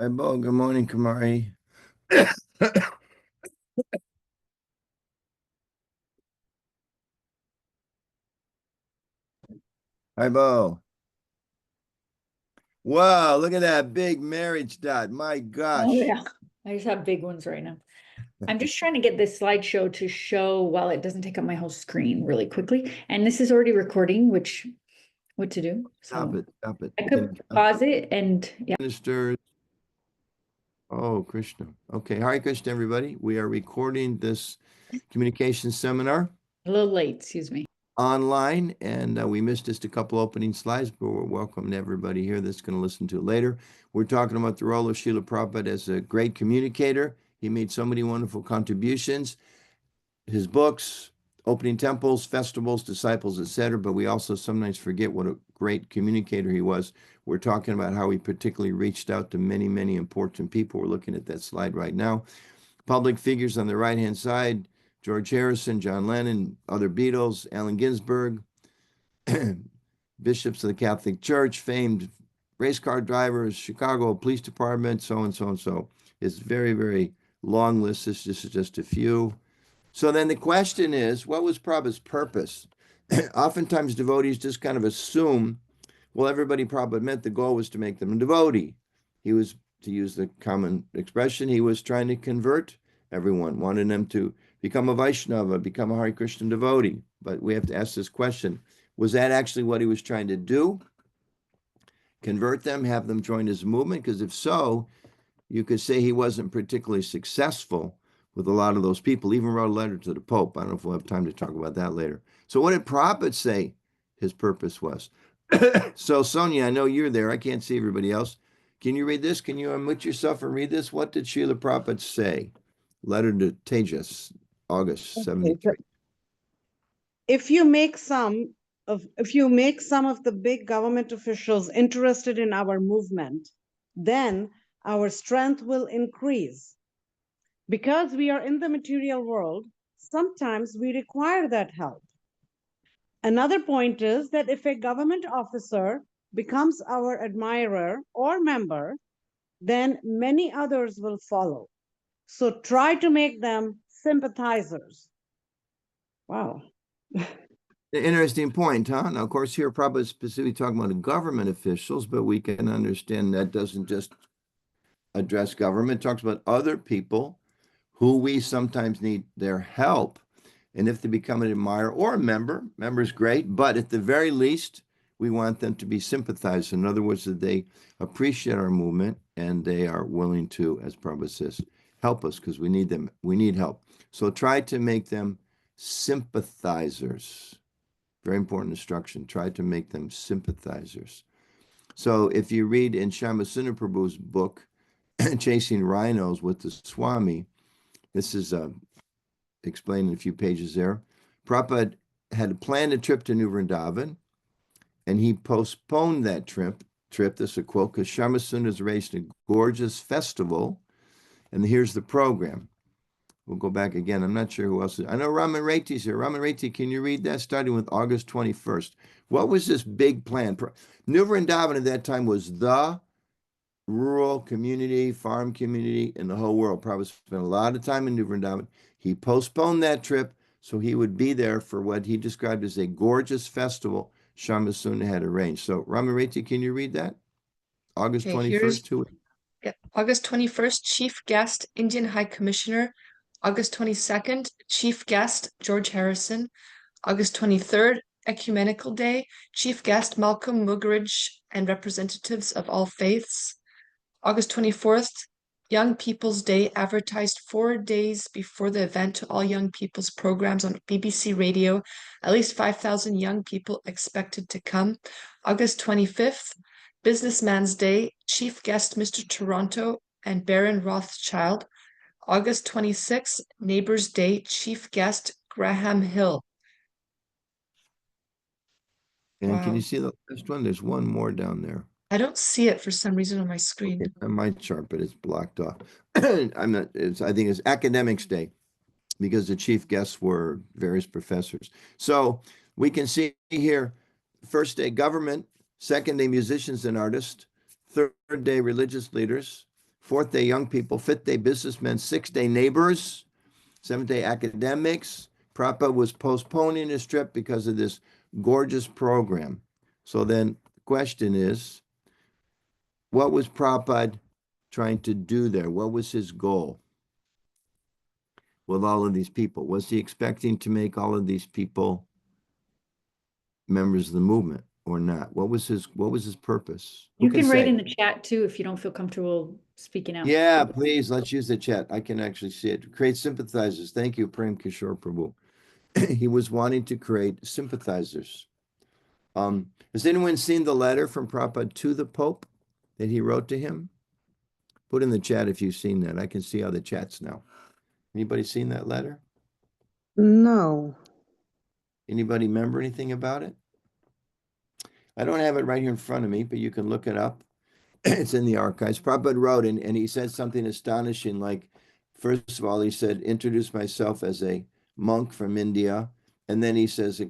Hi, Bo. Good morning, Kamari. Hi, Bo. Wow, look at that big marriage dot. My Oh gosh. yeah, I just have big ones right now. I'm just trying to get this slideshow to show while it doesn't take up my whole screen really quickly. And this is already recording, which what to do. Stop So it. Stop it. I could pause it and yeah. Minister. Oh, Krishna. Okay. Hi, Krishna, everybody. We are recording this communication seminar A little late, excuse me. online, and we missed just a couple opening slides, but we're welcoming everybody here that's going to listen to it later. We're talking about the role of Srila Prabhupada as a great communicator. He made so many wonderful contributions. His books, opening temples, festivals, disciples, etc. But we also sometimes forget what a great communicator he was. We're talking about how he particularly reached out to many, many important people. We're looking at that slide right now. Public figures on the right-hand side, George Harrison, John Lennon, other Beatles, Allen Ginsberg, bishops of the Catholic Church, famed race car drivers, Chicago Police Department, so and so and so. It's very, very long list. This is just a few. So then the question is, what was Prabhupada's purpose? Oftentimes devotees just kind of assume, well, everybody Prabhupada meant the goal was to make them a devotee. He was, to use the common expression, he was trying to convert everyone, wanted them to become a Vaishnava, become a Hare Krishna devotee. But we have to ask this question, was that actually what he was trying to do? Convert them, have them join his movement? Because if so, you could say he wasn't particularly successful with a lot of those people, even wrote a letter to the Pope. I don't know if we'll have time to talk about that later. So what did Prabhupada say his purpose was? So Sonia, I know you're there. I can't see everybody else. Can you read this? Can you unmute yourself and read this? What did Srila Prabhupada say? Letter to Tejas, August Okay, so 73. if you make some of the big government officials interested in our movement, then our strength will increase. Because we are in the material world, sometimes we require that help. Another point is that if a government officer becomes our admirer or member, then many others will follow. So try to make them sympathizers. Wow. Interesting point, huh? Now, of course, here Prabhupada is specifically talking about government officials, but we can understand that doesn't just address government. It talks about other people who we sometimes need their help. And if they become an admirer or a member is great, but at the very least, we want them to be sympathizers. In other words, that they appreciate our movement and they are willing to, as Prabhupada says, help us because we need them. We need help. So try to make them sympathizers. Very important instruction. Try to make them sympathizers. So if you read in Shyamasundar Prabhu's book, Chasing Rhinos with the Swami, this is explained in a few pages there. Prabhupada had planned a trip to New Vrindavan, and he postponed that trip. This is a quote, because Shyamasundar has arranged a gorgeous festival, and here's the program. We'll go back again. I'm not sure who else is. I know Raman Reti's here. Raman Reti, can you read that? Starting with August 21st. What was this big plan? New Vrindavan at that time was the rural community, farm community in the whole world. Probably spent a lot of time in New Vrindavan. He postponed that trip so he would be there for what he described as a gorgeous festival Shyamasundar had arranged. So, Ramareti, can you read that? August Okay, 21st, August 21st, Chief Guest, Indian High Commissioner. August 22nd, Chief Guest, George Harrison. August 23rd, Ecumenical Day, Chief Guest, Malcolm Muggeridge, and representatives of all faiths. August 24th, Young People's Day, advertised 4 days before the event to all young people's programs on BBC Radio. At least 5,000 young people expected to come. August 25th, Businessman's Day, chief guest Mr. Toronto and Baron Rothschild. August 26th, Neighbors Day, chief guest Graham Hill. and Wow. can you see the last one? There's one more down there. I don't see it for some reason on my screen. Okay, on my chart, but it's blocked off. I'm not. I think it's Academics Day, because the chief guests were various professors. So we can see here, first day government, second day musicians and artists, third day religious leaders, fourth day young people, fifth day businessmen, sixth day neighbors, seventh day academics. Prabhupada was postponing his trip because of this gorgeous program. So then the question is, what was Prabhupada trying to do there? What was his goal with all of these people? Was he expecting to make all of these people members of the movement or not? What was his purpose? You can write say? in the chat too if you don't feel comfortable speaking out. Yeah, please, let's use the chat. I can actually see it. Create sympathizers. Thank you, Prem Kishore Prabhu. He was wanting to create sympathizers. Has anyone seen the letter from Prabhupada to the Pope that he wrote to him? Put in the chat if you've seen that. I can see how the chat's now. Anybody seen that letter? No. Anybody remember anything about it? I don't have it right here in front of me, but you can look it up. It's in the archives. Prabhupada wrote, and he said something astonishing, like, first of all, he said, introduce myself as a monk from India. And then he says,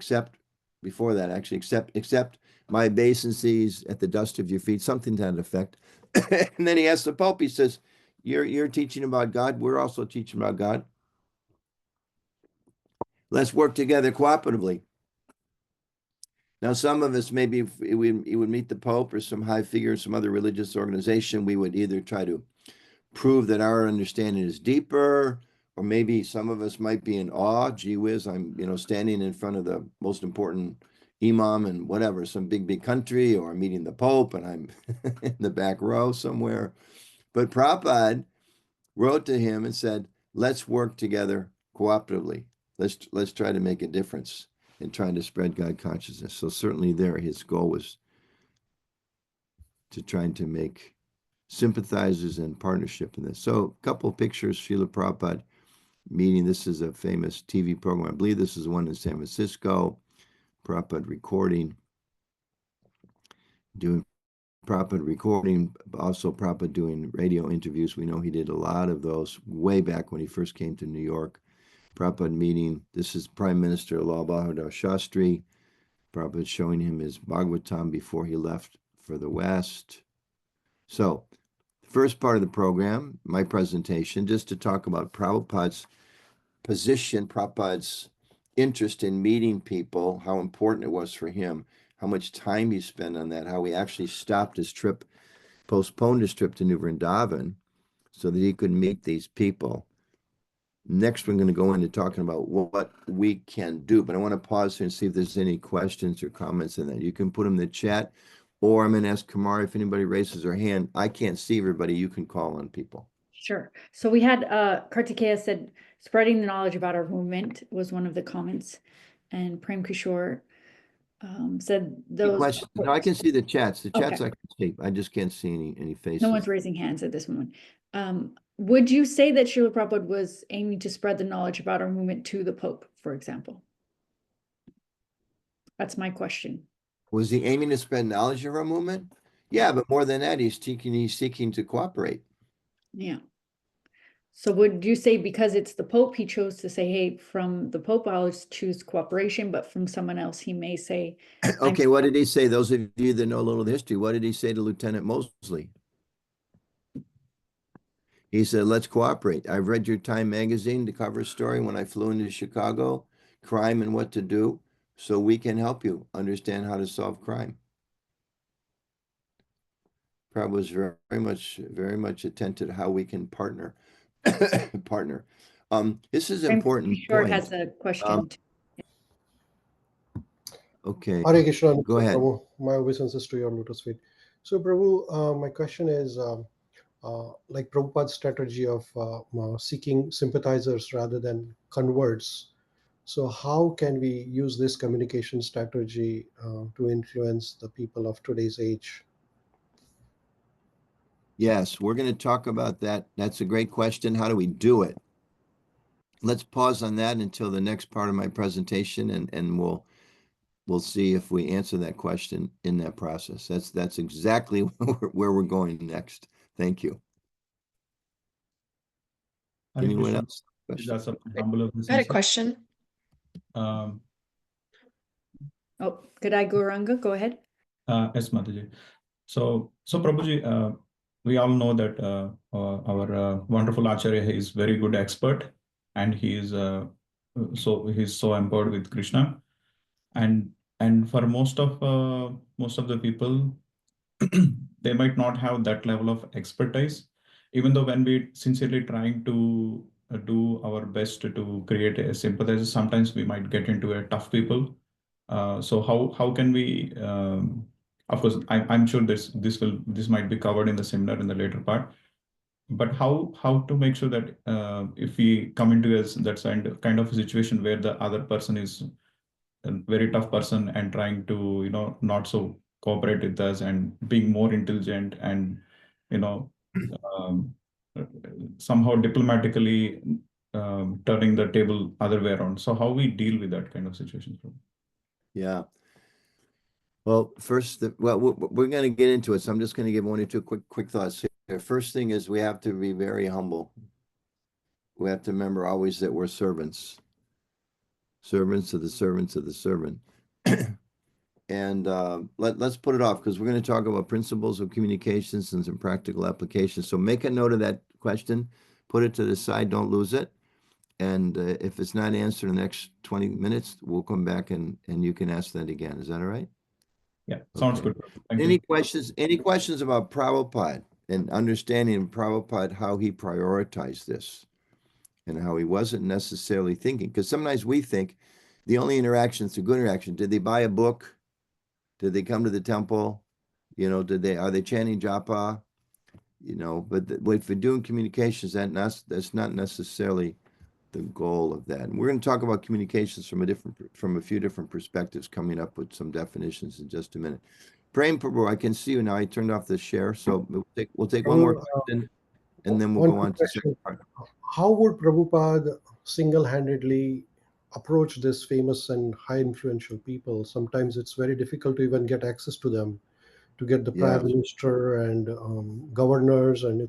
before that, actually, accept my obeisances at the dust of your feet, something to that effect. And then he asks the Pope, he says, you're teaching about God. We're also teaching about God. Let's work together cooperatively. Now, some of us, maybe if we would meet the Pope or some high figure in some other religious organization, we would either try to prove that our understanding is deeper, or maybe some of us might be in awe. Gee whiz, I'm standing in front of the most important imam in whatever, some big country, or I'm meeting the Pope and I'm in the back row somewhere. But Prabhupada wrote to him and said, let's work together cooperatively. Let's try to make a difference in trying to spread God consciousness. So certainly there, his goal was to trying to make sympathizers and partnership in this. So a couple of pictures, Srila Prabhupada meeting. This is a famous TV program. I believe this is the one in San Francisco. Prabhupada recording, also Prabhupada doing radio interviews. We know he did a lot of those way back when he first came to New York. Prabhupada meeting. This is Prime Minister Lal Bahadur Shastri. Prabhupada showing him his Bhagavatam before he left for the West. So, the first part of the program, my presentation, just to talk about Prabhupada's position, Prabhupada's interest in meeting people, how important it was for him, how much time he spent on that, how he actually stopped his trip, postponed his trip to New Vrindavan so that he could meet these people. Next, we're going to go into talking about what we can do, but I want to pause here and see if there's any questions or comments in that. You can put them in the chat, or I'm going to ask Kamari if anybody raises their hand. I can't see everybody. You can call on people. Sure. So we had Kartikeya said, spreading the knowledge about our movement was one of the comments. And Prem Kishore said those. Questions? No, I can see the chats. The chats Okay. I can see. I just can't see any faces. No one's raising hands at this moment. Would you say that Srila Prabhupada was aiming to spread the knowledge about our movement to the Pope, for example? That's my question. Was he aiming to spread knowledge of our movement? Yeah, but more than that, he's seeking to cooperate. Yeah. So would you say because it's the Pope, he chose to say, hey, from the Pope, I'll choose cooperation, but from someone else, he may say. Okay, what did he say? Those of you that know a little of the history, what did he say to Lieutenant Mosley? He said, let's cooperate. I've read your Time magazine, the cover story when I flew into Chicago, crime and what to do, so we can help you understand how to solve crime. Prabhupada was very much attentive to how we can partner. This is an important point. Has a question. Okay. Hare Krishna. Go ahead. Prabhu, my obeisances to your lotus feet. So, Prabhu, my question is, like Prabhupada's strategy of seeking sympathizers rather than converts. So, how can we use this communication strategy to influence the people of today's age? Yes, we're going to talk about that. That's a great question. How do we do it? Let's pause on that until the next part of my presentation, and we'll see if we answer that question in that process. That's exactly where we're going next. Thank you. Anyone else? I had a question. Oh, could I go, Ranga? Go ahead. Yes, Mataji. So Prabhuji, we all know that our wonderful Acharya is very good expert, and he's so empowered with Krishna, and for most of the people, they might not have that level of expertise, even though when we sincerely trying to do our best to create a sympathizer, sometimes we might get into a tough people. So how can we, of course, I'm sure this might be covered in the seminar in the later part, but how to make sure that if we come into that kind of a situation where the other person is a very tough person and trying to, not so cooperate with us and being more intelligent and, you know, um, somehow diplomatically turning the table other way around. So how we deal with that kind of situation? Yeah. Well, first, we're going to get into it, so I'm just going to give one or two quick thoughts here. First thing is we have to be very humble. We have to remember always that we're servants of the servants of the servant. And let's put it off, because we're going to talk about principles of communications and some practical applications. So make a note of that question, put it to the side, don't lose it. And if it's not answered in the next 20 minutes, we'll come back and you can ask that again. Is that all right? Yeah, sounds Okay. good. Thank Any you. questions? Any questions about Prabhupada and understanding Prabhupada, how he prioritized this and how he wasn't necessarily thinking? Because sometimes we think the only interaction is a good interaction. Did they buy a book? Did they come to the temple? Are they chanting japa? But if we're doing communications, that's not necessarily the goal of that. And we're going to talk about communications from a few different perspectives, coming up with some definitions in just a minute. Prem Prabhu, I can see you now. I turned off the share, so we'll take one more question, and then we'll go on to the second part. How would Prabhupada single-handedly approach this famous and high influential people? Sometimes it's very difficult to even get access to them, to get the prime minister and governors, and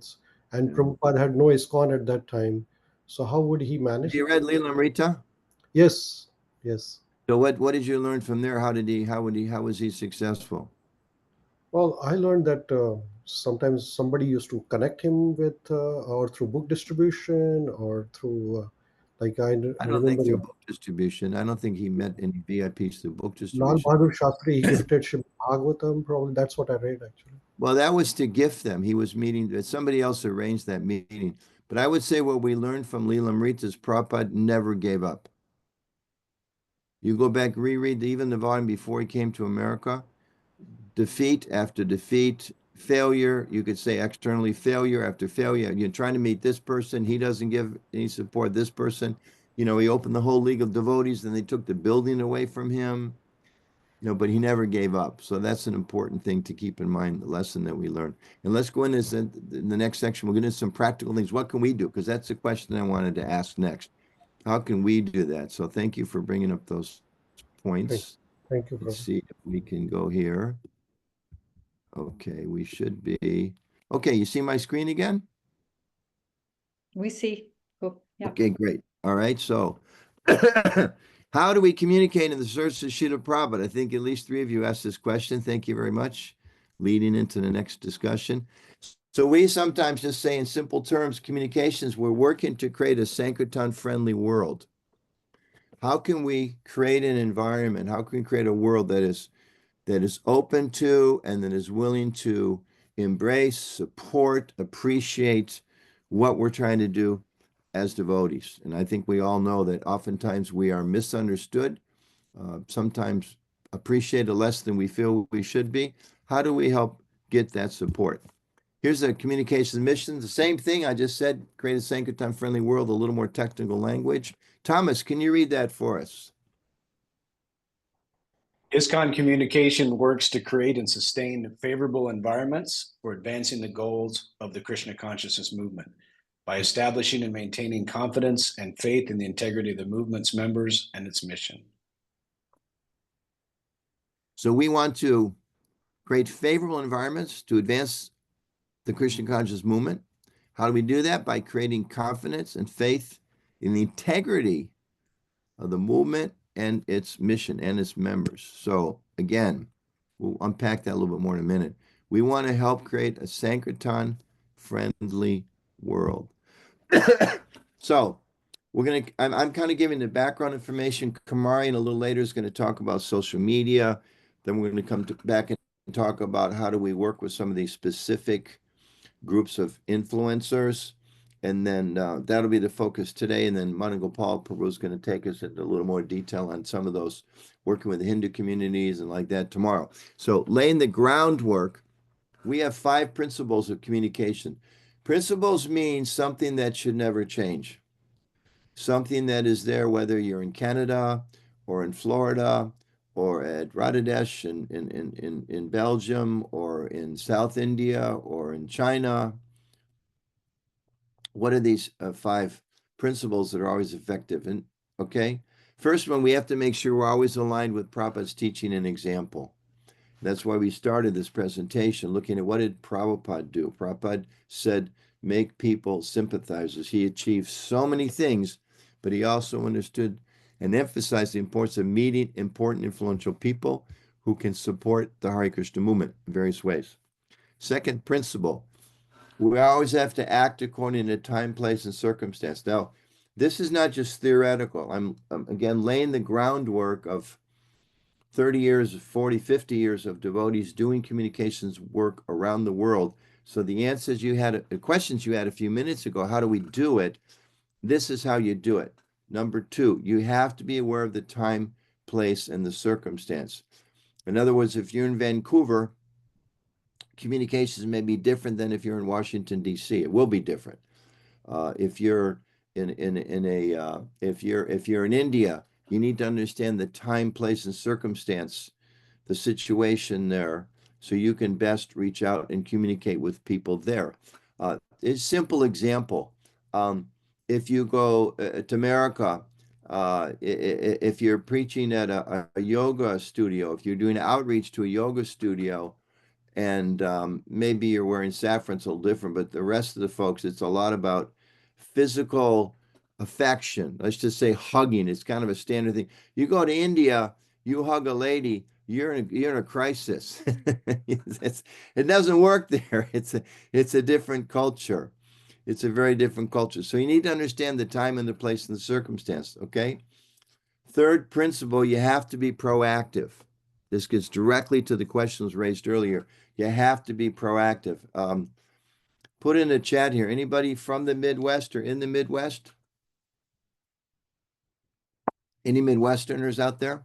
Prabhupada had no ISKCON at that time. So how would he manage? You read Lilamrita? Yes. So what did you learn from there? How was he successful? Well, I learned that sometimes somebody used to connect him with, or through book distribution, or through, I don't think through book distribution. I don't think he met any VIPs through book distribution. Lal Bahadur Shastri, he gifted Srimad Bhagavatam, probably. That's what I read, actually. Well, that was to gift them. He was meeting, somebody else arranged that meeting. But I would say what we learned from Lilamrita is Prabhupada never gave up. You go back, reread even the volume before he came to America, defeat after defeat, failure, you could say externally, failure after failure. You're trying to meet this person, he doesn't give any support, this person. He opened the whole League of Devotees, then they took the building away from him. But he never gave up. So that's an important thing to keep in mind, the lesson that we learned. And let's go into in the next section. We'll get into some practical things. What can we do? Because that's the question I wanted to ask next. How can we do that? So thank you for bringing up those points. Thank you. Let's see if we can go here. Okay, we should be. Okay, you see my screen again? We see. Oh, yeah. Okay, great. All right, so how do we communicate in the search of Srila Prabhupada? I think at least 3 of you asked this question. Thank you very much. Leading into the next discussion. So we sometimes just say in simple terms, communications, we're working to create a Sankirtan-friendly world. How can we create an environment? How can we create a world that is open to and that is willing to embrace, support, appreciate what we're trying to do as devotees? And I think we all know that oftentimes we are misunderstood, sometimes appreciated less than we feel we should be. How do we help get that support? Here's the communications mission. The same thing I just said, create a Sankirtan-friendly world, a little more technical language. Thomas, can you read that for us? ISKCON communication works to create and sustain favorable environments for advancing the goals of the Krishna consciousness movement by establishing and maintaining confidence and faith in the integrity of the movement's members and its mission. So we want to create favorable environments to advance the Krishna consciousness movement. How do we do that? By creating confidence and faith in the integrity of the movement and its mission and its members. So again, we'll unpack that a little bit more in a minute. We want to help create a Sankirtan friendly world. So I'm kind of giving the background information. Kamari, in a little later, is going to talk about social media. Then we're going to come back and talk about how do we work with some of these specific groups of influencers. And then that'll be the focus today. And then Madana-gopāla Prabhu is going to take us into a little more detail on some of those, working with the Hindu communities and like that tomorrow. So laying the groundwork, we have 5 principles of communication. Principles mean something that should never change. Something that is there whether you're in Canada or in Florida or at Radadesh in Belgium or in South India or in China. What are these 5 principles that are always effective? And okay, first one, we have to make sure we're always aligned with Prabhupada's teaching and example. That's why we started this presentation looking at what did Prabhupada do. Prabhupada said, make people sympathizers. He achieved so many things, but he also understood and emphasized the importance of meeting important, influential people who can support the Hare Krishna movement in various ways. Second principle, we always have to act according to time, place, and circumstance. Now, this is not just theoretical. I'm again laying the groundwork of 30 years, 40, 50 years of devotees doing communications work around the world. So the answers you had, the questions you had a few minutes ago, how do we do it? This is how you do it. Number 2, you have to be aware of the time, place, and the circumstance. In other words, if you're in Vancouver, communications may be different than if you're in Washington, D.C. It will be different. If you're if you're in India, you need to understand the time, place, and circumstance, the situation there, so you can best reach out and communicate with people there. A simple example, if you go to America, if you're preaching at a yoga studio, if you're doing outreach to a yoga studio, and maybe you're wearing saffron, it's a little different, but the rest of the folks, it's a lot about physical affection. Let's just say hugging. It's kind of a standard thing. You go to India, you hug a lady, you're in a crisis. It doesn't work there. It's a different culture. It's a very different culture. So you need to understand the time and the place and the circumstance, okay? Third principle, you have to be proactive. This gets directly to the questions raised earlier. You have to be proactive. Put in the chat here, anybody from the Midwest or in the Midwest? Any Midwesterners out there?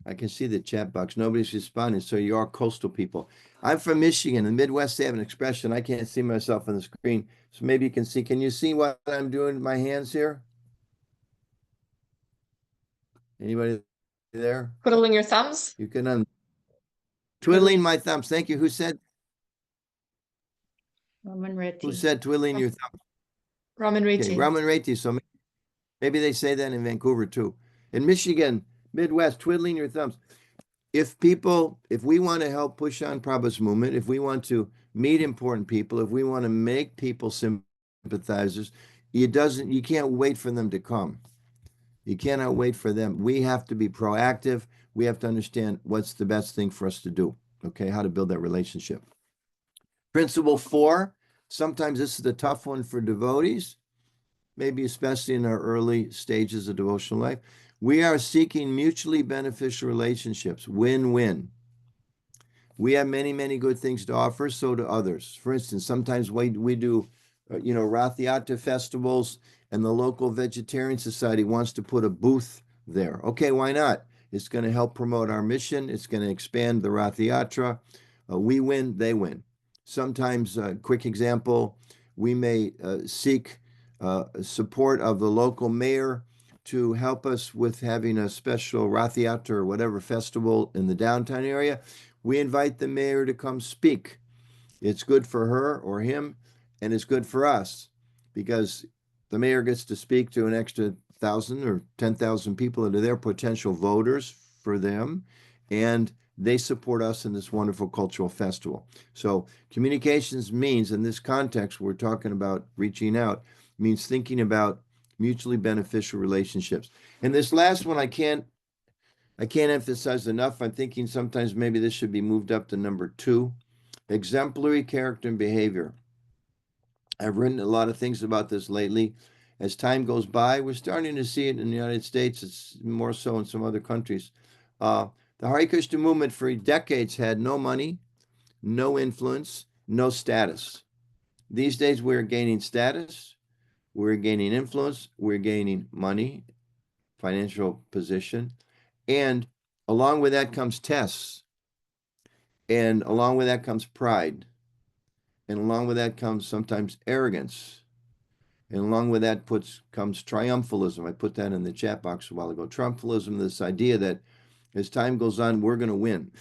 I can see the chat box. Nobody's responding, so you are coastal people. I'm from Michigan. In the Midwest, they have an expression. I can't see myself on the screen, so maybe you can see. Can you see what I'm doing with my hands here? Anybody there? Twiddling your thumbs? You can twiddling my thumbs. Thank you. Who said Raman Reddy. who said twiddling your thumbs? Raman Okay, Reti. Raman Reti. So maybe they say that in Vancouver too. In Michigan, Midwest, twiddling your thumbs. If we want to help push on Prabhupada's movement, if we want to meet important people, if we want to make people sympathizers, you can't wait for them to come. You cannot wait for them. We have to be proactive. We have to understand what's the best thing for us to do. Okay, how to build that relationship. Principle 4, sometimes this is the tough one for devotees, maybe especially in our early stages of devotional life. We are seeking mutually beneficial relationships, win-win. We have many, many good things to offer, so do others. For instance, sometimes we do, Rath Yatra festivals, and the local vegetarian society wants to put a booth there. Okay, why not? It's going to help promote our mission. It's going to expand the Rath Yatra. We win, they win. Sometimes, quick example, we may seek support of the local mayor to help us with having a special Rath Yatra or whatever festival in the downtown area. We invite the mayor to come speak. It's good for her or him, and it's good for us because the mayor gets to speak to an extra 1,000 or 10,000 people that are their potential voters for them, and they support us in this wonderful cultural festival. So communications means, in this context, we're talking about reaching out, means thinking about mutually beneficial relationships. And this last one, I can't emphasize enough. I'm thinking sometimes maybe this should be moved up to number 2. Exemplary character and behavior. I've written a lot of things about this lately. As time goes by, we're starting to see it in the United States. It's more so in some other countries. The Hare Krishna movement for decades had no money, no influence, no status. These days, we're gaining status, we're gaining influence, we're gaining money, financial position, and along with that comes tests, and along with that comes pride, and along with that comes sometimes arrogance, and along with that comes triumphalism. I put that in the chat box a while ago. Triumphalism, this idea that as time goes on, we're going to win.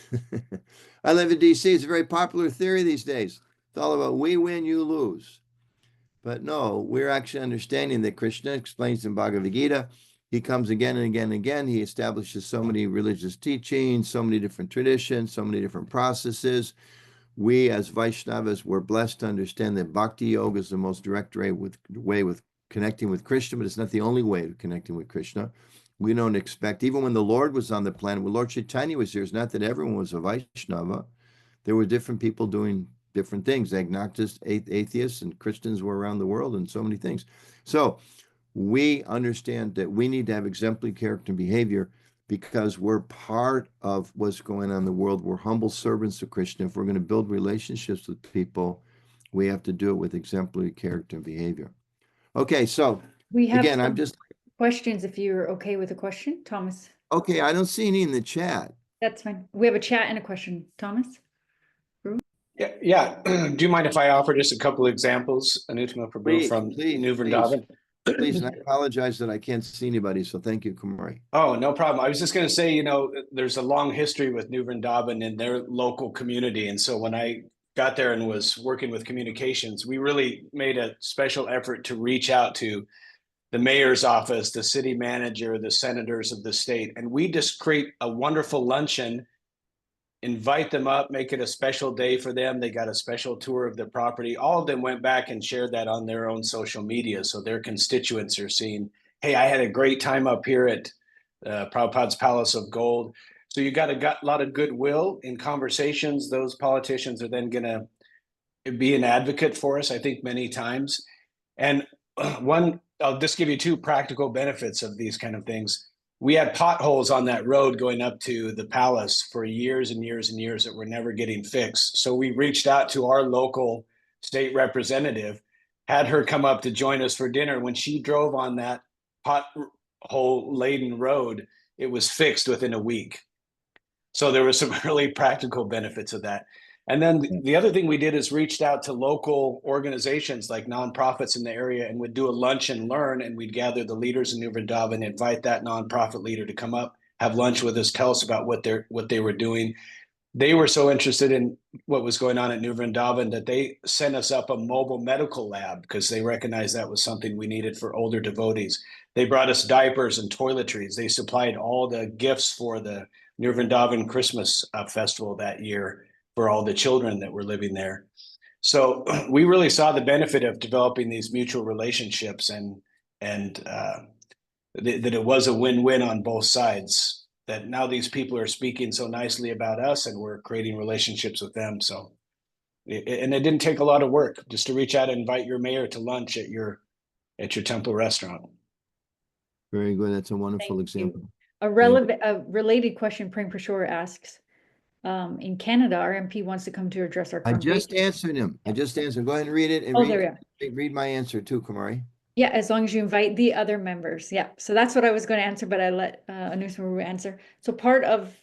I live in DC. It's a very popular theory these days. It's all about we win, you lose. But no, we're actually understanding that Krishna explains in Bhagavad Gita. He comes again and again and again. He establishes so many religious teachings, so many different traditions, so many different processes. We as Vaishnavas were blessed to understand that Bhakti Yoga is the most direct way with connecting with Krishna, but it's not the only way of connecting with Krishna. We don't expect, even when the Lord was on the planet, when Lord Chaitanya was here, it's not that everyone was a Vaishnava. There were different people doing different things. Agnostics, atheists, and Christians were around the world, and so many things. So we understand that we need to have exemplary character and behavior because we're part of what's going on in the world. We're humble servants of Krishna. If we're going to build relationships with people, we have to do it with exemplary character and behavior. Okay, so We have again, I'm some just, questions if you're okay with a question, Thomas. okay, I don't see any in the chat. That's fine. We have a chat and a question. Thomas? Yeah. Do you mind if I offer just a couple examples, Anutama Prabhu, Please, from please, New please. Vrindavan? Please, and I apologize that I can't see anybody, so thank you, Kumari. Oh, no problem. I was just going to say, you know, there's a long history with New Vrindavan in their local community. And so when I got there and was working with communications, we really made a special effort to reach out to the mayor's office, the city manager, the senators of the state. And we just create a wonderful luncheon, invite them up, make it a special day for them. They got a special tour of the property. All of them went back and shared that on their own social media. So their constituents are seeing, hey, I had a great time up here at Prabhupada's Palace of Gold. So you got a lot of goodwill in conversations. Those politicians are then going to be an advocate for us, I think, many times. And I'll just give you two practical benefits of these kind of things. We had potholes on that road going up to the palace for years and years and years that were never getting fixed. So we reached out to our local state representative, had her come up to join us for dinner. When she drove on that pothole laden road, it was fixed within a week. So there were some really practical benefits of that. And then the other thing we did is reached out to local organizations like nonprofits in the area and would do a lunch and learn. And we'd gather the leaders in New Vrindavan, invite that nonprofit leader to come up, have lunch with us, tell us about what they were doing. They were so interested in what was going on at New Vrindavan that they sent us up a mobile medical lab because they recognized that was something we needed for older devotees. They brought us diapers and toiletries. They supplied all the gifts for the New Vrindavan Christmas festival that year for all the children that were living there. So we really saw the benefit of developing these mutual relationships and that it was a win-win on both sides, that now these people are speaking so nicely about us and we're creating relationships with them. So, and it didn't take a lot of work just to reach out and invite your mayor to lunch at your temple restaurant. Very good. That's a wonderful example. A related question, Prem Prashore asks, in Canada, our MP wants to come to address our I congregation. just answered him. I just answered. Go ahead and read it and read my answer too, Kumari. Yeah, as long as you invite the other members. Yeah, so that's what I was going to answer, but I let Anusma answer. So part of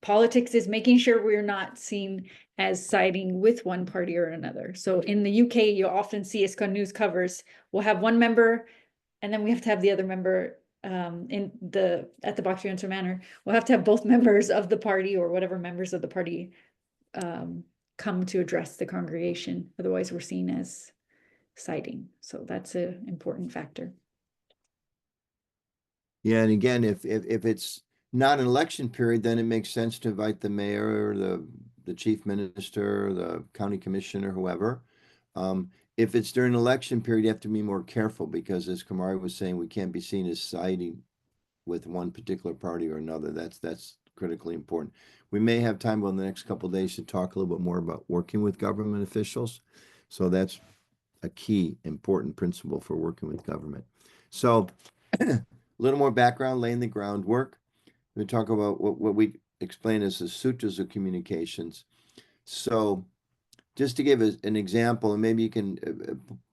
politics is making sure we're not seen as siding with one party or another. So in the UK, you often see ISKCON news covers. We'll have one member, and then we have to have the other member at the Bhaktivedanta Manor. We'll have to have both members of the party or whatever members of the party come to address the congregation. Otherwise, we're seen as siding. So that's an important factor. Yeah, and again, if it's not an election period, then it makes sense to invite the mayor or the chief minister, or the county commissioner, whoever. If it's during an election period, you have to be more careful because, as Kumari was saying, we can't be seen as siding with one particular party or another. That's critically important. We may have time over the next couple of days to talk a little bit more about working with government officials. So that's a key important principle for working with government. So a little more background, laying the groundwork. We talk about what we explain as the sutras of communications. So just to give an example, and maybe you can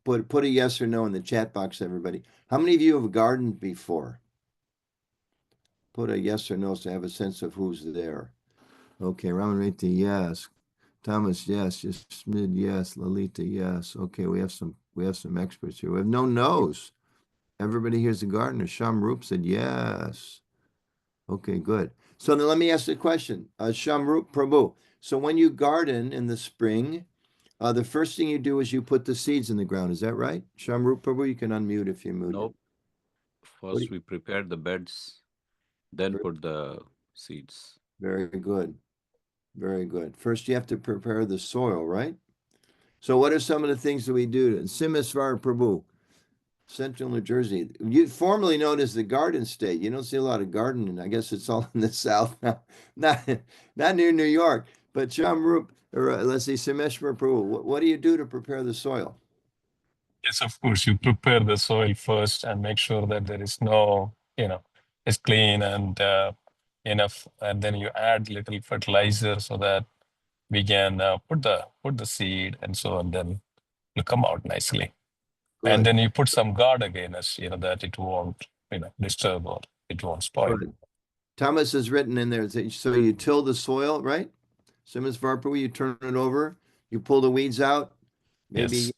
put a yes or no in the chat box, everybody. How many of you have gardened before? Put a yes or no so I have a sense of who's there. Okay, Ramanrita, yes. Thomas, yes. Smid, yes. Lalita, yes. Okay, we have some experts here. We have no no's. Everybody here's a gardener. Shamrup said yes. Okay, good. So then let me ask the question. Shamrup Prabhu. So when you garden in the spring, the first thing you do is you put the seeds in the ground. Is that right? Shamrup Prabhu, you can unmute if you're muted. Nope. First, we prepare the beds, then Very- put the seeds. Very good. Very good. First, you have to prepare the soil, right? So what are some of the things that we do? Simisvar Prabhu, Central New Jersey. You formerly known as the Garden State. You don't see a lot of gardening. I guess it's all in the South now. Not near New York. But Shamrup, or let's see, Simeshwar Prabhu, what do you do to prepare the soil? Yes, of course, you prepare the soil first and make sure that there is no, it's clean and enough, and then you add little fertilizer so that we can put the seed and so on, then it'll come out nicely. Good. And then you put some guard against, that it won't, disturb or it won't spoil. Good. Thomas has written in there, so you till the soil, right? Simisvar Prabhu, you turn it over, you pull the weeds out, maybe Yes.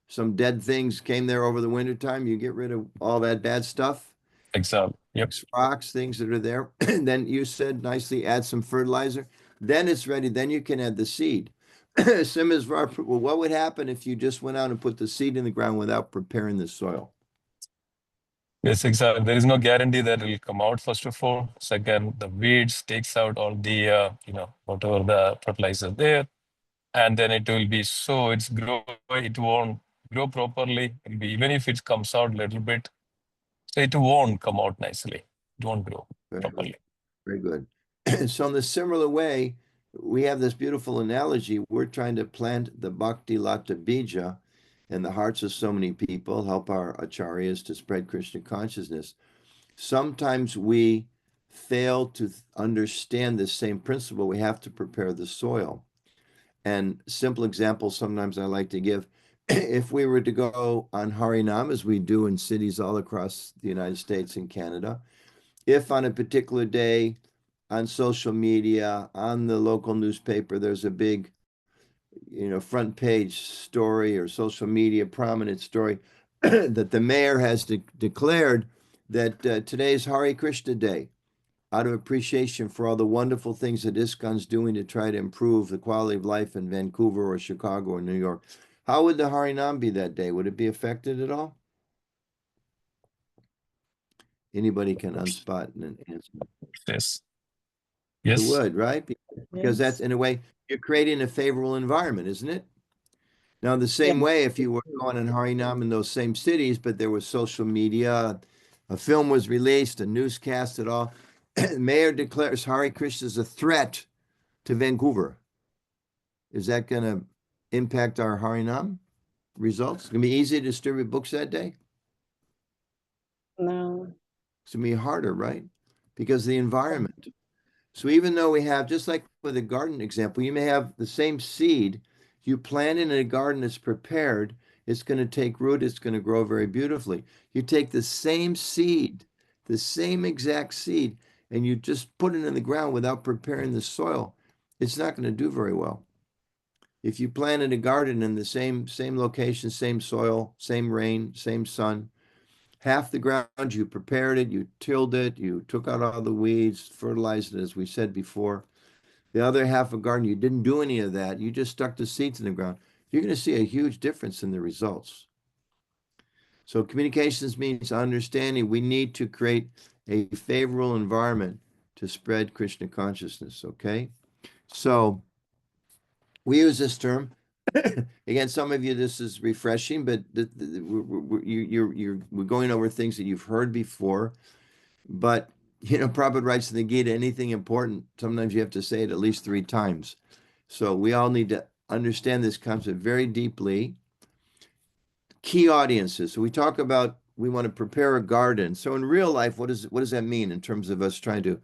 some dead things came there over the winter time. You get rid of all that bad stuff. Exactly. Yep. Rocks, things that are there. And then you said nicely, add some fertilizer. Then it's ready. Then you can add the seed. Well, what would happen if you just went out and put the seed in the ground without preparing the soil? Yes, exactly. There is no guarantee that it will come out, first of all. Second, the weeds takes out all the, whatever the fertilizer there. And then it will be it won't grow properly. It'll be, even if it comes out a little bit, so it won't come out nicely. It won't grow properly. Very good. So in the similar way, we have this beautiful analogy. We're trying to plant the Bhakti Lata Bija in the hearts of so many people, help our acharyas to spread Krishna consciousness. Sometimes we fail to understand this same principle. We have to prepare the soil. And simple examples sometimes I like to give. If we were to go on Harinam, as we do in cities all across the United States and Canada, if on a particular day on social media, on the local newspaper, there's a big, front page story or social media prominent story that the mayor has declared that today's Hare Krishna Day, out of appreciation for all the wonderful things that ISKCON's doing to try to improve the quality of life in Vancouver or Chicago or New York. How would the Harinam be that day? Would it be affected at all? Anybody can unspot and answer. Yes. It Yes. would, right? Because that's, in a way, you're creating a favorable environment, isn't it? Now, the same way, if you were going on Harinam in those same cities, but there was social media, a film was released, a newscast at all, the mayor declares Hare Krishna is a threat to Vancouver. Is that going to impact our Harinam results? It's going to be easy to distribute books that day? No. It's going to be harder, right? Because of the environment. So even though we have, just like with a garden example, you may have the same seed, you plant it in a garden that's prepared, it's going to take root, it's going to grow very beautifully. You take the same seed, the same exact seed, and you just put it in the ground without preparing the soil, it's not going to do very well. If you planted a garden in the same location, same soil, same rain, same sun, half the ground, you prepared it, you tilled it, you took out all the weeds, fertilized it, as we said before. The other half of garden, you didn't do any of that. You just stuck the seeds in the ground. You're going to see a huge difference in the results. So communications means understanding. We need to create a favorable environment to spread Krishna consciousness, okay? So we use this term. Again, some of you, this is refreshing, but we're going over things that you've heard before. But Prabhupada writes in the Gita, anything important, sometimes you have to say it at least 3 times. So we all need to understand this concept very deeply. Key audiences. So we talk about, we want to prepare a garden. So in real life, what does that mean in terms of us trying to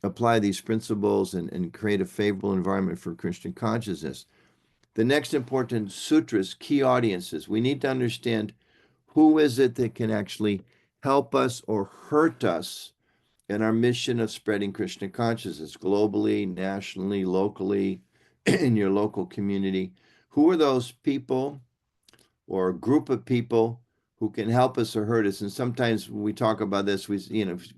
apply these principles and create a favorable environment for Krishna consciousness? The next important sutras, key audiences. We need to understand who is it that can actually help us or hurt us in our mission of spreading Krishna consciousness globally, nationally, locally, in your local community. Who are those people or a group of people who can help us or hurt us? And sometimes when we talk about this, we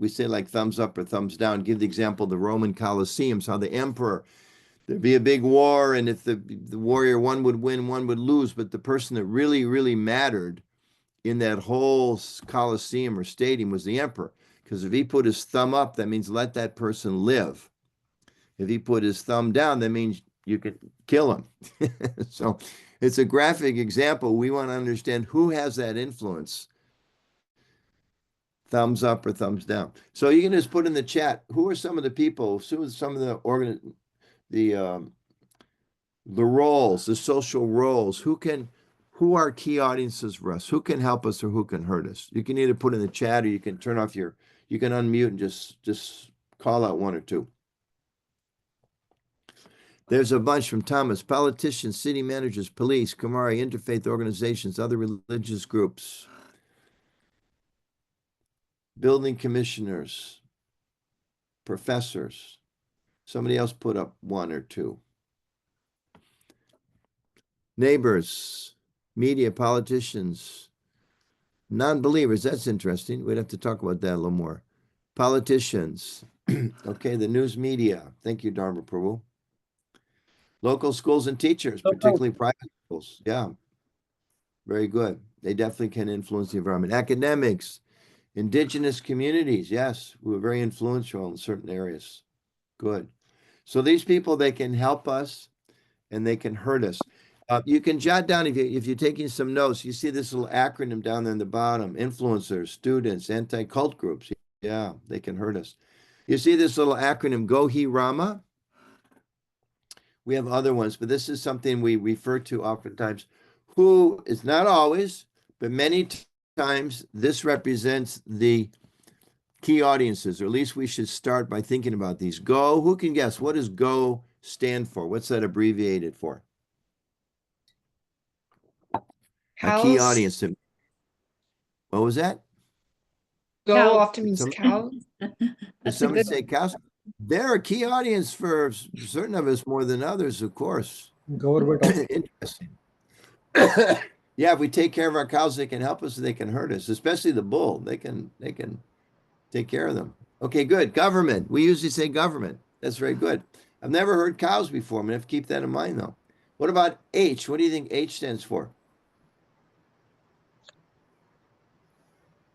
say like thumbs up or thumbs down. Give the example of the Roman Colosseums, how the emperor, there'd be a big war, and if the warrior, one would win, one would lose, but the person that really, really mattered in that whole Colosseum or stadium was the emperor. Because if he put his thumb up, that means let that person live. If he put his thumb down, that means you could kill him. So it's a graphic example. We want to understand who has that influence. Thumbs up or thumbs down. So you can just put in the chat, who are some of the people, some of the roles, the social roles, who are key audiences for us, who can help us or who can hurt us. You can either put in the chat or you can turn off you can unmute and just call out 1 or 2. There's a bunch from Thomas: politicians, city managers, police, Kumari, interfaith organizations, other religious groups, building commissioners, professors. Somebody else put up 1 or 2. Neighbors, media, politicians, non-believers. That's interesting. We'd have to talk about that a little more. Politicians. Okay, the news media. Thank you, Dharma Prabhu. Local schools and teachers, particularly private schools. Yeah, very good. They definitely can influence the environment. Academics, indigenous communities. Yes, we were very influential in certain areas. Good. So these people, they can help us and they can hurt us. You can jot down, if you're taking some notes, you see this little acronym down there in the bottom: influencers, students, anti-cult groups. Yeah, they can hurt us. You see this little acronym, Gohi Rama? We have other ones, but this is something we refer to oftentimes. Who is not always, but many times this represents the key audiences, or at least we should start by thinking about these. Go, who can guess? What does GO stand for? What's that abbreviated for? A key audience. What was that? Go Cows. often means cow. Did somebody say cows? They're a key audience for certain of us more than others, of course. Government. Interesting. Yeah, if we take care of our cows, they can help us, they can hurt us, especially the bull. They can take care of them. Okay, good. Government. We usually say government. That's very good. I've never heard cows before. I'm going to have to keep that in mind, though. What about H? What do you think H stands for?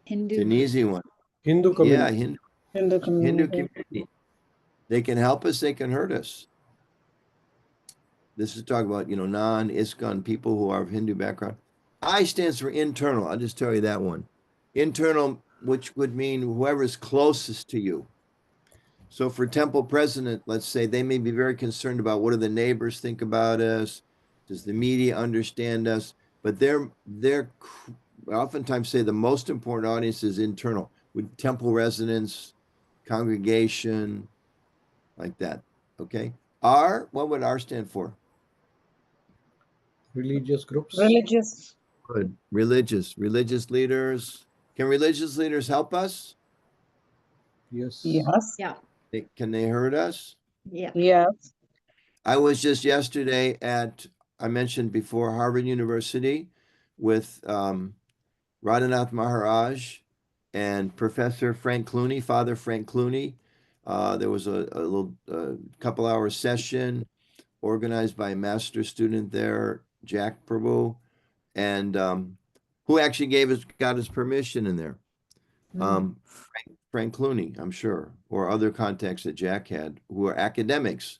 Hindu. It's an easy one. Hindu community. Yeah, Hindu Hindu community. community. They can help us, they can hurt us. This is talking about, non-ISKCON people who are of Hindu background. I stands for internal. I'll just tell you that one. Internal, which would mean whoever's closest to you. So for temple president, let's say, they may be very concerned about what do the neighbors think about us? Does the media understand us? But they're I oftentimes say the most important audience is internal, with temple residents, congregation, like that. Okay. R, what would R stand for? Religious groups. Religious. Good. Religious leaders. Can religious leaders help us? Yes. Yes. Yeah. Can they hurt us? Yeah. Yes. I was just yesterday I mentioned before, Harvard University with Radhanath Maharaj and Professor Frank Clooney, Father Frank Clooney. There was a little couple-hour session organized by a master student there, Jack Prabhu, and who actually got his permission in there. Frank Clooney, I'm sure, or other contacts that Jack had who are academics.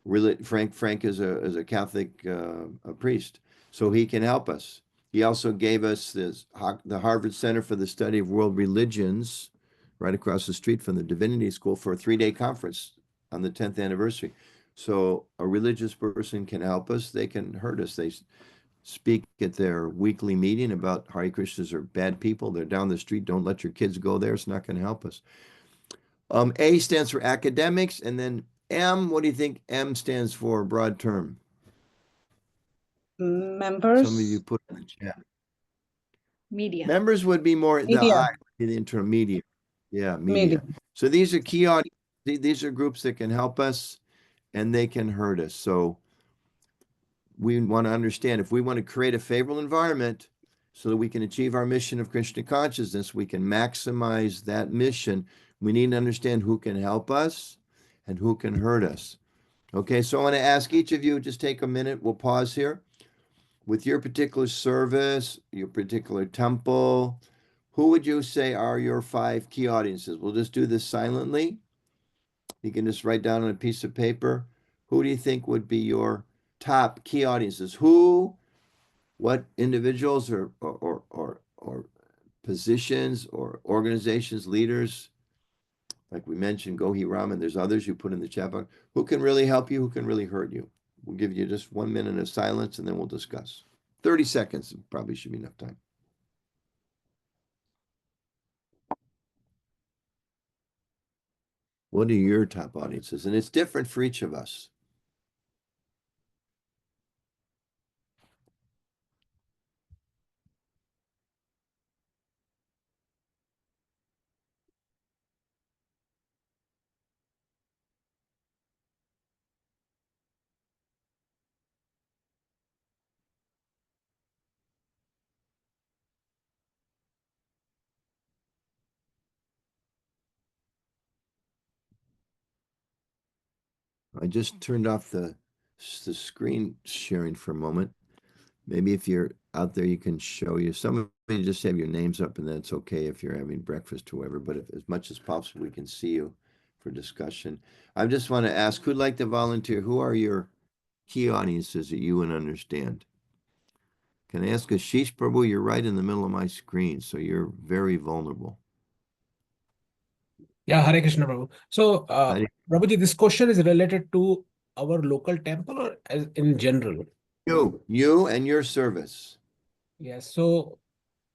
Really, Frank is a Catholic a priest, so he can help us. He also gave us the Harvard Center for the Study of World Religions, right across the street from the Divinity School for a 3-day conference on the 10th anniversary. So a religious person can help us. They can hurt us. They speak at their weekly meeting about Hare Krishnas are bad people. They're down the street. Don't let your kids go there. It's not going to help us. A stands for academics. And then M, what do you think M stands for, broad term? Members. Some of you put in the chat. Media. Members would be more the Media. I, the intermediate. Yeah, media. Media. So these are key audience. These are groups that can help us and they can hurt us. So we want to understand if we want to create a favorable environment so that we can achieve our mission of Krishna consciousness, we can maximize that mission. We need to understand who can help us and who can hurt us. Okay, so I want to ask each of you, just take a minute. We'll pause here. With your particular service, your particular temple, who would you say are your 5 key audiences? We'll just do this silently. You can just write down on a piece of paper. Who do you think would be your top key audiences? Who, what individuals or positions or organizations, leaders, like we mentioned, Gohi Raman, there's others you put in the chat box. Who can really help you? Who can really hurt you? We'll give you just 1 minute of silence and then we'll discuss. 30 seconds probably should be enough time. What are your top audiences? And it's different for each of us. I just turned off the screen sharing for a moment. Maybe if you're out there, you can show you. Some of you just have your names up, and that's okay if you're having breakfast, whoever. But if, as much as possible, we can see you for discussion. I just want to ask, who'd like to volunteer? Who are your key audiences that you would understand? Can I ask Ashish Prabhu? You're right in the middle of my screen, so you're very vulnerable. Yeah, Hare Krishna, Prabhu. So, Prabhuji, this question is related to our local temple or as in general? You and your service. Yes. So,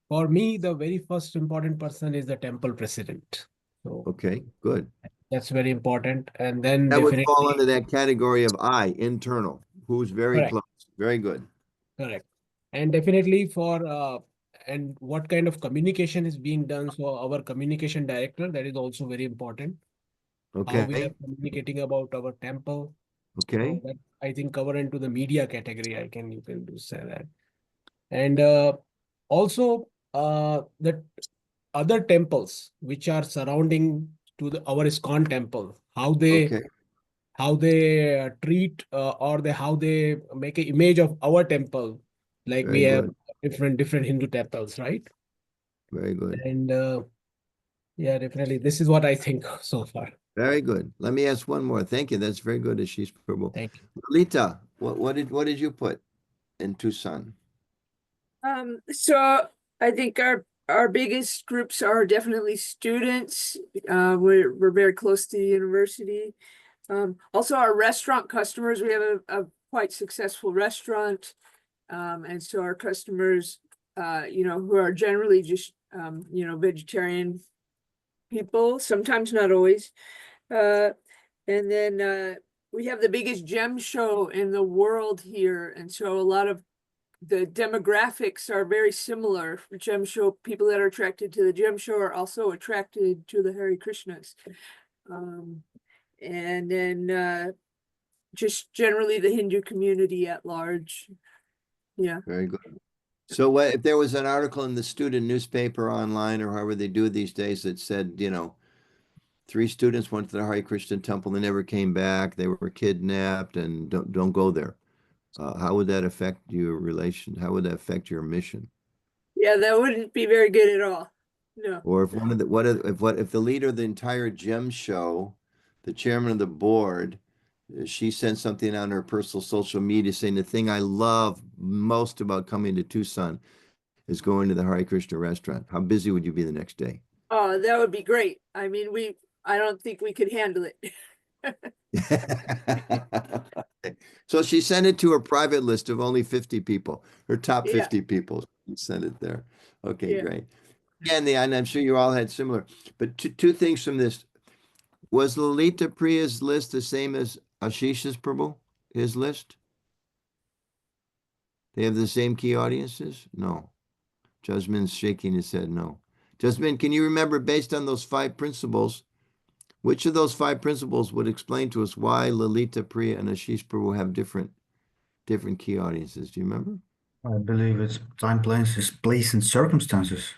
for me, the very first important person is the temple president. So, Okay, good. that's very important. And then That would definitely, fall under that category of I, internal, who's very correct, close. Very good. correct. And definitely for and what kind of communication is being done. So, our communication director, that is also very important. How we are Okay, communicating about our temple. So okay, that I think cover into the media category. You can do say that. And also the other temples which are surrounding to our ISKCON temple, how they okay. treat how they make an image of our temple, like we Very have good. different Hindu temples, right? Very good. And yeah, definitely this is what I think so far. Very good. Let me ask one more. Thank you. That's very good, Ashish Prabhu. Thank you. Lolita, what did you put in Tucson? So I think our biggest groups are definitely students. We're very close to the university. Also our restaurant customers, we have a quite successful restaurant. And so our customers, who are generally just, vegetarian people, sometimes not always. And then we have the biggest gem show in the world here. And so a lot of the demographics are very similar. Gem show, people that are attracted to the gem show are also attracted to the Hare Krishnas. And then just generally the Hindu community at large. Yeah. Very good. So if there was an article in the student newspaper online or however they do it these days that said, 3 students went to the Hare Krishna temple, they never came back, they were kidnapped, and don't go there. How would that affect your relation? How would that affect your mission? Yeah, that wouldn't be very good at all. No. Or if if the leader of the entire gem show, the chairman of the board, she sent something on her personal social media saying the thing I love most about coming to Tucson is going to the Hare Krishna restaurant. How busy would you be the next day? Oh, that would be great. I mean, I don't think we could handle it. So she sent it to her private list of only 50 people, her top Yeah. 50 people. She sent it there. Okay, Yeah. great. And I'm sure you all had similar, but two things from this. Was Lalita Priya's list the same as Ashish's, Prabhu? His list? They have the same key audiences? No. Jasmine's shaking his head no. Jasmine, can you remember, based on those 5 principles, which of those 5 principles would explain to us why Lalita Priya and Ashish Prabhu have different key audiences? Do you remember? I believe it's time, place, and circumstances.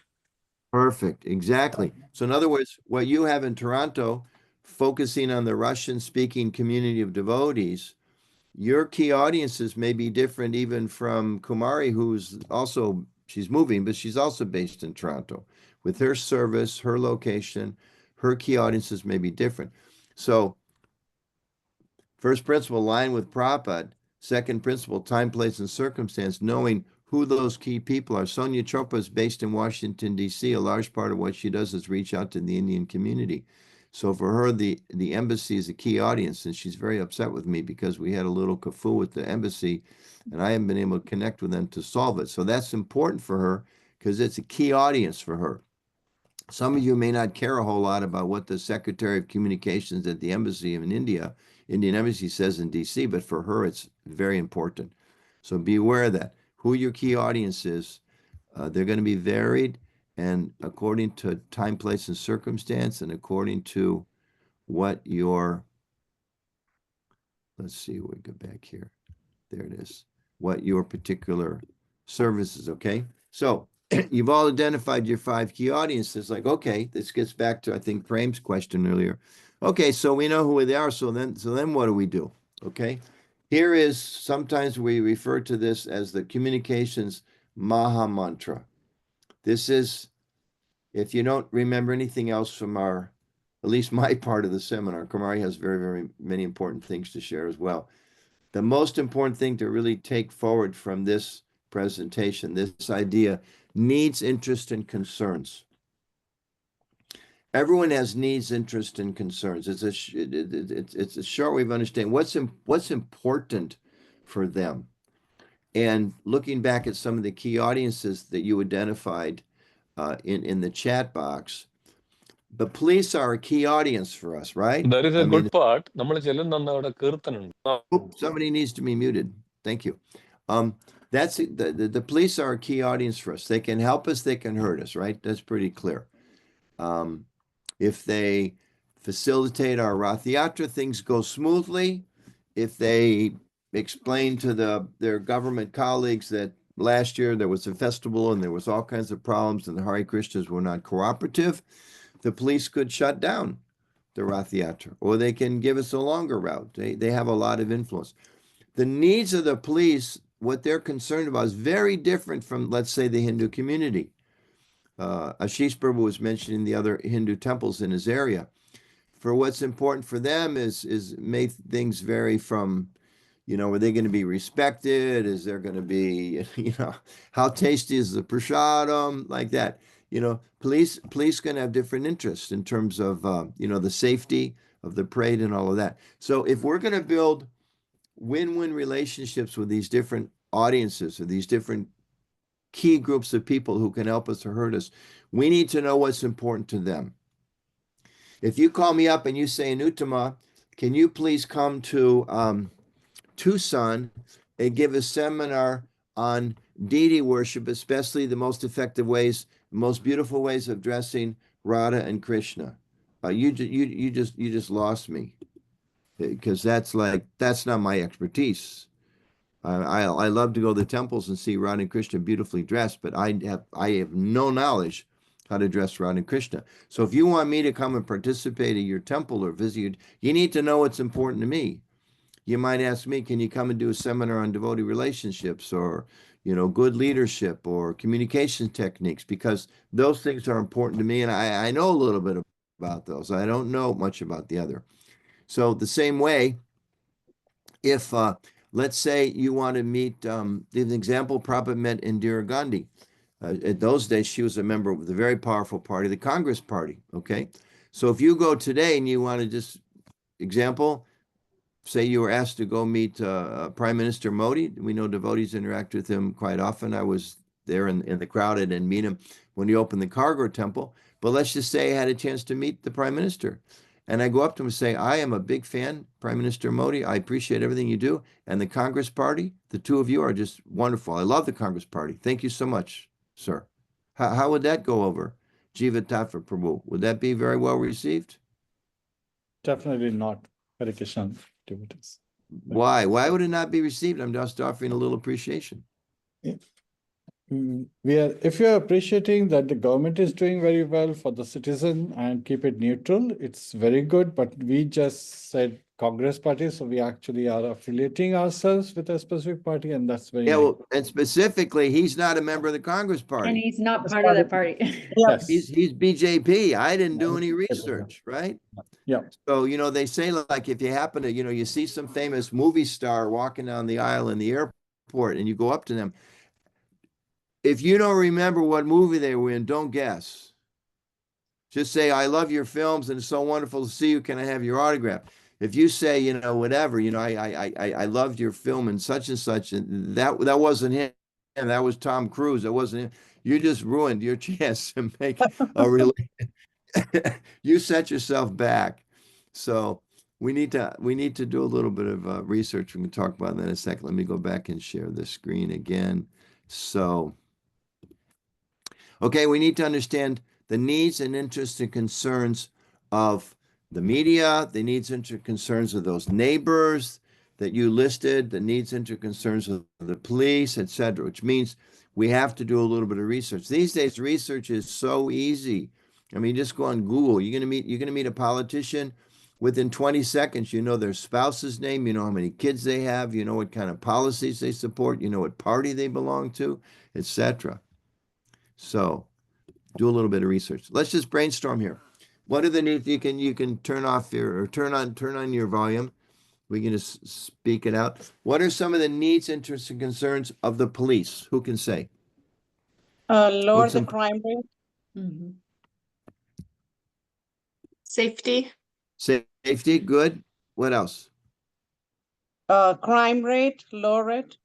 Perfect, exactly. So in other words, what you have in Toronto, focusing on the Russian-speaking community of devotees, your key audiences may be different even from Kumari, who's also, she's moving, but she's also based in Toronto. With her service, her location, her key audiences may be different. So first principle, align with Prabhupada. Second principle, time, place, and circumstance, knowing who those key people are. Sonia Chopra is based in Washington, D.C. A large part of what she does is reach out to the Indian community. So for her, the embassy is a key audience, and she's very upset with me because we had a little kerfuffle with the embassy, and I haven't been able to connect with them to solve it. So that's important for her because it's a key audience for her. Some of you may not care a whole lot about what the Secretary of Communications at the Embassy in India, Indian Embassy, says in D.C., but for her, it's very important. So be aware of that. Who your key audience is, they're going to be varied, and according to time, place, and circumstance, and according to what your, let's see, we go back here. There it is. What your particular service is, okay? So you've all identified your 5 key audiences. Like, okay, this gets back to, I think, Prem's question earlier. Okay, so we know who they are. So then what do we do? Okay, here is, sometimes we refer to this as the communications Maha Mantra. This is, if you don't remember anything else from our, at least my part of the seminar, Kumari has very, very many important things to share as well. The most important thing to really take forward from this presentation, this idea, needs, interest, and concerns. Everyone has needs, interest, and concerns. It's a short way of understanding what's important for them. And looking back at some of the key audiences that you identified in the chat box, the police are a key audience for us, right? There is a I mean, good part. നമ്മൾ ചെല്ലുന്ന അവിടെ കീർത്തനുണ്ട്. oops, somebody needs to be muted. Thank you. That's the police are a key audience for us. They can help us, they can hurt us, right? That's pretty clear. If they facilitate our Rath Yatra, things go smoothly. If they explain to their government colleagues that last year there was a festival and there was all kinds of problems and the Hare Krishnas were not cooperative, the police could shut down the Rath Yatra, or they can give us a longer route. They have a lot of influence. The needs of the police, what they're concerned about, is very different from, let's say, the Hindu community. Ashish Prabhu was mentioning the other Hindu temples in his area. For what's important for them is may things vary from, are they going to be respected? Is there going to be, how tasty is the prasadam? Like that. Police going to have different interests in terms of, the safety of the parade and all of that. So if we're going to build win-win relationships with these different audiences or these different key groups of people who can help us or hurt us, we need to know what's important to them. If you call me up and you say, Anutama, can you please come to Tucson and give a seminar on deity worship, especially the most effective ways, most beautiful ways of dressing Radha and Krishna? You just lost me, because that's not my expertise. I love to go to the temples and see Radha and Krishna beautifully dressed, but I have no knowledge how to dress Radha and Krishna. So if you want me to come and participate in your temple or visit you, you need to know what's important to me. You might ask me, can you come and do a seminar on devotee relationships or, good leadership or communication techniques? Because those things are important to me, and I know a little bit about those. I don't know much about the other. So the same way, if let's say you want to meet, the example Prabhupada met Indira Gandhi. At those days, she was a member of the very powerful party, the Congress Party. Okay. So if you go today and you want to just, example, say you were asked to go meet Prime Minister Modi. We know devotees interact with him quite often. I was there in the crowd. I didn't meet him when he opened the Cargo Temple. But let's just say I had a chance to meet the Prime Minister. And I go up to him and say, I am a big fan, Prime Minister Modi. I appreciate everything you do. And the Congress Party, the two of you are just wonderful. I love the Congress Party. Thank you so much, sir. How would that go over? Jiva Tafa Prabhu, would that be very well received? Definitely not. Hare Krishna devotees. Why? Why would it not be received? I'm just offering a little appreciation. If you're appreciating that the government is doing very well for the citizen and keep it neutral, it's very good. But we just said Congress Party, so we actually are affiliating ourselves with a specific party, and that's very Yeah, nice. well, and specifically, he's not a member of the Congress And Party. he's not part of that party. Yes. He's BJP. I didn't do any research, right? Yeah. So, they say, like, if you happen to, you see some famous movie star walking down the aisle in the airport and you go up to them, if you don't remember what movie they were in, don't guess. Just say, I love your films and it's so wonderful to see you. Can I have your autograph? If you say, whatever, I loved your film and such, and that wasn't him. And that was Tom Cruise. That wasn't him. You just ruined your chance to make a really, you set yourself back. So we need to do a little bit of research. We can talk about that in a second. Let me go back and share the screen again. So, okay, we need to understand the needs and interests and concerns of the media, the needs and concerns of those neighbors that you listed, the needs and concerns of the police, etc., which means we have to do a little bit of research. These days, research is so easy. I mean, just go on Google. You're gonna meet a politician. Within 20 seconds, you know their spouse's name, you know how many kids they have, you know what kind of policies they support, you know what party they belong to, etc. So do a little bit of research. Let's just brainstorm here. What are the needs? You can turn off or turn on your volume. We can just speak it out. What are some of the needs, interests, and concerns of the police? Who can say? Lower the crime rate. Mm-hmm. Safety. Safety, good. What else? Crime rate, lower it.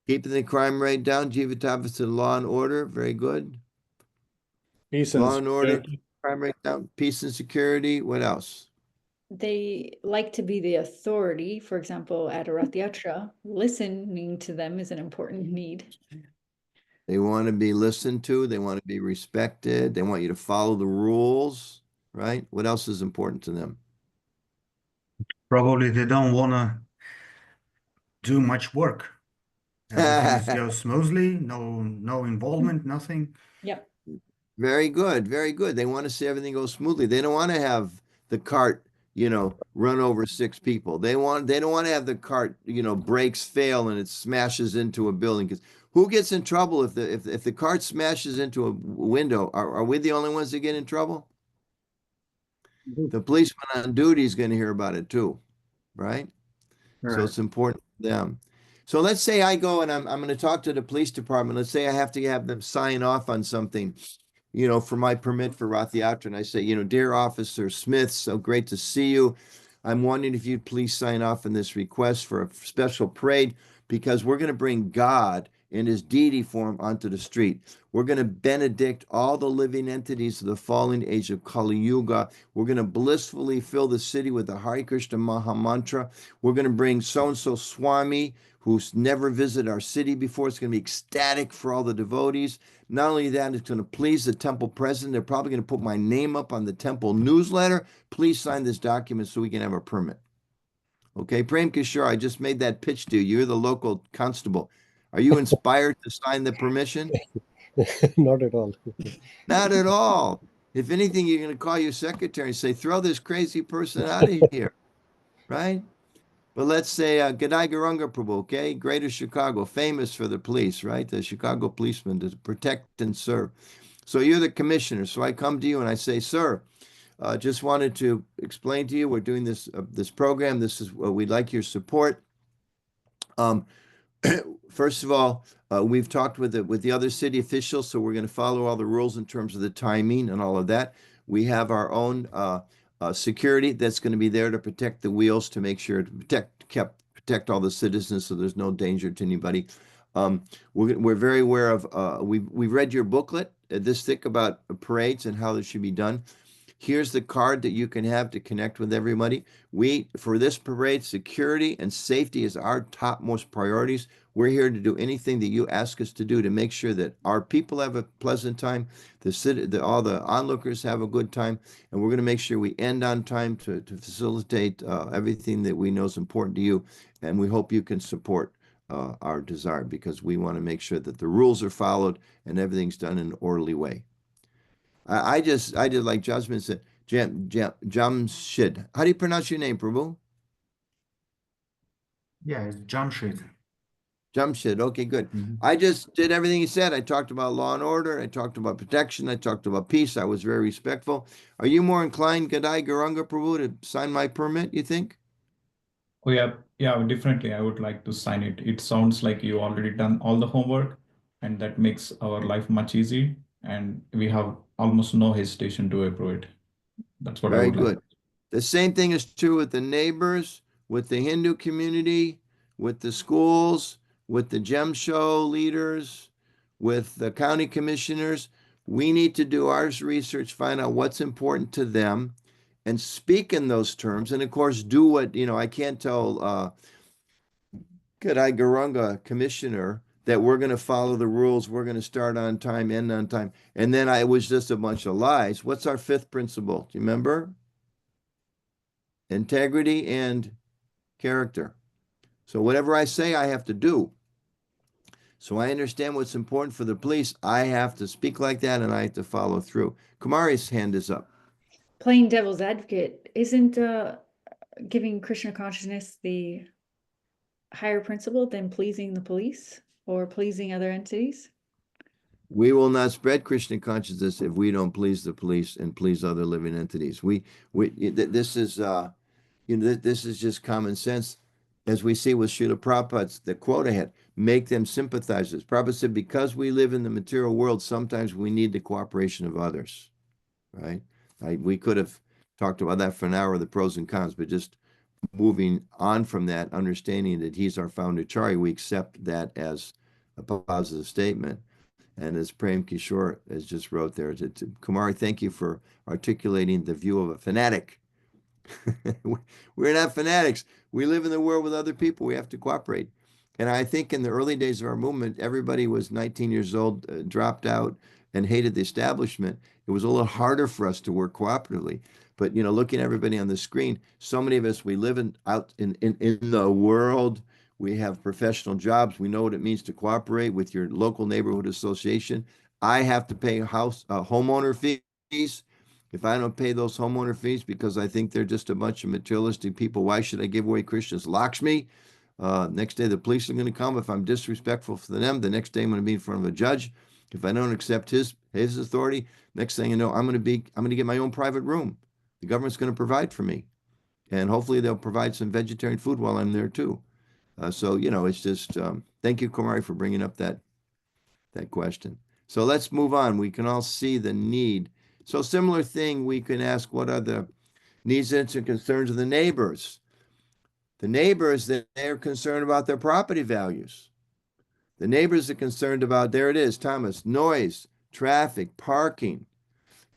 Keeping the crime rate down. Jivatavasa, law and order, very good. Peace and Law and order, security. crime rate down. Peace and security. What else? They like to be the authority. For example, at a Rath Yatra, listening to them is an important need. They want to be listened to. They want to be respected. They want you to follow the rules, right? What else is important to them? Probably they don't want to do much work. Everything goes smoothly, no involvement, nothing. Yep. Very good, very good. They want to see everything go smoothly. They don't want to have the cart, run over 6 people. They don't want to have the cart, brakes fail and it smashes into a building. Because who gets in trouble if the cart smashes into a window? Are we the only ones that get in trouble? The policeman on duty is going to hear about it too, right? So it's important for them. So let's say I go and I'm going to talk to the police department. Let's say I have to have them sign off on something, for my permit for Rath Yatra. And I say, dear Officer Smith, so great to see you. I'm wondering if you'd please sign off on this request for a special parade because we're going to bring God in his deity form onto the street. We're going to benedict all the living entities of the fallen age of Kali Yuga. We're going to blissfully fill the city with the Hare Krishna Maha Mantra. We're going to bring so-and-so Swami, who's never visited our city before. It's going to be ecstatic for all the devotees. Not only that, it's going to please the temple president. They're probably going to put my name up on the temple newsletter. Please sign this document so we can have a permit. Okay, Prem Kishore, I just made that pitch to you. You're the local constable. Are you inspired to sign the permission? Not at all. Not at all. If anything, you're going to call your secretary and say, throw this crazy person out of here, right? But let's say Gadai Garanga Prabhu, okay? Greater Chicago, famous for the police, right? The Chicago policemen to protect and serve. So you're the commissioner. So I come to you and I say, sir, just wanted to explain to you, we're doing this program. This is we'd like your support. first of all, we've talked with the other city officials, so we're going to follow all the rules in terms of the timing and all of that. We have our own security that's going to be there to protect the wheels, to make sure to protect all the citizens, so there's no danger to anybody. We're very aware of. We've read your booklet this thick about parades and how they should be done. Here's the card that you can have to connect with everybody. For this parade, security and safety is our topmost priorities. We're here to do anything that you ask us to do to make sure that our people have a pleasant time, all the onlookers have a good time, and we're going to make sure we end on time to facilitate everything that we know is important to you. And we hope you can support our desire, because we want to make sure that the rules are followed and everything's done in an orderly way. I did like Jasmine said, Jamshid. How do you pronounce your name, Prabhu? Yeah, it's Jamshid. Jamshid. Okay, good. Mhm. I just did everything he said. I talked about law and order. I talked about protection. I talked about peace. I was very respectful. Are you more inclined, Gadai Garanga Prabhu, to sign my permit, you think? Oh, yeah, definitely. I would like to sign it. It sounds like you already done all the homework, and that makes our life much easy. And we have almost no hesitation to approve it. That's what I Very would like. good. The same thing is true with the neighbors, with the Hindu community, with the schools, with the gem show leaders, with the county commissioners. We need to do our research, find out what's important to them, and speak in those terms. And of course, do what, I can't tell Kadai Garunga commissioner that we're going to follow the rules. We're going to start on time, end on time. And then it was just a bunch of lies. What's our fifth principle? Do you remember? Integrity and character. So whatever I say, I have to do. So I understand what's important for the police. I have to speak like that, and I have to follow through. Kumari's hand is up. Playing devil's advocate, isn't giving Krishna consciousness the higher principle than pleasing the police or pleasing other entities? We will not spread Krishna consciousness if we don't please the police and please other living entities. This is just common sense. As we see with Srila Prabhupada's, the quote I had, make them sympathizers. Prabhupada said, because we live in the material world, sometimes we need the cooperation of others, right? We could have talked about that for an hour, the pros and cons, but just moving on from that, understanding that he's our founder Chari, we accept that as a positive statement. And as Prem Kishore has just wrote there, Kumar, thank you for articulating the view of a fanatic. We're not fanatics. We live in the world with other people. We have to cooperate. And I think in the early days of our movement, everybody was 19 years old, dropped out, and hated the establishment. It was a little harder for us to work cooperatively. But, looking at everybody on the screen, so many of us, we live out in the world. We have professional jobs. We know what it means to cooperate with your local neighborhood association. I have to pay homeowner fees. If I don't pay those homeowner fees because I think they're just a bunch of materialistic people, why should I give away Krishna's Lakshmi? Next day, the police are going to come. If I'm disrespectful for them, the next day I'm going to be in front of a judge. If I don't accept his authority, next thing you know, I'm going to get my own private room. The government's going to provide for me, and hopefully they'll provide some vegetarian food while I'm there too. So it's just thank you, Kumari, for bringing up that question. So let's move on. We can all see the need. So similar thing, we can ask, what are the needs and concerns of the neighbors? The neighbors, they're concerned about their property values. The neighbors are concerned about, there it is, Thomas, noise, traffic, parking,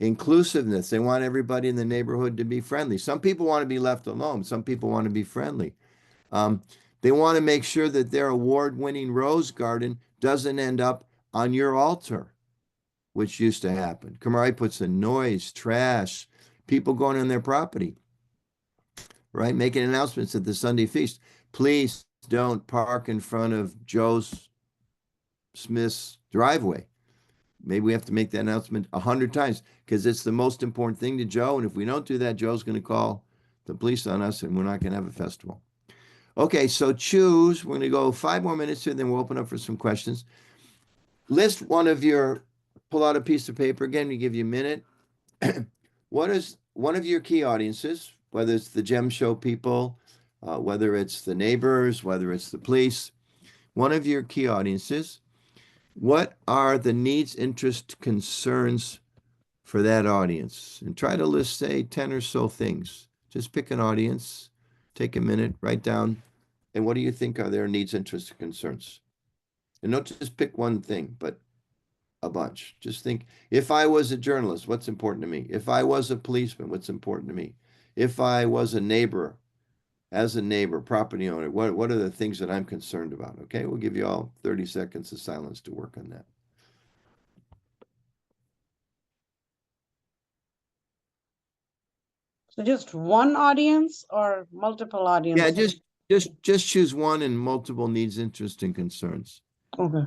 inclusiveness. They want everybody in the neighborhood to be friendly. Some people want to be left alone. Some people want to be friendly. They want to make sure that their award-winning rose garden doesn't end up on your altar, which used to happen. Kumari puts in noise, trash, people going on their property, right? Making announcements at the Sunday feast. Please don't park in front of Joe Smith's driveway. Maybe we have to make that announcement 100 times because it's the most important thing to Joe. And if we don't do that, Joe's going to call the police on us and we're not going to have a festival. Okay, so choose. We're going to go 5 more minutes here, then we'll open up for some questions. List pull out a piece of paper. Again, we give you a minute. What is one of your key audiences, whether it's the gem show people, whether it's the neighbors, whether it's the police? one of your key audiences. What are the needs, interest, concerns for that audience? And try to list, say, 10 or so things. Just pick an audience, take a minute, write down, and what do you think are their needs, interests, and concerns? And don't just pick one thing, but a bunch. Just think, if I was a journalist, what's important to me? If I was a policeman, what's important to me? If I was a neighbor, as a neighbor, property owner, what are the things that I'm concerned about? Okay, we'll give you all 30 seconds of silence to work on that. So just one audience or multiple audiences? Yeah, just choose one and multiple needs, interests, and concerns. Okay.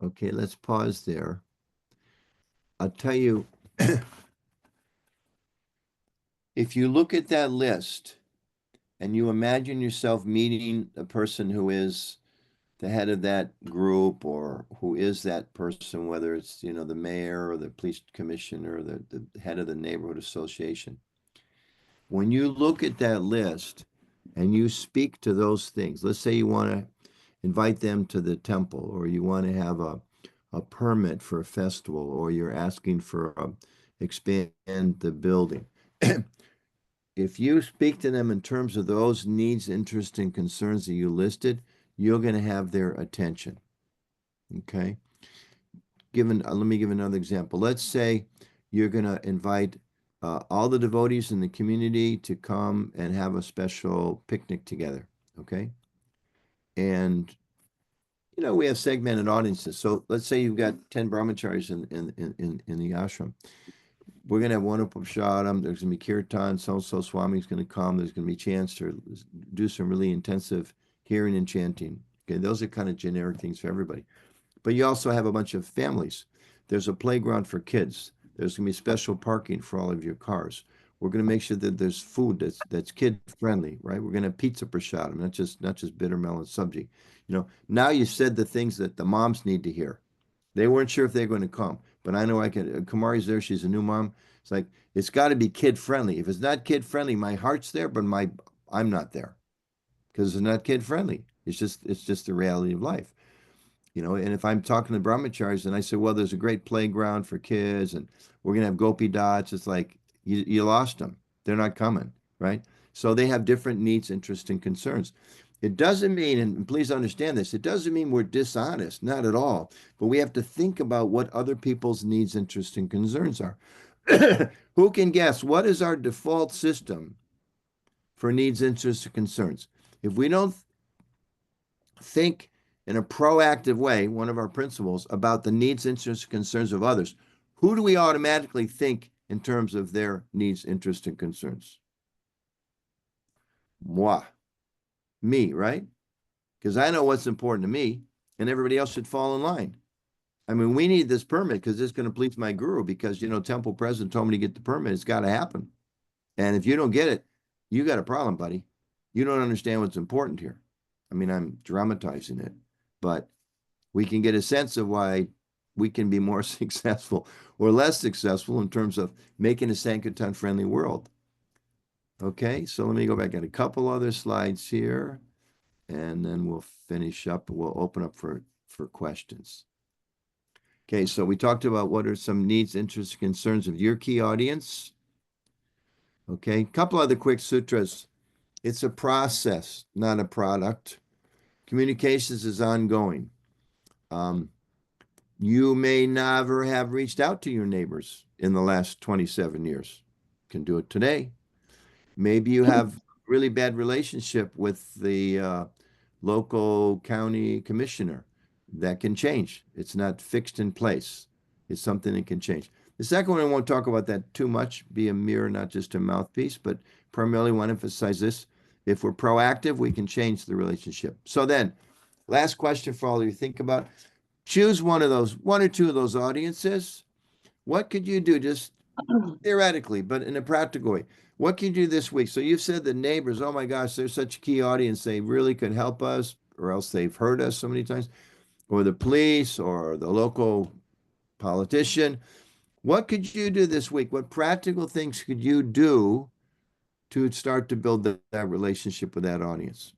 Okay, let's pause there. I'll tell you, if you look at that list and you imagine yourself meeting a person who is the head of that group or who is that person, whether it's, the mayor or the police commissioner or the head of the neighborhood association. When you look at that list and you speak to those things, let's say you want to invite them to the temple, or you want to have a permit for a festival, or you're asking for expand the building. If you speak to them in terms of those needs, interests, and concerns that you listed, you're going to have their attention. Okay. Let me give another example. Let's say you're going to invite all the devotees in the community to come and have a special picnic together. Okay. And we have segmented audiences. So let's say you've got 10 brahmacharis in the ashram. We're going to have one Upashadam. There's going to be kirtan. So Swami is going to come. There's going to be chants to do some really intensive hearing and chanting. Okay, those are kind of generic things for everybody. But you also have a bunch of families. There's a playground for kids. There's going to be special parking for all of your cars. We're going to make sure that there's food that's kid friendly, right? We're going to have pizza prasadam, not just bitter melon subject. Now you said the things that the moms need to hear. They weren't sure if they're going to come, but I know I can. Kumari's there. She's a new mom. It's like, it's got to be kid friendly. If it's not kid friendly, my heart's there, but I'm not there because it's not kid friendly. It's just the reality of life. And if I'm talking to brahmacharis and I say, well, there's a great playground for kids and we're going to have gopi dots, it's like, you lost them. They're not coming, right? So they have different needs, interests, and concerns. It doesn't mean, and please understand this, it doesn't mean we're dishonest, not at all. But we have to think about what other people's needs, interests, and concerns are. Who can guess what is our default system for needs, interests, and concerns? If we don't think in a proactive way, one of our principles, about the needs, interests, and concerns of others, who do we automatically think in terms of their needs, interests, and concerns? Moi. Me, right? Because I know what's important to me, and everybody else should fall in line. I mean, we need this permit because it's going to please my guru, because, temple president told me to get the permit. It's got to happen. And if you don't get it, you got a problem, buddy. You don't understand what's important here. I mean, I'm dramatizing it, but we can get a sense of why we can be more successful or less successful in terms of making a Sankotan friendly world. Okay, so let me go back at a couple other slides here, and then we'll finish up. We'll open up for questions. Okay, so we talked about what are some needs, interests, concerns of your key audience. Okay, a couple other quick sutras. It's a process, not a product. Communications is ongoing. You may never have reached out to your neighbors in the last 27 years. You can do it today. Maybe you have really bad relationship with the local county commissioner. That can change. It's not fixed in place. It's something that can change. The second one, I won't talk about that too much. Be a mirror, not just a mouthpiece, but primarily want to emphasize this. If we're proactive, we can change the relationship. So then, last question for all of you, think about, choose one or two of those audiences. What could you do, just theoretically, but in a practical way? What can you do this week? So you've said the neighbors, oh my gosh, they're such a key audience. They really could help us, or else they've hurt us so many times, or the police, or the local politician. What could you do this week? What practical things could you do to start to build that relationship with that audience?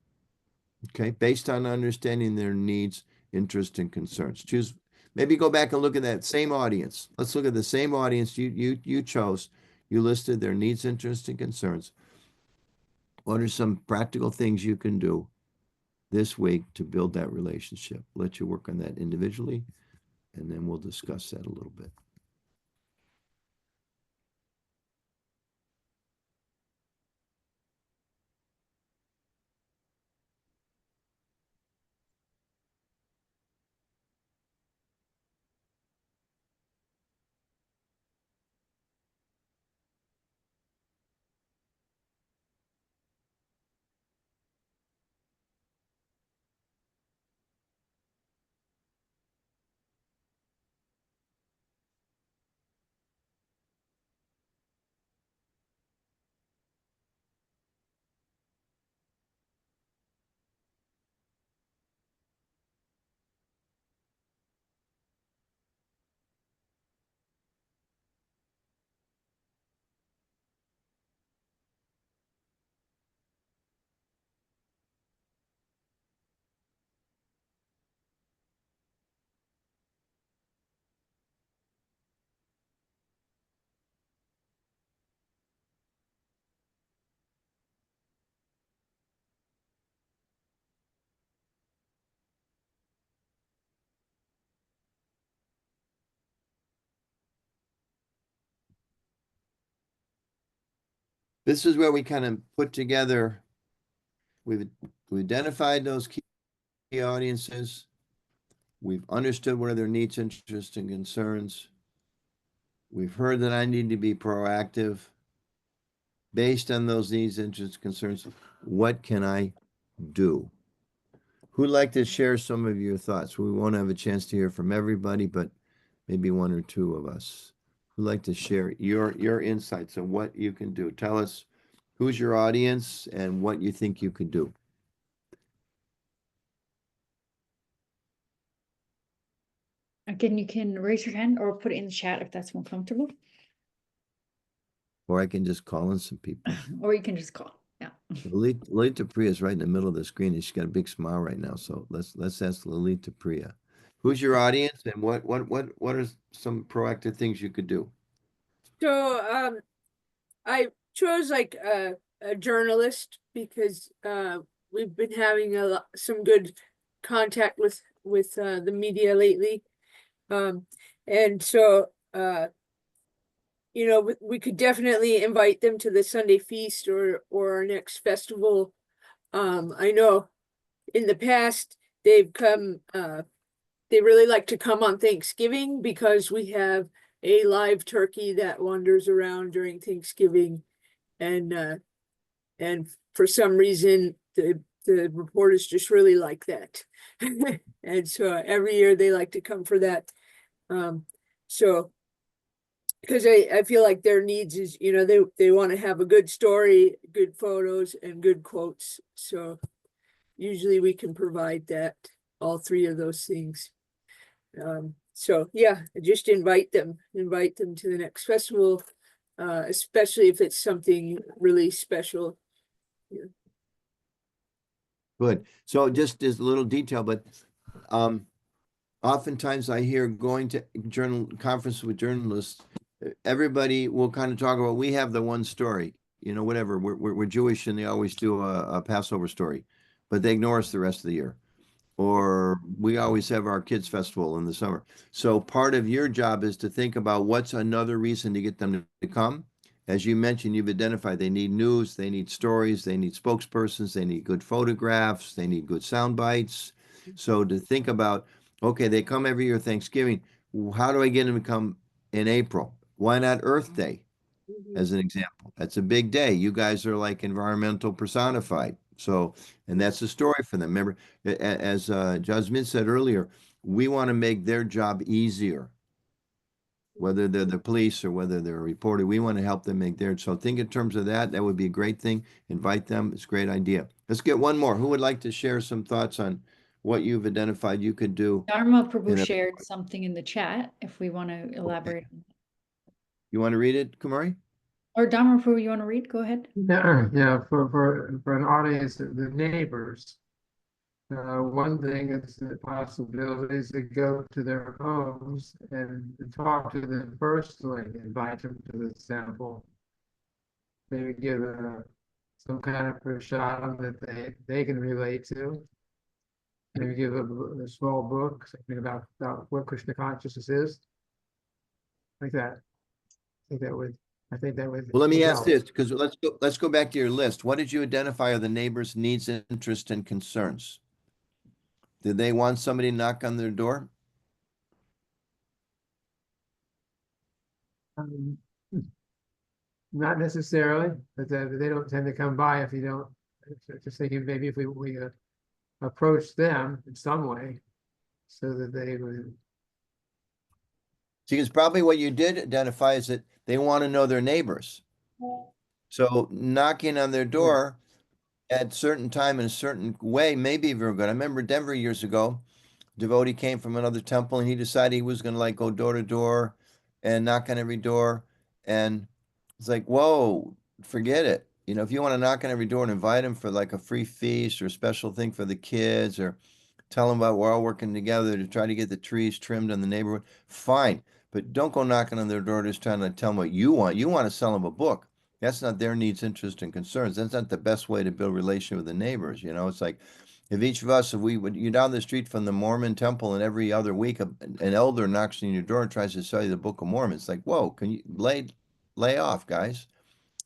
Okay, based on understanding their needs, interests, and concerns. Choose, maybe go back and look at that same audience. Let's look at the same audience you chose. You listed their needs, interests, and concerns. What are some practical things you can do this week to build that relationship? Let you work on that individually, and then we'll discuss that a little bit. This is where we kind of put together, we identified those key audiences. We've understood what are their needs, interests, and concerns. We've heard that I need to be proactive. Based on those needs, interests, concerns, what can I do? Who'd like to share some of your thoughts? We won't have a chance to hear from everybody, but maybe one or two of us. Who'd like to share your insights on what you can do? Tell us who's your audience and what you think you could do. Again, you can raise your hand or put it in the chat if that's more comfortable. Or I can just call in some people. Or you can just call. Yeah. Lolita Priya is right in the middle of the screen, and she's got a big smile right now. So let's ask Lolita Priya. Who's your audience, and what are some proactive things you could do? So I chose like a journalist because we've been having some good contact with the media lately. And so you know, we could definitely invite them to the Sunday feast or our next festival. I know in the past they've come, they really like to come on Thanksgiving because we have a live turkey that wanders around during Thanksgiving, and for some reason the reporters just really like that. And so every year they like to come for that. So because I feel like their needs is, you know, they want to have a good story, good photos, and good quotes. So usually we can provide that, all three of those things. So yeah, just invite them to the next festival, especially if it's something really special. Good. So just as a little detail, but oftentimes I hear going to conferences with journalists, everybody will kind of talk about, we have the one story, you know, whatever. We're Jewish and they always do a Passover story, but they ignore us the rest of the year. Or we always have our kids festival in the summer. So part of your job is to think about what's another reason to get them to come. As you mentioned, you've identified they need news, they need stories, they need spokespersons, they need good photographs, they need good sound bites. So to think about, okay, they come every year Thanksgiving. How do I get them to come in April? Why not Earth Day, as an example? That's a big day. You guys are like environmental personified. So, and that's the story for them. Remember, as Jasmine said earlier, we want to make their job easier. Whether they're the police or whether they're a reporter, we want to help them make theirs. So think in terms of that. That would be a great thing. Invite them. It's a great idea. Let's get one more. Who would like to share some thoughts on what you've identified you could do? Dharma Prabhu shared something in the chat if we want to elaborate. You want to read it, Kumari? Or Dharma Prabhu, you want to read? Go ahead. Yeah, for an audience, the neighbors. One thing is the possibilities to go to their homes and talk to them personally, invite them to the temple. Maybe give some kind of prashadam that they can relate to. Maybe give a small book, something about what Krishna consciousness is. Like that. I think that would. Well, let me ask help. this, because let's go back to your list. What did you identify are the neighbors' needs, interests, and concerns? Did they want somebody to knock on their door? Not necessarily, but they don't tend to come by if you don't. Just thinking maybe if we approach them in some way, so that they would. See, because probably what you did identify is that they want to know their neighbors. So knocking on their door at certain time in a certain way may be very good. I remember Denver years ago, devotee came from another temple and he decided he was going to like go door to door and knock on every door. And it's like, whoa, forget it. You know, if you want to knock on every door and invite them for like a free feast or a special thing for the kids, or tell them about we're all working together to try to get the trees trimmed in the neighborhood, fine. But don't go knocking on their door just trying to tell them what you want. You want to sell them a book. That's not their needs, interests, and concerns. That's not the best way to build relation with the neighbors. You know, it's like if each of us, if we would, you're down the street from the Mormon temple, and every other week an elder knocks on your door and tries to sell you the Book of Mormon. It's like, whoa, can you lay off, guys?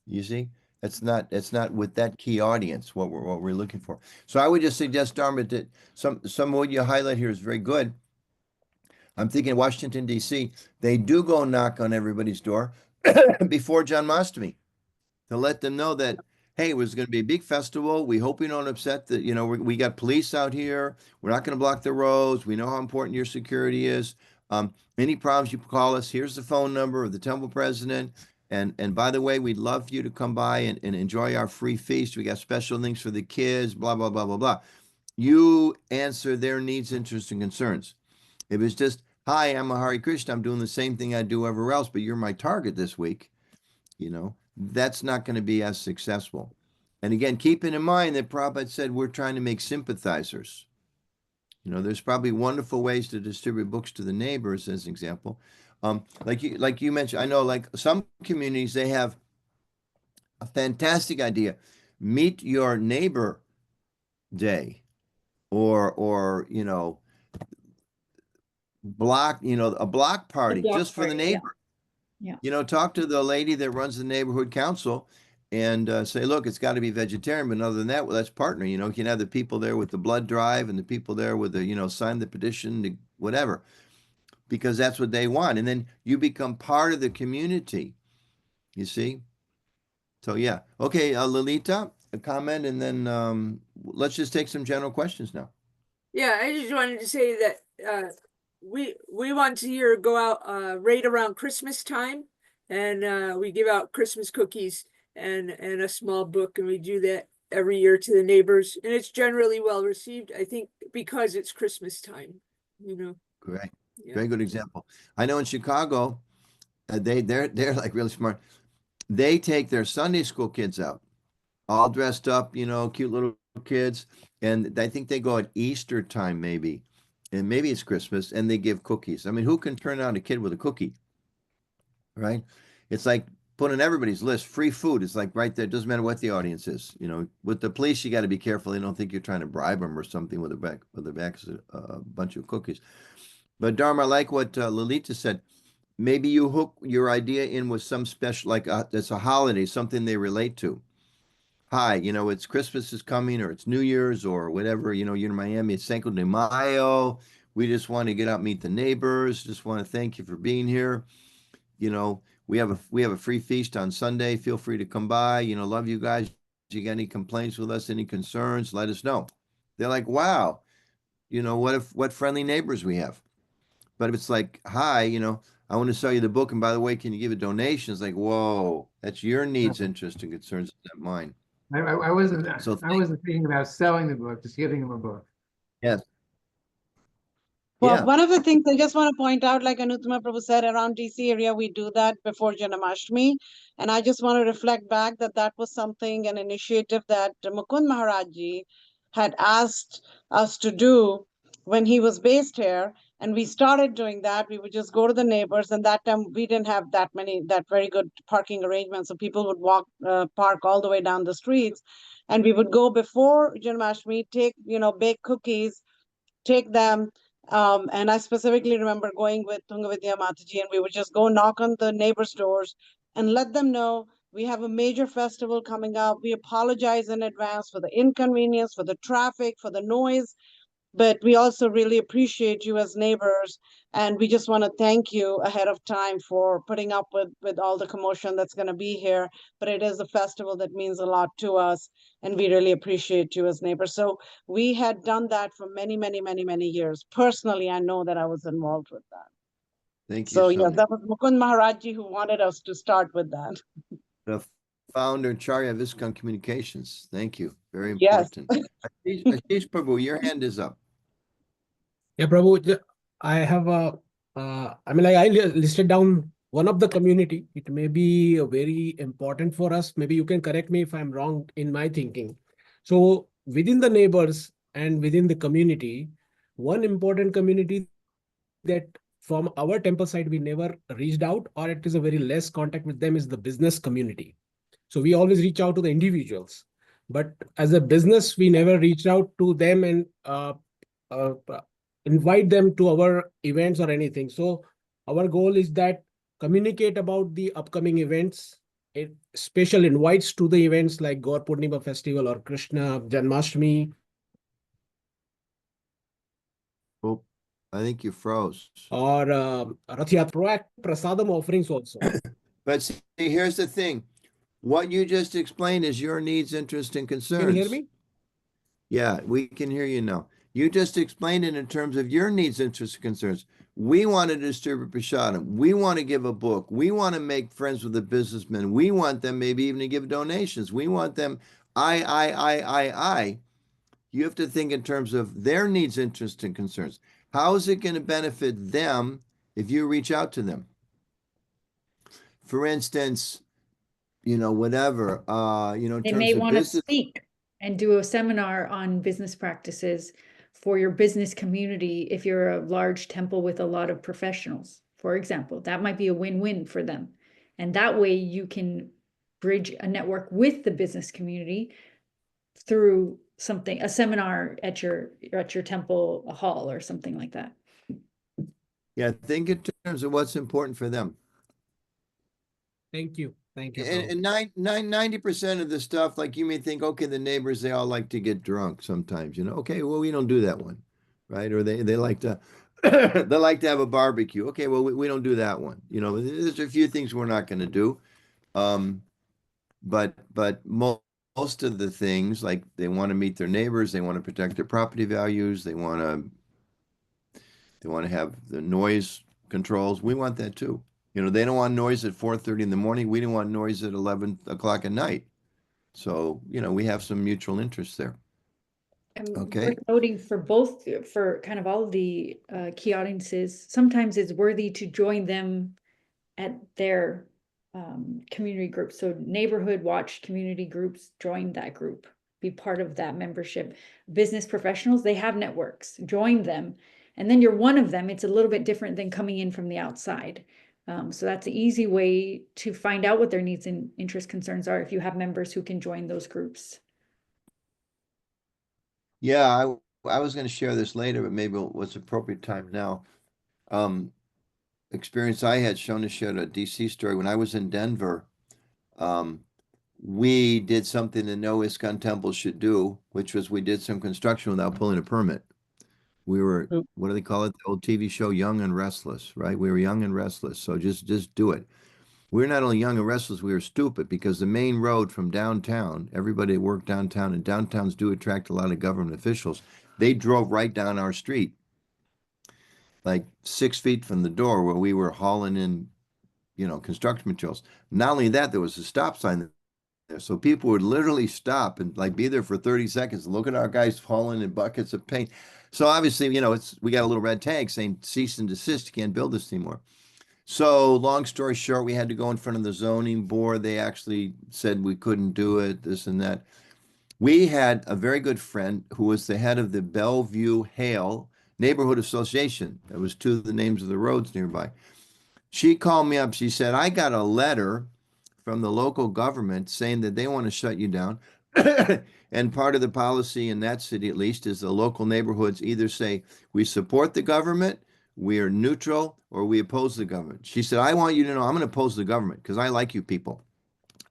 You see, it's not with that key audience what we're looking for. So I would just suggest, Dharma, that some of what you highlight here is very good. I'm thinking Washington, D.C., they do go knock on everybody's door before Janmashtami to let them know that, hey, it was going to be a big festival. We hope you don't upset that, you know, we got police out here. We're not going to block the roads. We know how important your security is. Any problems, you call us. Here's the phone number of the temple president. And by the way, we'd love for you to come by and enjoy our free feast. We got special things for the kids, blah, blah, blah, blah, blah. You answer their needs, interests, and concerns. If it's just, hi, I'm a Hare Krishna, I'm doing the same thing I do everywhere else, but you're my target this week, you know, that's not going to be as successful. And again, keeping in mind that Prabhupada said we're trying to make sympathizers. You know, there's probably wonderful ways to distribute books to the neighbors, as an example. Like you mentioned, I know like some communities, they have a fantastic idea. Meet your neighbor day, or you know, a block party just for the neighbor. Yeah. You know, talk to the lady that runs the neighborhood council and say, look, it's got to be vegetarian, but other than that, well, let's partner. You know, you can have the people there with the blood drive and the people there with the, you know, sign the petition, whatever, because that's what they want. And then you become part of the community, you see? So, yeah. Okay, Lalita, a comment, and then let's just take some general questions now. Yeah, I just wanted to say that we once a year go out right around Christmas time, and we give out Christmas cookies and a small book, and we do that every year to the neighbors, and it's generally well received, I think, because it's Christmas time, you know. Great. Yeah. Very good example. I know in Chicago, they're like really smart. They take their Sunday school kids out, all dressed up, cute little kids, and I think they go at Easter time maybe, and maybe it's Christmas, and they give cookies. I mean, who can turn out a kid with a cookie, right? It's like put on everybody's list, free food. It's like right there. It doesn't matter what the audience is. With the police, you got to be careful. They don't think you're trying to bribe them or something with a bunch of cookies. But Dharma, I like what Lalita said. Maybe you hook your idea in with some special, like it's a holiday, something they relate to. Hi, it's Christmas is coming, or it's New Year's, or whatever. You're in Miami, it's Cinco de Mayo. We just want to get out, meet the neighbors. Just want to thank you for being here. We have a free feast on Sunday. Feel free to come by. Love you guys. If you got any complaints with us, any concerns, let us know. They're like, wow, what friendly neighbors we have. But if it's like, hi, I want to sell you the book, and by the way, can you give a donation? It's like, whoa, that's your needs, interests, and concerns, not mine. I wasn't So I wasn't thinking about selling the book, just giving them a book. yes. Well, Yeah. one of the things I just want to point out, like Anuttama Prabhu said, around DC area, we do that before Janmashtami. And I just want to reflect back that was something, an initiative that Mukund Maharaj Ji had asked us to do when he was based here. And we started doing that. We would just go to the neighbors. And that time we didn't have that very good parking arrangements. So people would park all the way down the streets. And we would go before Janmashtami, bake cookies, take them. And I specifically remember going with Tungavidya Mataji, and we would just go knock on the neighbors' doors and let them know we have a major festival coming up. We apologize in advance for the inconvenience, for the traffic, for the noise, but we also really appreciate you as neighbors. And we just want to thank you ahead of time for putting up with all the commotion that's going to be here. But it is a festival that means a lot to us, and we really appreciate you as neighbors. So we had done that for many, many, many, many years. Personally, I know that I was involved with that. Thank you, So yes, Sonia. that was Mukund Maharaj who wanted us to start with that. The founder, Charya of ISKCON Communications. Thank you. Very Yes. important. Ashish Prabhu, your hand is up. Yeah, Prabhu, I have I listed down one of the community. It may be very important for us. Maybe you can correct me if I'm wrong in my thinking. So within the neighbors and within the community, one important community that from our temple side we never reached out, or it is a very less contact with them, is the business community. So we always reach out to the individuals, but as a business, we never reached out to them and invite them to our events or anything. So our goal is that communicate about the upcoming events, special invites to the events like Gaur Purnima festival or Krishna Janmashtami. Oh, I think you froze. Or Rath Yatra, Prasadam offerings also. But see, here's the thing. What you just explained is your needs, interests, and concerns. Can you hear me? Yeah, we can hear you now. You just explained it in terms of your needs, interests, and concerns. We want to distribute prasadam. We want to give a book. We want to make friends with the businessmen. We want them maybe even to give donations. We want them, I. You have to think in terms of their needs, interests, and concerns. How is it going to benefit them if you reach out to them? For instance, whatever, in They terms may of want to business. speak and do a seminar on business practices for your business community if you're a large temple with a lot of professionals, for example. That might be a win-win for them. And that way you can bridge a network with the business community through a seminar at your temple hall or something like that. Yeah, think in terms of what's important for them. Thank you. Thank you. And 90% of the stuff, like you may think, okay, the neighbors, they all like to get drunk sometimes, okay, well, we don't do that one, right? Or they like to they like to have a barbecue. Okay, well, we don't do that one. There's a few things we're not going to do. But most of the things, like they want to meet their neighbors, they want to protect their property values, they want to have the noise controls. We want that too. They don't want noise at 4:30 in the morning. We don't want noise at 11 o'clock at night. So, we have some mutual interests there. And Okay. worth noting for both, for kind of all of the key audiences, sometimes it's worthy to join them at their community groups. So neighborhood watch community groups, join that group, be part of that membership. Business professionals, they have networks, join them. And then you're one of them. It's a little bit different than coming in from the outside. So that's an easy way to find out what their needs and interest concerns are if you have members who can join those groups. Yeah, I was going to share this later, but maybe what's appropriate time now. Experience I had shown to share a DC story when I was in Denver. We did something that no ISKCON temple should do, which was we did some construction without pulling a permit. We were, what do they call it? The old TV show, Young and Restless, right? We were young and restless. So just do it. We're not only young and restless, we were stupid because the main road from downtown, everybody worked downtown, and downtowns do attract a lot of government officials. They drove right down our street, like 6 feet from the door where we were hauling in, construction materials. Not only that, there was a stop sign there. So people would literally stop and like be there for 30 seconds, look at our guys hauling in buckets of paint. So obviously, we got a little red tag saying cease and desist, you can't build this anymore. So long story short, we had to go in front of the zoning board. They actually said we couldn't do it, this and that. We had a very good friend who was the head of the Bellevue Hale Neighborhood Association. That was two of the names of the roads nearby. She called me up. She said, I got a letter from the local government saying that they want to shut you down. And part of the policy in that city, at least, is the local neighborhoods either say, we support the government, we are neutral, or we oppose the government. She said, I want you to know I'm going to oppose the government because I like you people.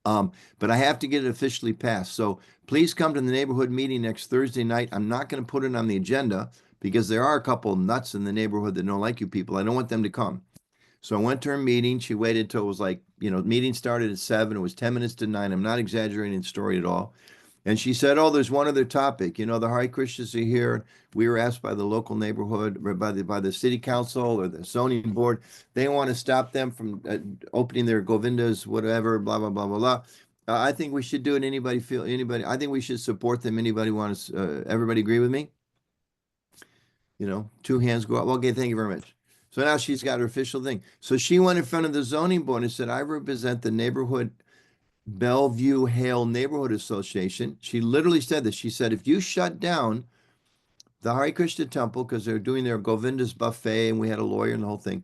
But I have to get it officially passed. So please come to the neighborhood meeting next Thursday night. I'm not going to put it on the agenda because there are a couple nuts in the neighborhood that don't like you people. I don't want them to come. So I went to her meeting. She waited till it was like, meeting started at 7. It was 10 minutes to 9. I'm not exaggerating the story at all. And she said, oh, there's one other topic. The Hare Krishnas are here. We were asked by the local neighborhood, or by the city council or the zoning board. They want to stop them from opening their Govindas, whatever, blah, blah, blah, blah, blah. I think we should do it. I think we should support them. Anybody want to, everybody agree with me? 2 hands go up. Okay, thank you very much. So now she's got her official thing. So she went in front of the zoning board and said, I represent the neighborhood Bellevue Hale Neighborhood Association. She literally said this. She said, if you shut down the Hare Krishna temple, because they're doing their Govinda's buffet, and we had a lawyer and the whole thing.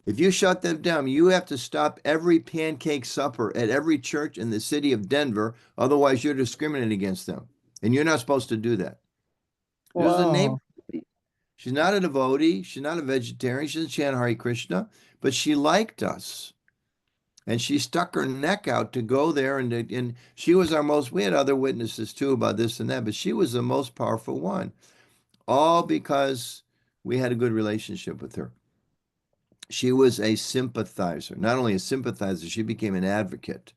If you shut them down, you have to stop every pancake supper at every church in the city of Denver. Otherwise, you're discriminating against them. And you're not supposed to do that. There's a neighbor. She's not a devotee. She's not a vegetarian. She doesn't chant Hare Krishna, but she liked us. And she stuck her neck out to go there. And she was we had other witnesses too about this and that, but she was the most powerful one. All because we had a good relationship with her. She was a sympathizer. Not only a sympathizer, she became an advocate.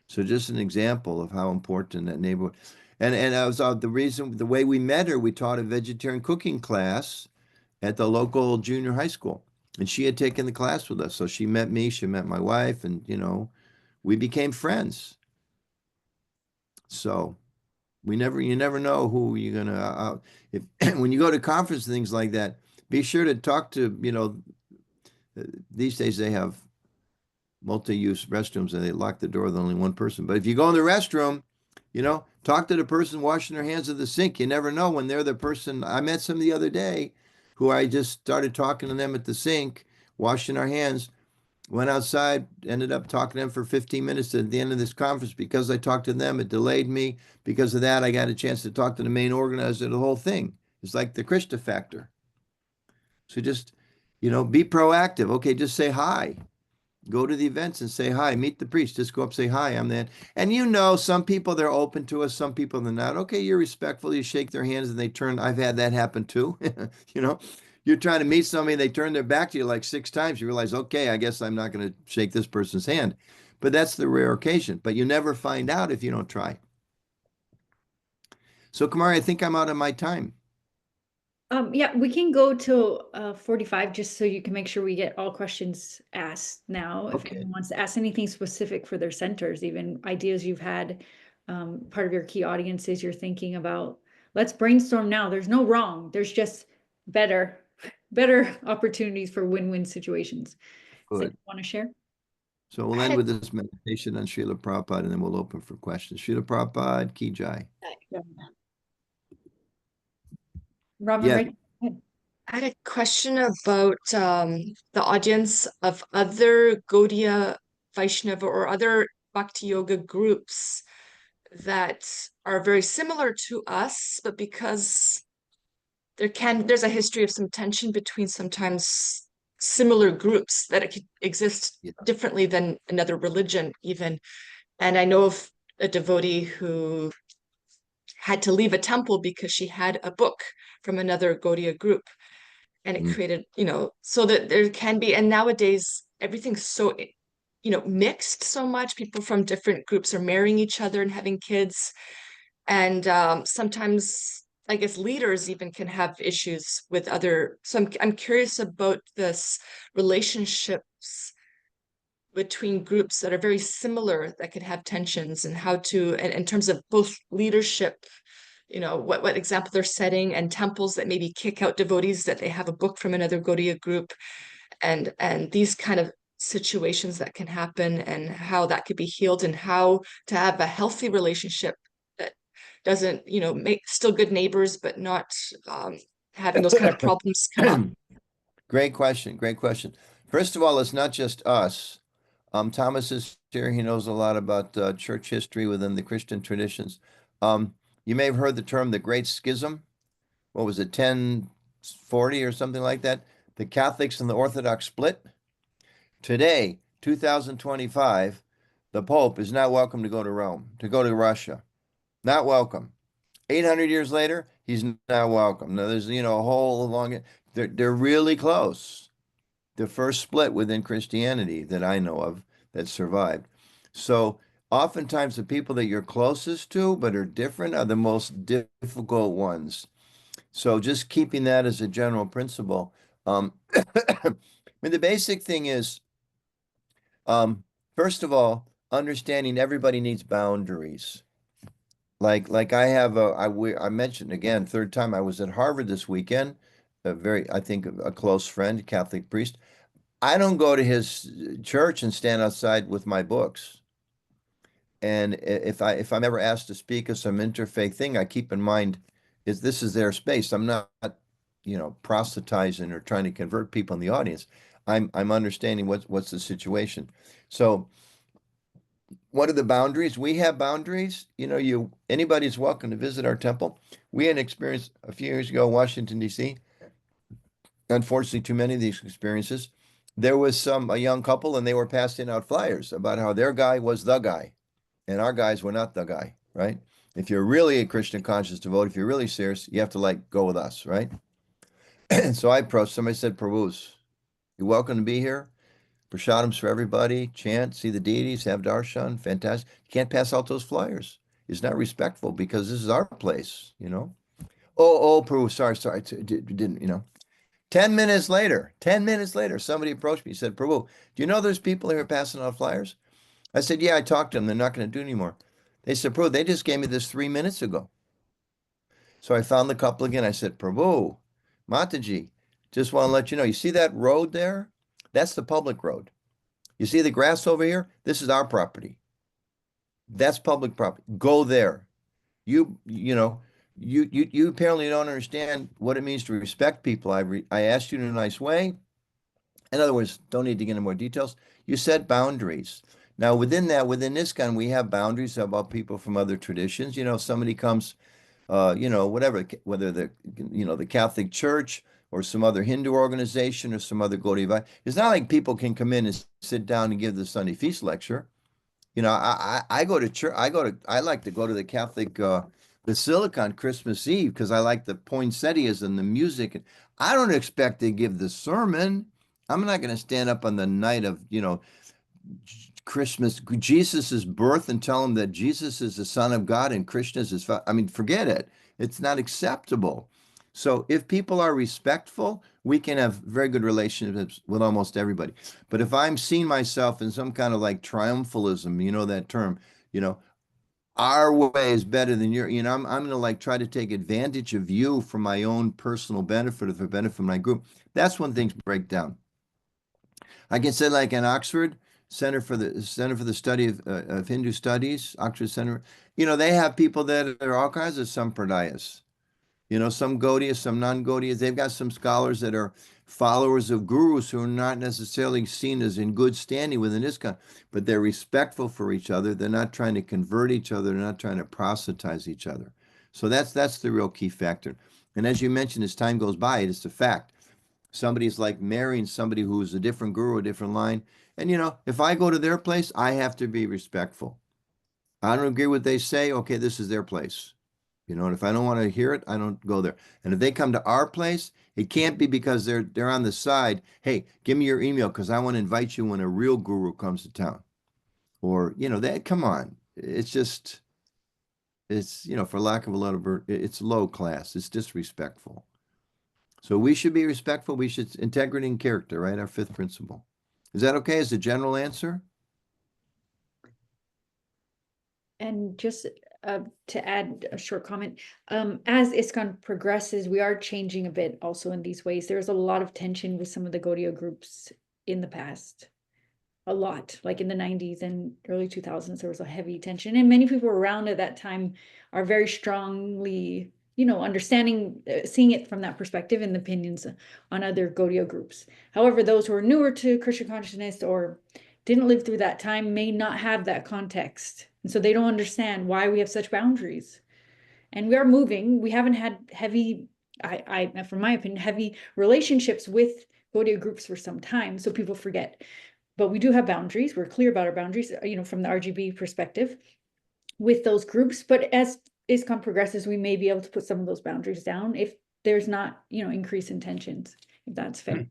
So just an example of how important that neighborhood. And that was the way we met her, we taught a vegetarian cooking class at the local junior high school. And she had taken the class with us. So she met me, she met my wife, and, we became friends. So you never know who you're going to, when you go to conference and things like that, be sure to talk to, these days they have multi-use restrooms and they lock the door with only one person. But if you go in the restroom, talk to the person washing their hands at the sink. You never know when they're the person. I met some the other day who I just started talking to them at the sink, washing our hands, went outside, ended up talking to them for 15 minutes at the end of this conference. Because I talked to them, it delayed me. Because of that, I got a chance to talk to the main organizer of the whole thing. It's like the Krishna factor. So just, be proactive. Okay, just say hi. Go to the events and say hi. Meet the priest. Just go up, say hi. I'm that. And some people, they're open to us. Some people, they're not. Okay, you're respectful. You shake their hands and they turn. I've had that happen too. You're trying to meet somebody, they turn their back to you like 6 times. You realize, okay, I guess I'm not going to shake this person's hand. But that's the rare occasion. But you never find out if you don't try. So, Kumari, I think I'm out of my time. Yeah, we can go till 45 just so you can make sure we get all questions asked now. If anyone wants to ask anything specific for their centers, even ideas you've had, part of your key audiences you're thinking about let's brainstorm now. There's no wrong. There's just better opportunities for win-win situations. Good. Want to share? So we'll end with this meditation on Srila Prabhupada, and then we'll open for questions. Srila Prabhupada, Ki Jai. Robin, Yes. right? Ahead. I had a question about the audience of other Gaudiya Vaishnava or other Bhakti Yoga groups that are very similar to us, but because there's a history of some tension between sometimes similar groups that it could exist differently than another religion even. And I know of a devotee who had to leave a temple because she had a book from another Gaudiya group. And it created, so that there can be, and nowadays everything's so, mixed so much. People from different groups are marrying each other and having kids. And sometimes, I guess, leaders even can have issues with other. So I'm curious about this relationships between groups that are very similar that could have tensions, and how to, and in terms of both leadership, what example they're setting, and temples that maybe kick out devotees that they have a book from another Gaudiya group, and these kind of situations that can happen, and how that could be healed, and how to have a healthy relationship that doesn't, make still good neighbors, but not having those kind of problems come up. Great question. Great question. First of all, it's not just us. Thomas is here. He knows a lot about church history within the Christian traditions. You may have heard the term the Great Schism. What was it, 1040 or something like that? The Catholics and the Orthodox split. Today, 2025, the Pope is not welcome to go to Rome, to go to Russia. Not welcome. 800 years later, he's not welcome. Now, there's, a whole long, they're really close. The first split within Christianity that I know of that survived. So oftentimes the people that you're closest to but are different are the most difficult ones. So just keeping that as a general principle. I mean, the basic thing is, first of all, understanding everybody needs boundaries. Like I have I mentioned again, third time, I was at Harvard this weekend, I think a close friend, Catholic priest. I don't go to his church and stand outside with my books. And if I'm ever asked to speak at some interfaith thing, I keep in mind this is their space. I'm not, proselytizing or trying to convert people in the audience. I'm understanding what's the situation. So what are the boundaries? We have boundaries. Anybody's welcome to visit our temple. We had an experience a few years ago in Washington, D.C. Unfortunately, too many of these experiences. There was a young couple, and they were passing out flyers about how their guy was the guy, and our guys were not the guy, right? If you're really a Christian conscious devotee, if you're really serious, you have to go with us, right? And so I approached somebody, said, Prabhus, you're welcome to be here. Prashadams for everybody, chant, see the deities, have darshan, fantastic. You can't pass out those flyers. It's not respectful because this is our place, Oh, Prabhu, sorry, didn't. 10 minutes later, somebody approached me, said, Prabhu, do you know there's people here passing out flyers? I said, yeah, I talked to them. They're not going to do it anymore. They said, Prabhu, they just gave me this 3 minutes ago. So I found the couple again. I said, Prabhu, Mataji, just want to let you know, you see that road there? That's the public road. You see the grass over here? This is our property. That's public property. Go there. You apparently don't understand what it means to respect people. I asked you in a nice way. In other words, don't need to get into more details. You set boundaries. Now, within ISKCON, we have boundaries about people from other traditions. If somebody comes, whatever, whether the Catholic Church or some other Hindu organization or some other Gaudiya, it's not like people can come in and sit down and give the Sunday feast lecture. I go to church. I like to go to the Catholic Basilica on Christmas Eve because I like the poinsettias and the music. I don't expect to give the sermon. I'm not going to stand up on the night of, Christmas, Jesus's birth, and tell him that Jesus is the Son of God and Krishna is his father. I mean, forget it. It's not acceptable. So if people are respectful, we can have very good relationships with almost everybody. But if I'm seeing myself in some kind of triumphalism, that term, our way is better than your, I'm going to like try to take advantage of you for my own personal benefit or for benefit of my group. That's when things break down. I can say like in Oxford, Center for the Study of Hindu Studies, Oxford Center, they have people that are all kinds of sampradayas. Some Gaudiyas, some non-Gaudiyas. They've got some scholars that are followers of gurus who are not necessarily seen as in good standing within ISKCON, but they're respectful for each other. They're not trying to convert each other. They're not trying to proselytize each other. So that's the real key factor. And as you mentioned, as time goes by, it's a fact. Somebody's like marrying somebody who's a different guru, a different line. And, if I go to their place, I have to be respectful. I don't agree with what they say. Okay, this is their place. And if I don't want to hear it, I don't go there. And if they come to our place, it can't be because they're on the side. Hey, give me your email because I want to invite you when a real guru comes to town. Or, come on. It's just, for lack of a lot of word, it's low class. It's disrespectful. So we should be respectful. We should integrity and character, right? Our fifth principle. Is that okay as a general answer? And just to add a short comment, as ISKCON progresses, we are changing a bit also in these ways. There's a lot of tension with some of the Gaudiya groups in the past. A lot, like in the 90s and early 2000s, there was a heavy tension. And many people around at that time are very strongly, understanding, seeing it from that perspective and the opinions on other Gaudiya groups. However, those who are newer to Krishna consciousness or didn't live through that time may not have that context. And so they don't understand why we have such boundaries. And we are moving. We haven't had heavy, from my opinion, heavy relationships with Gaudiya groups for some time. So people forget. But we do have boundaries. We're clear about our boundaries, from the RGB perspective with those groups. But as ISKCON progresses, we may be able to put some of those boundaries down if there's not, increase in tensions, if that's fair.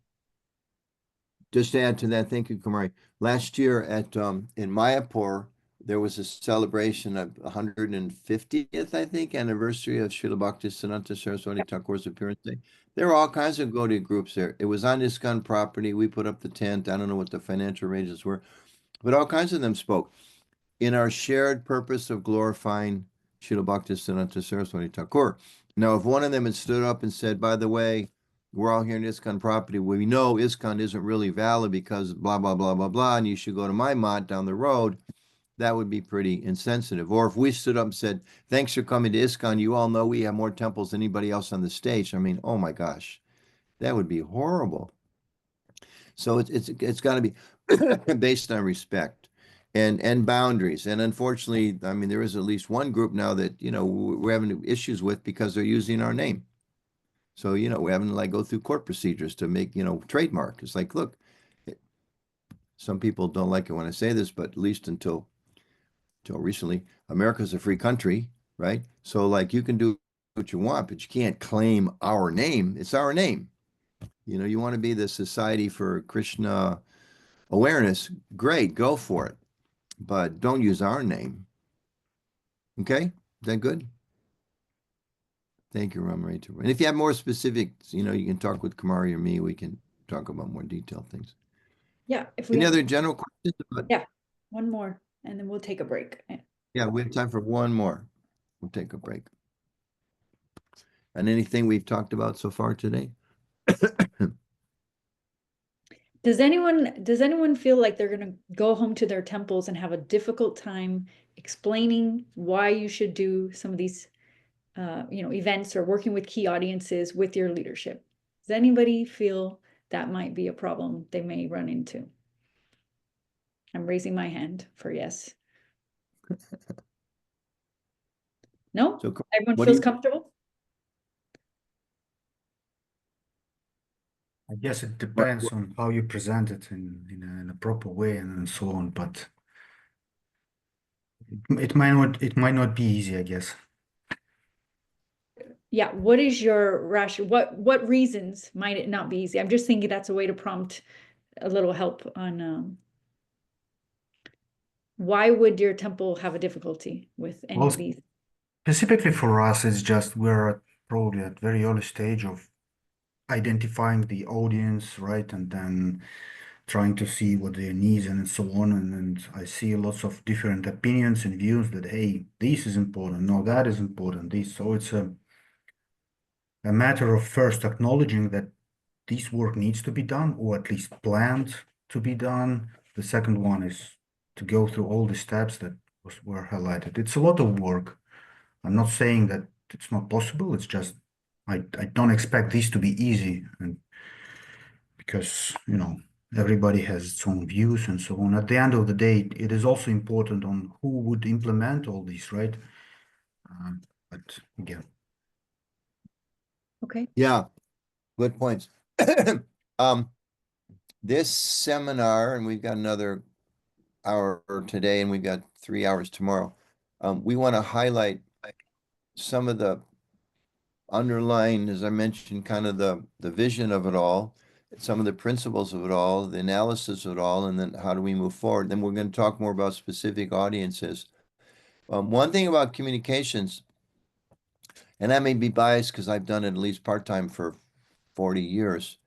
Just to add to that, thank you, Kumari. Last year in Mayapur, there was a celebration of 150th, I think, anniversary of Srila Bhaktisiddhanta Saraswati Thakur's appearance day. There were all kinds of Gaudiya groups there. It was on ISKCON property. We put up the tent. I don't know what the financial arrangements were, but all kinds of them spoke in our shared purpose of glorifying Srila Bhaktisiddhanta Saraswati Thakur. Now, if one of them had stood up and said, by the way, we're all here in ISKCON property, we know ISKCON isn't really valid because blah, blah, blah, blah, blah, and you should go to my mat down the road, that would be pretty insensitive. Or if we stood up and said, thanks for coming to ISKCON, you all know we have more temples than anybody else on the stage. I mean, oh my gosh, that would be horrible. So it's got to be based on respect and boundaries. And unfortunately, I mean, there is at least one group now that, we're having issues with because they're using our name. So, we're having to like go through court procedures to make, trademark. It's like, look, some people don't like it when I say this, but at least until recently, America's a free country, right? So like you can do what you want, but you can't claim our name. It's our name. You want to be the Society for Krishna Awareness, great, go for it. But don't use our name. Okay? Is that good? Thank you, Ramarita. And if you have more specifics, you can talk with Kumari or me. We can talk about more detailed things. Yeah. If we Any have, other general questions? yeah, one more, and then we'll take a break. Yeah, we have time for one more. We'll take a break. And anything we've talked about so far today? Does anyone feel like they're going to go home to their temples and have a difficult time explaining why you should do some of these, events or working with key audiences with your leadership? Does anybody feel that might be a problem they may run into? I'm raising my hand for yes. No? So, Everyone what do feels you- comfortable? I guess it depends on how you present it in a proper way and so on, but it might not be easy, I guess. Yeah, what is your rationale? What reasons might it not be easy? I'm just thinking that's a way to prompt a little help on why would your temple have a difficulty with any Well, of these? specifically for us, it's just we're probably at very early stage of identifying the audience, right? And then trying to see what their needs and so on. And I see lots of different opinions and views that, hey, this is important, no, that is important, this. So it's a matter of first acknowledging that this work needs to be done, or at least planned to be done. The second one is to go through all the steps that were highlighted. It's a lot of work. I'm not saying that it's not possible. It's just I don't expect this to be easy, and because everybody has its own views and so on. At the end of the day, it is also important on who would implement all this, right? But again, Okay. Yeah, good points. This seminar, and we've got another hour today, and we've got 3 hours tomorrow. We want to highlight some of the underlying, as I mentioned, kind of the vision of it all, some of the principles of it all, the analysis of it all, and then how do we move forward. Then we're going to talk more about specific audiences. One thing about communications, and I may be biased because I've done it at least part-time for 40 years,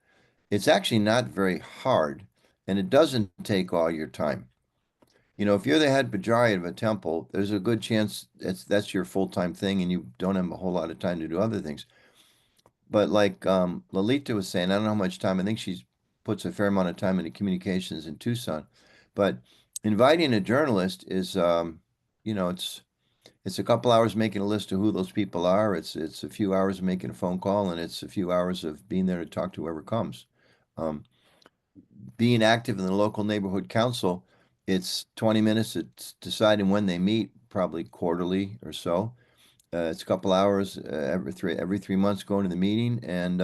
it's actually not very hard, and it doesn't take all your time. If you're the head pujari of a temple, there's a good chance that's your full-time thing, and you don't have a whole lot of time to do other things. But like Lalita was saying, I don't know how much time. I think she puts a fair amount of time into communications in Tucson. But inviting a journalist is, it's a couple hours making a list of who those people are. It's a few hours of making a phone call, and it's a few hours of being there to talk to whoever comes. Being active in the local neighborhood council, it's 20 minutes. It's deciding when they meet, probably quarterly or so. It's a couple hours every 3 months going to the meeting, and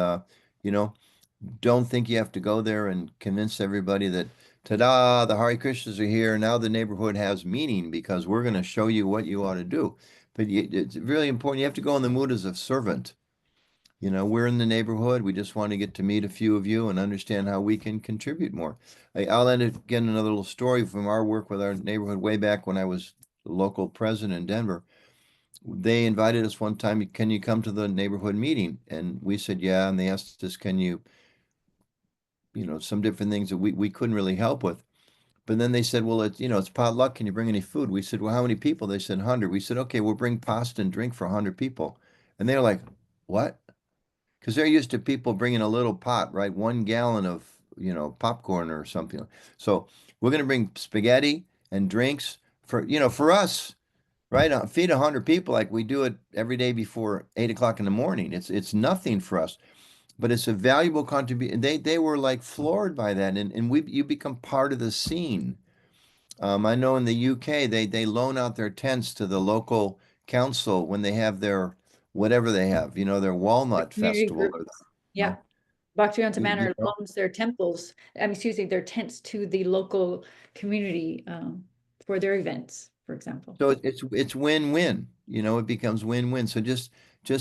don't think you have to go there and convince everybody that ta-da, the Hare Krishnas are here. Now the neighborhood has meaning because we're going to show you what you ought to do. But it's really important. You have to go in the mood as a servant. We're in the neighborhood. We just want to get to meet a few of you and understand how we can contribute more. I'll end it again, another little story from our work with our neighborhood way back when I was the local president in Denver. They invited us one time, can you come to the neighborhood meeting? And we said, yeah. And they asked us, can you, some different things that we couldn't really help with. But then they said, well, it's potluck. Can you bring any food? We said, well, how many people? They said 100. We said, okay, we'll bring pasta and drink for 100 people. And they were like, what? Because they're used to people bringing a little pot, right? 1 gallon of, popcorn or something. So we're going to bring spaghetti and drinks for us, right? Feed 100 people like we do it every day before 8 o'clock in the morning. It's nothing for us, but it's a valuable contribution. They were like floored by that, and you become part of the scene. I know in the UK they loan out their tents to the local council when they have their whatever they have, their walnut Community festival. groups. Yeah. Bhaktivedanta You Manor know? loans their temples, their tents to the local community for their events, for example. So it's win-win, it becomes win-win. So just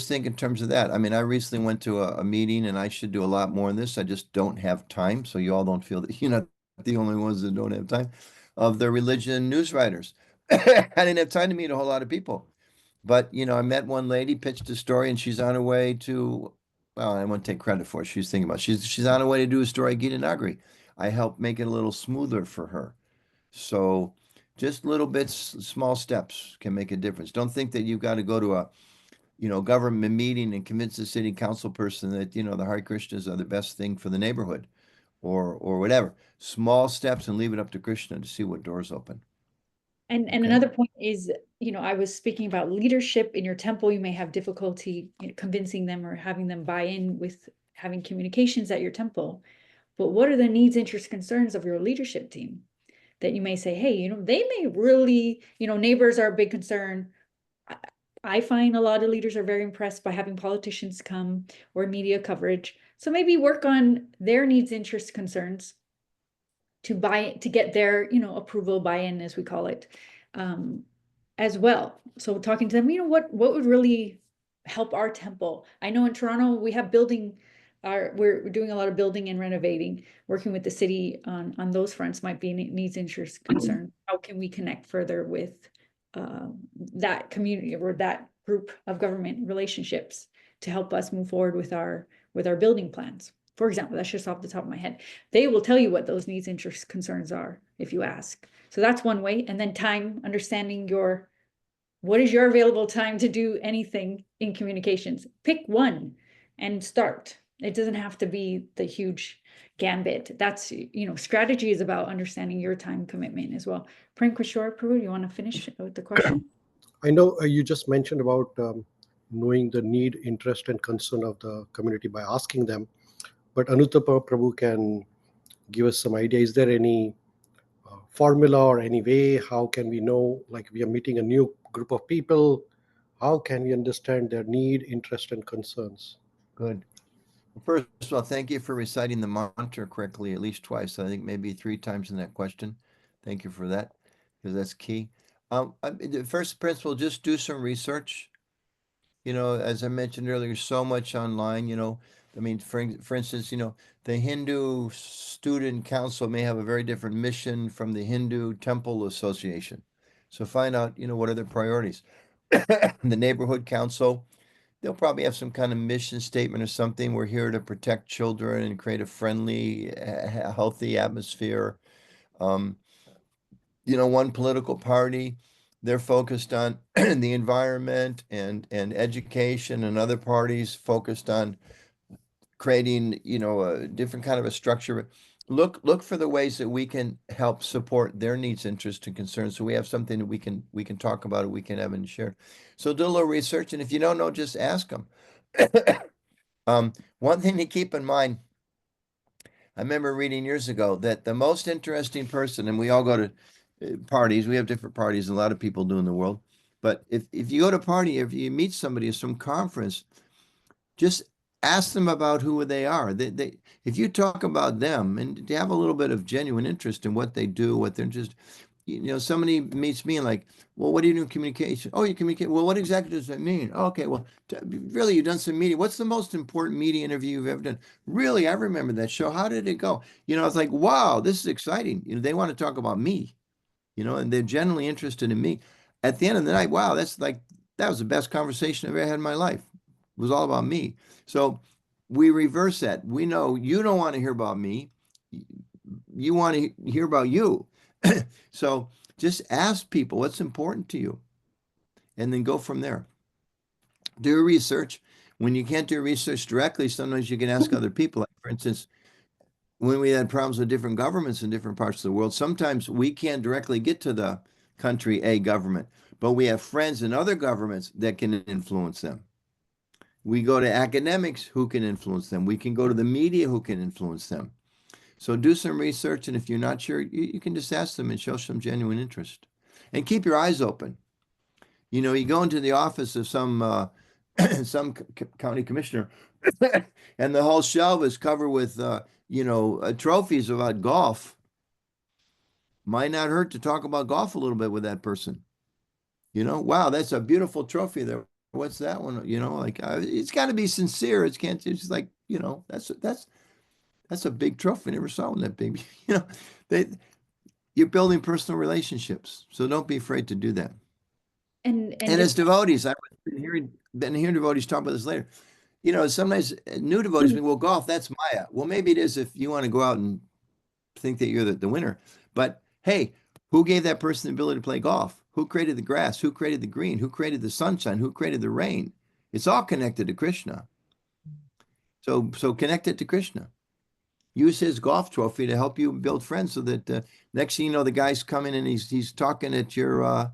think in terms of that. I mean, I recently went to a meeting, and I should do a lot more in this. I just don't have time. So you all don't feel that you're not the only ones that don't have time, of the religion news writers. I didn't have time to meet a whole lot of people. But, I met one lady, pitched a story, and she's on her way to, well, I won't take credit for it. She's thinking about it. She's on her way to do a story at Gita Nagari. I helped make it a little smoother for her. So just little bits, small steps can make a difference. Don't think that you've got to go to a, government meeting and convince the city council person that, the Hare Krishnas are the best thing for the neighborhood or whatever. Small steps, and leave it up to Krishna to see what doors open. And another point is, I was speaking about leadership in your temple. You may have difficulty convincing them or having them buy in with having communications at your temple. But what are the needs, interests, concerns of your leadership team that you may say, hey, they may really, neighbors are a big concern. I find a lot of leaders are very impressed by having politicians come or media coverage. So maybe work on their needs, interests, concerns to get their, approval, buy-in, as we call it, as well. So talking to them, what would really help our temple? I know in Toronto, we have we're doing a lot of building and renovating, working with the city on those fronts might be needs, interests, concern. How can we connect further with that community or that group of government relationships to help us move forward with our building plans? for example, that's just off the top of my head. They will tell you what those needs, interests, concerns are if you ask. So that's one way. And then time, understanding what is your available time to do anything in communications? Pick one and start. It doesn't have to be the huge gambit. That's, strategy is about understanding your time commitment as well. Prem Kishore Prabhu, you want to finish with the question? I know you just mentioned about knowing the need, interest, and concern of the community by asking them, but Anuttapa Prabhu can give us some idea. Is there any formula or any way? How can we know, like we are meeting a new group of people, how can we understand their need, interest, and concerns? Good. First of all, thank you for reciting the mantra correctly at least twice. I think maybe 3 times in that question. Thank you for that, because that's key. The first principle, just do some research. As I mentioned earlier, so much online, I mean, for instance, the Hindu Student Council may have a very different mission from the Hindu Temple Association. So find out, what are their priorities. The Neighborhood Council, they'll probably have some kind of mission statement or something. We're here to protect children and create a friendly, healthy atmosphere. One political party, they're focused on the environment and education, and other parties focused on creating, a different kind of a structure. Look for the ways that we can help support their needs, interests, and concerns. So we have something that we can talk about, it, we can have and share. So do a little research, and if you don't know, just ask them. One thing to keep in mind, I remember reading years ago that the most interesting person, and we all go to parties, we have different parties, a lot of people do in the world. But if you go to a party, if you meet somebody at some conference, just ask them about who they are. If you talk about them and to have a little bit of genuine interest in what they do, what they're just, somebody meets me and like, well, what do you do in communication? Oh, you communicate. Well, what exactly does that mean? Okay, well, really, you've done some media. What's the most important media interview you've ever done? Really, I remember that show. How did it go? It's like, wow, this is exciting. They want to talk about me, and they're genuinely interested in me. At the end of the night, wow, that was the best conversation I've ever had in my life. It was all about me. So we reverse that. We know you don't want to hear about me. You want to hear about you. So just ask people what's important to you, and then go from there. Do research. When you can't do research directly, sometimes you can ask other people. Like, for instance, when we had problems with different governments in different parts of the world, sometimes we can't directly get to the country A government, but we have friends in other governments that can influence them. We go to academics who can influence them. We can go to the media who can influence them. So do some research, and if you're not sure, you can just ask them and show some genuine interest. And keep your eyes open. You go into the office of some county commissioner, and the whole shelf is covered with trophies about golf. Might not hurt to talk about golf a little bit with that person. Wow, that's a beautiful trophy there. What's that one? It's got to be sincere. It's like, that's a big trophy. I never saw one that big. You're building personal relationships, so don't be afraid to do that. And as devotees, I've been hearing devotees talk about this later. Sometimes new devotees think, well, golf, that's Maya. Well, maybe it is if you want to go out and think that you're the winner. But hey, who gave that person the ability to play golf? Who created the grass? Who created the green? Who created the sunshine? Who created the rain? It's all connected to Krishna. So connect it to Krishna. Use his golf trophy to help you build friends, so that next thing you know, the guy's coming and he's talking at your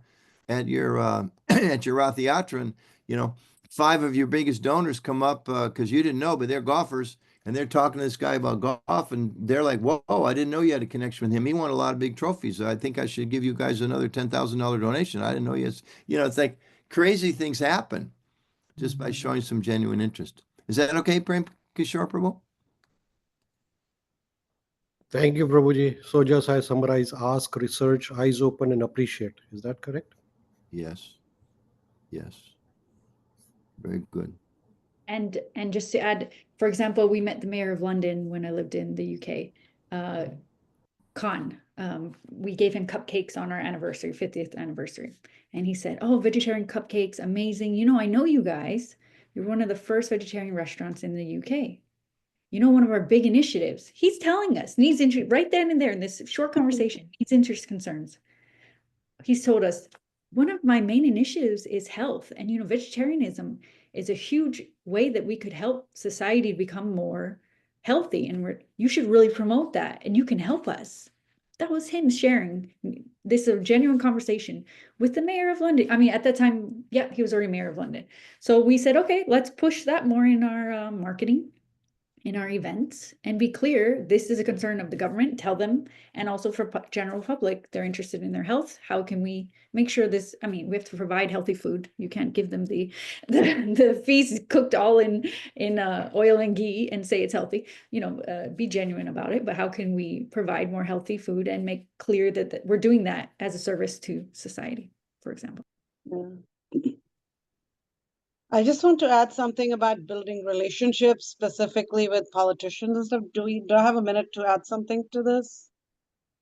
at your Rath Yatra, and 5 of your biggest donors come up because you didn't know, but they're golfers, and they're talking to this guy about golf, and they're like, whoa, I didn't know you had a connection with him. He won a lot of big trophies. I think I should give you guys another $10,000 donation. I didn't know he has, it's like crazy things happen just by showing some genuine interest. Is that okay, Prem Kishore Prabhu? Thank you, Prabhuji. So just I summarize: ask, research, eyes open, and appreciate. Is that correct? Yes. Very good. And just to add, for example, we met the mayor of London when I lived in the UK, Khan. We gave him cupcakes on our anniversary, 50th anniversary. And he said, oh, vegetarian cupcakes, amazing. I know you guys. You're one of the first vegetarian restaurants in the UK. one of our big initiatives, he's telling us, needs interest, right then and there in this short conversation, needs interest concerns. He's told us, one of my main initiatives is health. And, vegetarianism is a huge way that we could help society become more healthy. And you should really promote that. And you can help us. That was him sharing this a genuine conversation with the mayor of London. I mean, at that time, yeah, he was already mayor of London. So we said, okay, let's push that more in our marketing, in our events, and be clear, this is a concern of the government, tell them, and also for general public, they're interested in their health. How can we make sure this, we have to provide healthy food. You can't give them the feast cooked all in oil and ghee and say it's healthy. Be genuine about it, but how can we provide more healthy food and make clear that we're doing that as a service to society, for example. Yeah. I just want to add something about building relationships, specifically with politicians and stuff. Do I have a minute to add something to this?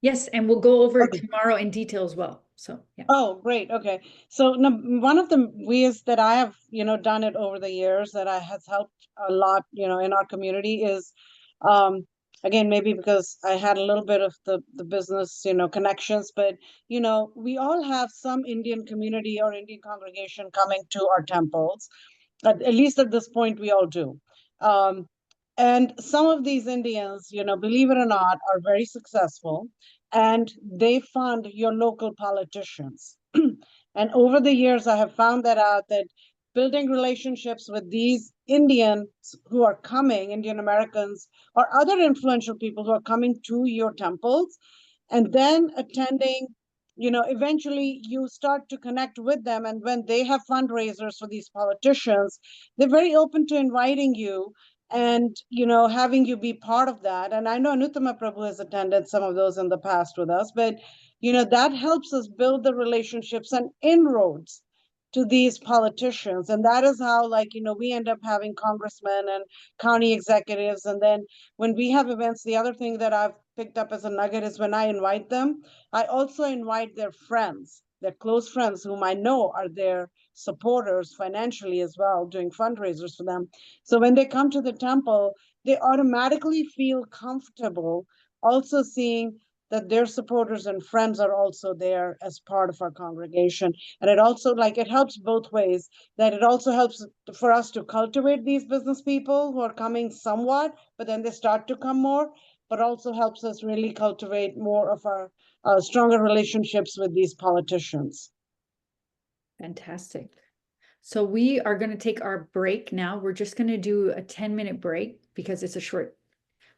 Yes, and we'll go over it Okay. tomorrow in detail as well. So, yeah. Oh, great. Okay. So one of the ways that I have, done it over the years that has helped a lot, in our community is, again, maybe because I had a little bit of the business, connections, but, we all have some Indian community or Indian congregation coming to our temples. At least at this point, we all do. And some of these Indians, believe it or not, are very successful, and they fund your local politicians. And over the years, I have found that out, that building relationships with these Indians who are coming, Indian Americans, or other influential people who are coming to your temples, and then attending, eventually you start to connect with them. And when they have fundraisers for these politicians, they're very open to inviting you and, having you be part of that. And I know Anuttama Prabhu has attended some of those in the past with us, but, that helps us build the relationships and inroads to these politicians. And that is how, we end up having congressmen and county executives. And then when we have events, the other thing that I've picked up as a nugget is when I invite them, I also invite their friends, their close friends whom I know are their supporters financially as well, doing fundraisers for them. So when they come to the temple, they automatically feel comfortable also seeing that their supporters and friends are also there as part of our congregation. And it also, it helps both ways, that it also helps for us to cultivate these business people who are coming somewhat, but then they start to come more, but also helps us really cultivate more of our stronger relationships with these politicians. Fantastic. So we are going to take our break now. We're just going to do a 10-minute break because it's a short.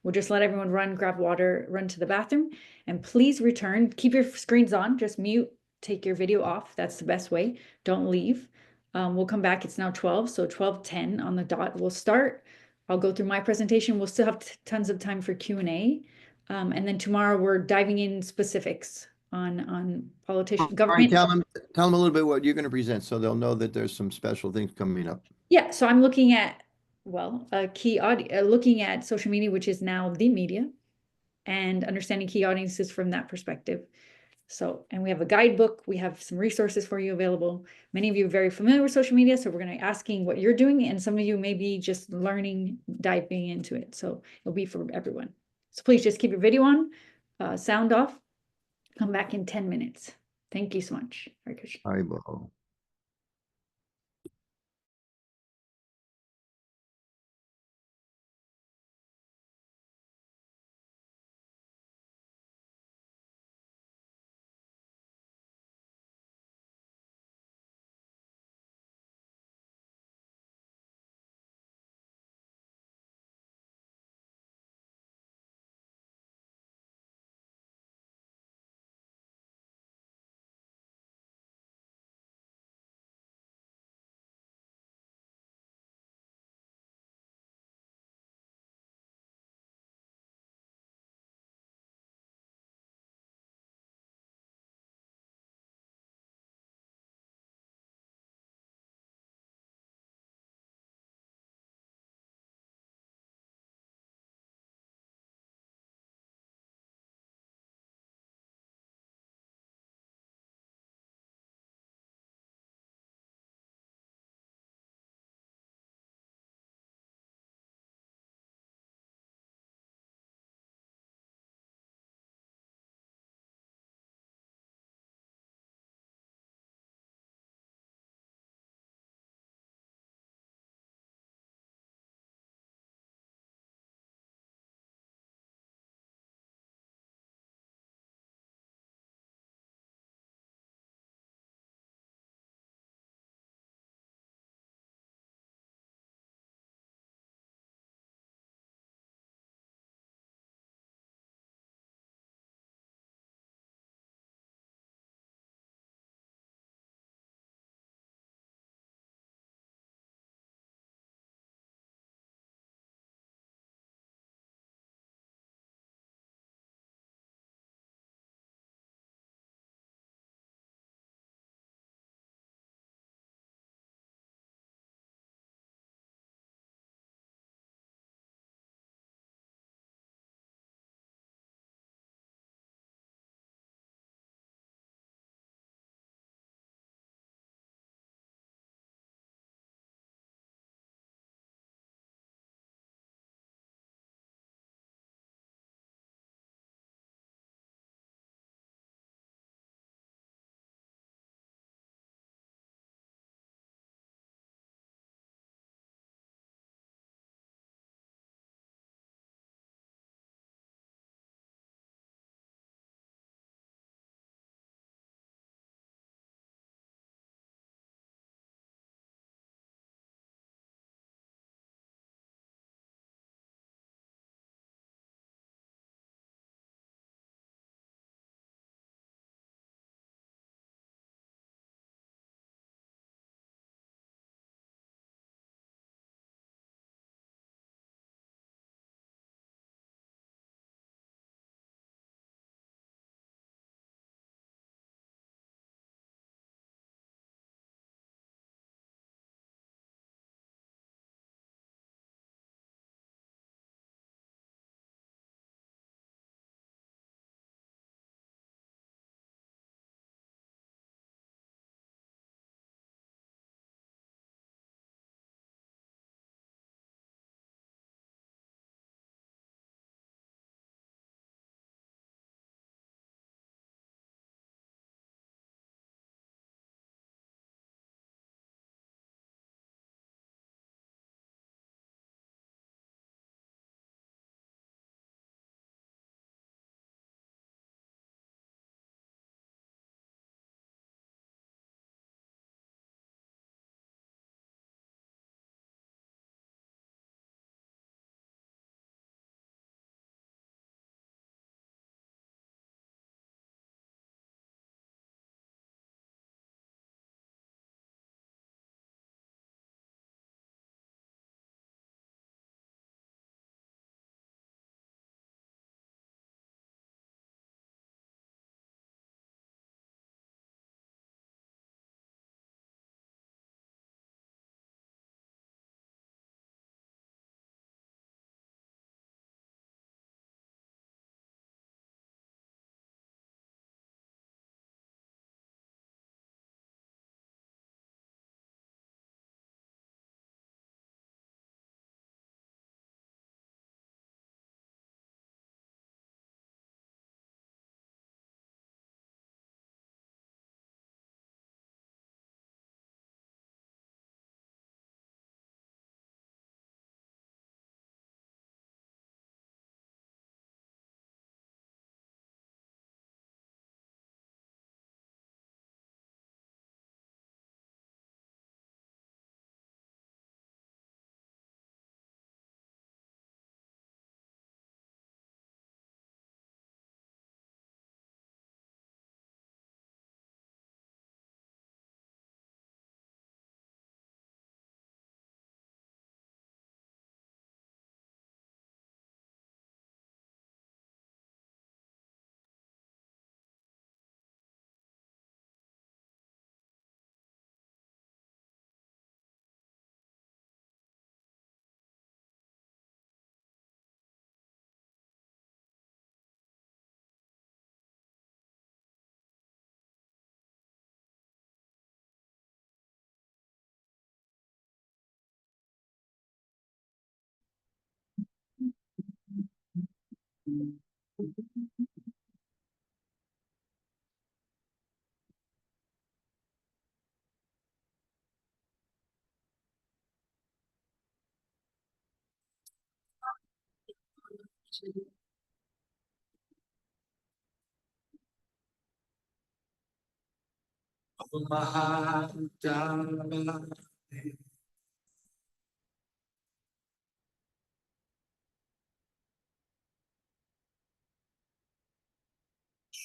We'll just let everyone run, grab water, run to the bathroom, and please return. Keep your screens on, just mute, take your video off. That's the best way. Don't leave. We'll come back. It's now 12, so 12:10 on the dot. We'll start. I'll go through my presentation. We'll still have tons of time for Q&A. And then tomorrow we're diving in specifics on politician, government. Tell them a little bit what you're going to present so they'll know that there's some special things coming up. Yeah, so I'm looking at, a key audience, looking at social media, which is now the media, and understanding key audiences from that perspective. So, and we have a guidebook, we have some resources for you available. Many of you are very familiar with social media, so we're going to be asking what you're doing, and some of you may be just learning, diving into it. So it'll be for everyone. So please just keep your video on, sound off, come back in 10 minutes. Thank you so much. Hare Krishna. Haribol.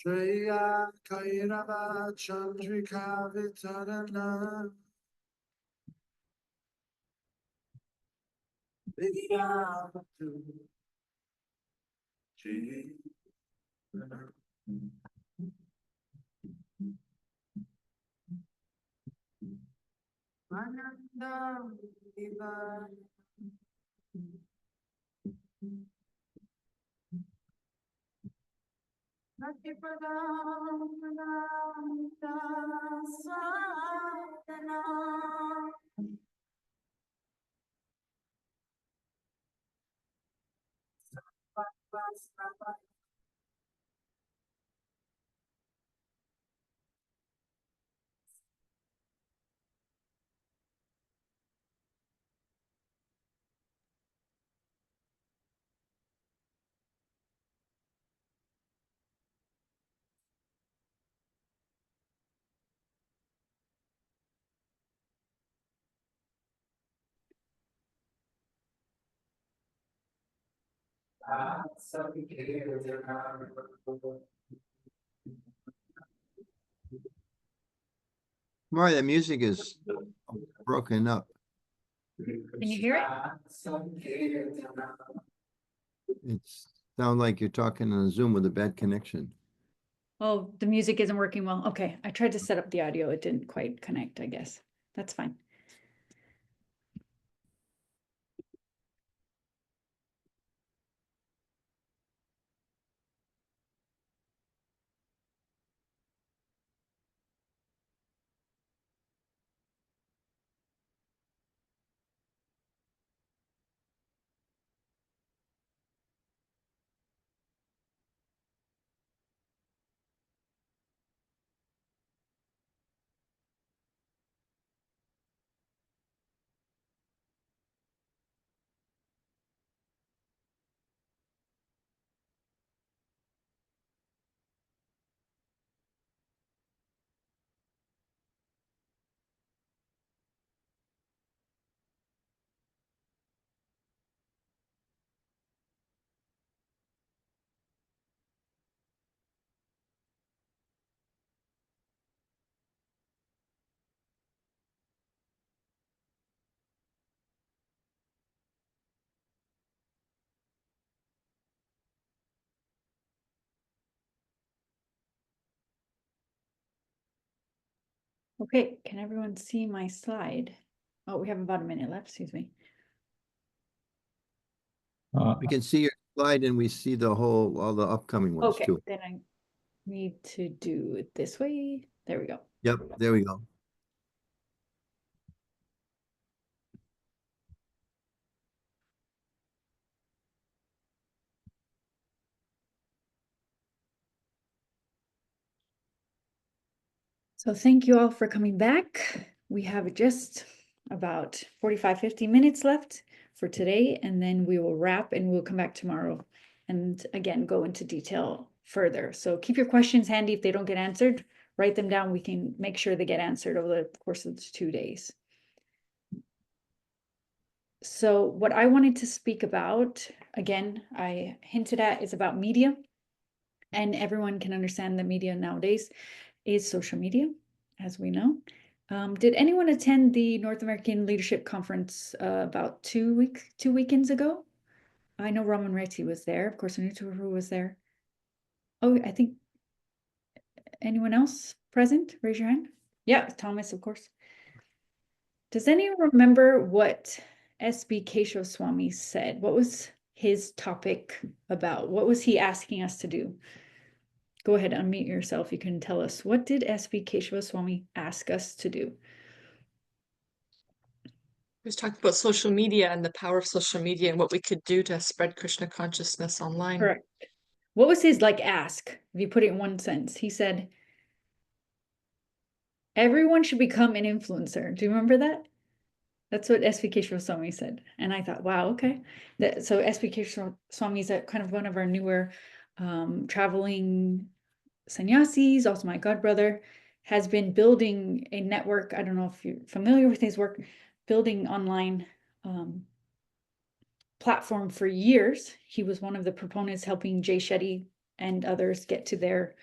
Shreya Kairava Chandrika Vitarana Vidyavatu Ji Ananda Viva Mari, the music is broken up. Can you hear it? It's sound like you're talking on Zoom with a bad connection. Oh, the music isn't working well. Okay, I tried to set up the audio. It didn't quite connect, I guess. That's fine. Okay, can everyone see my slide? Oh, we have about a minute left, excuse me. We can see your slide and we see all the upcoming ones Okay, too. then I need to do it this way. There we go. Yep, there we go. So thank you all for coming back. We have just about 45, 50 minutes left for today, and then we will wrap and we'll come back tomorrow and again, go into detail further. So keep your questions handy. If they don't get answered, write them down. We can make sure they get answered over the course of the 2 days. So what I wanted to speak about, again, I hinted at, is about media. And everyone can understand that media nowadays is social media, as we know. Did anyone attend the North American Leadership Conference about 2 weekends ago? I know Raman Reti was there. Of course, Anutu was there. Oh, I think anyone else present? Raise your hand. Yeah, Thomas, of course. Does anyone remember what S.B. Keshav Swami said? What was his topic about? What was he asking us to do? Go ahead, unmute yourself. You can tell us. What did S.B. Keshav Swami ask us to do? He was talking about social media and the power of social media and what we could do to spread Krishna consciousness online. Correct. What was his like ask? If you put it in one sentence, he said, everyone should become an influencer. Do you remember that? That's what SVK Swami said. And I thought, wow, okay. So SVK Swami is kind of one of our newer traveling sannyasis, also my godbrother, has been building a network. I don't know if you're familiar with his work, building online platform for years. He was one of the proponents helping Jay Shetty and others get to their,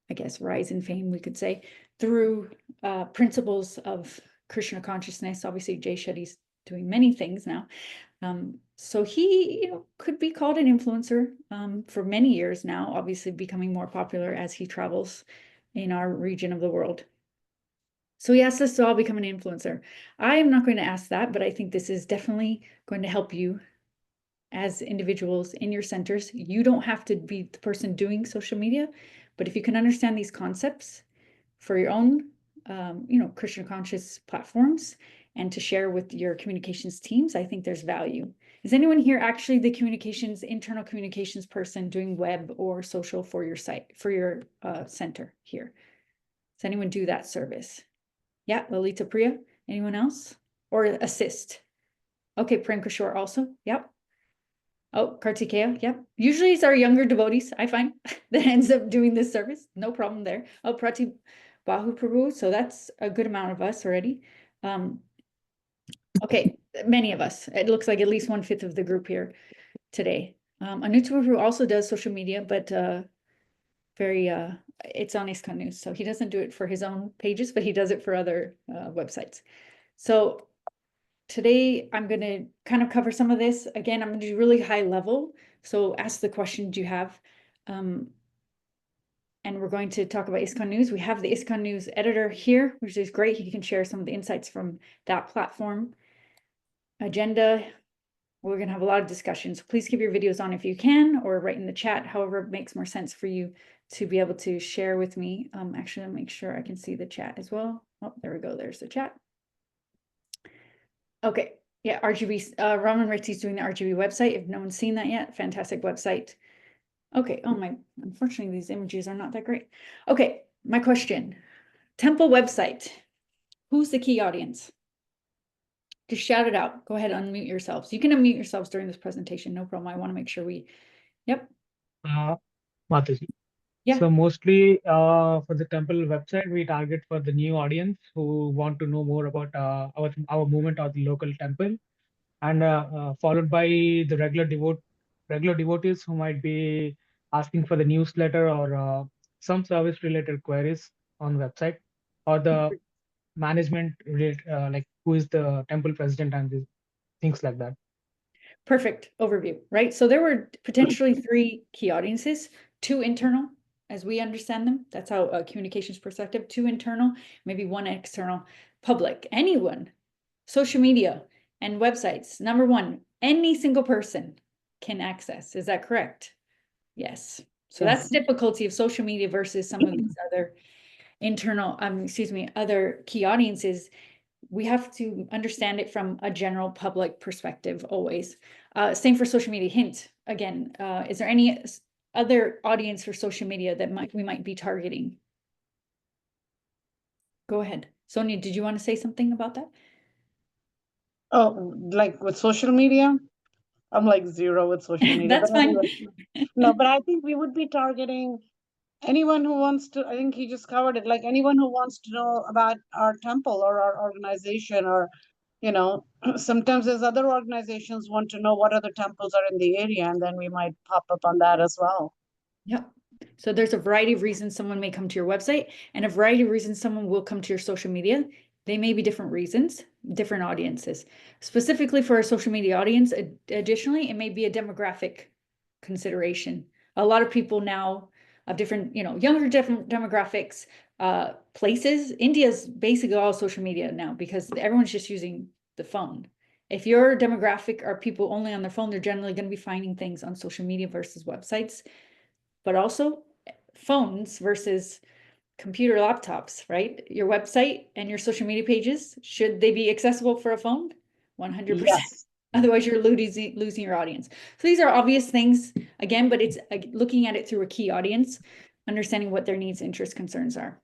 I guess, rise in fame, we could say, through principles of Krishna consciousness. Obviously, Jay Shetty's doing many things now. So he, could be called an influencer for many years now, obviously becoming more popular as he travels in our region of the world. So he asked us to all become an influencer. I am not going to ask that, but I think this is definitely going to help you as individuals in your centers. You don't have to be the person doing social media, but if you can understand these concepts for your own, Krishna conscious platforms and to share with your communications teams, I think there's value. Is anyone here actually the internal communications person doing web or social for your site, for your center here? Does anyone do that service? Yeah, Lalita Priya, anyone else? Or assist? Okay, Prem Kishore also, yep. Oh, Kartikeya, yep. Usually it's our younger devotees, I find, that ends up doing this service. No problem there. Oh, Prati Bahu Prabhu, so that's a good amount of us already. Okay, many of us. It looks like at least 1/5 of the group here today. Anuta Prabhu also does social media, but it's on ISKCON News, so he doesn't do it for his own pages, but he does it for other websites. So today I'm going to kind of cover some of this. Again, I'm going to do really high level. So ask the questions you have. And we're going to talk about ISKCON News. We have the ISKCON News editor here, which is great. He can share some of the insights from that platform. Agenda, we're going to have a lot of discussions. Please keep your videos on if you can, or write in the chat, however it makes more sense for you to be able to share with me. Actually, I'll make sure I can see the chat as well. Oh, there we go. There's the chat. Okay. Yeah, RGB, Raman Retti's doing the RGB website. If no one's seen that yet, fantastic website. Okay. Oh my, unfortunately, these images are not that great. Okay. My question, temple website. Who's the key audience? Just shout it out. Go ahead, unmute yourselves. You can unmute yourselves during this presentation. No problem. I want to make sure yep. Mataji. Yeah. So mostly for the temple website, we target for the new audience who want to know more about our movement or the local temple, and followed by the regular devotees who might be asking for the newsletter or some service related queries on the website, or the management related, like who is the temple president and things like that. Perfect overview, right? So there were potentially 3 key audiences, 2 internal, as we understand them. That's how a communications perspective, 2 internal, maybe 1 external. Public, anyone, social media and websites. Number 1, any single person can access. Is that correct? Yes. So that's the difficulty of social media versus some of these other internal, other key audiences. We have to understand it from a general public perspective always. Same for social media. Hint, again, is there any other audience for social media that we might be targeting? Go ahead. Sonia, did you want to say something about that? Oh, like with social media? I'm like 0 with social media. That's but fine. Anyway. No, but I think we would be targeting anyone who wants to, I think he just covered it, like anyone who wants to know about our temple or our organization, or, sometimes there's other organizations want to know what other temples are in the area, and then we might pop up on that as well. Yep. So there's a variety of reasons someone may come to your website, and a variety of reasons someone will come to your social media. They may be different reasons, different audiences. Specifically for a social media audience, additionally, it may be a demographic consideration. A lot of people now of different, younger different demographics, places. India's basically all social media now because everyone's just using the phone. If your demographic are people only on their phone, they're generally going to be finding things on social media versus websites, but also phones versus computer laptops, right? Your website and your social media pages, should they be accessible for a phone? 100%. Yes. Otherwise, you're losing your audience. So these are obvious things, again, but it's looking at it through a key audience, understanding what their needs, interests, concerns are.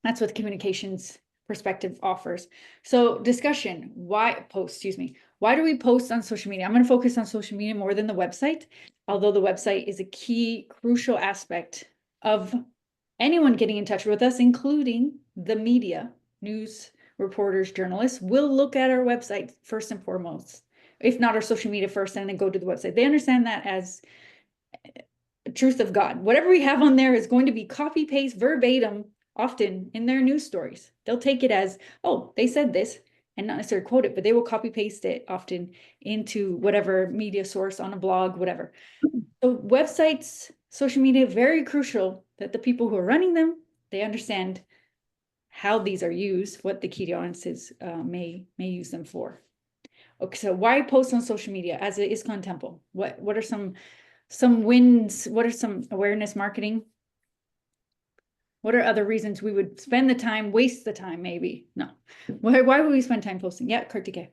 That's what the communications perspective offers. So discussion, why do we post on social media? I'm going to focus on social media more than the website, although the website is a key, crucial aspect of anyone getting in touch with us, including the media, news reporters, journalists, will look at our website first and foremost, if not our social media first, and then go to the website. They understand that as the truth of God. Whatever we have on there is going to be copy paste verbatim, often in their news stories. They'll take it as, oh, they said this, and not necessarily quote it, but they will copy paste it often into whatever media source on a blog, whatever. So websites, social media, very crucial that the people who are running them, they understand how these are used, what the key audiences may use them for. Okay, so why post on social media as an ISKCON temple? What are some wins? What are some awareness marketing? What are other reasons we would spend the time, waste the time, maybe? No. Why would we spend time posting? Yeah, Kartikeya.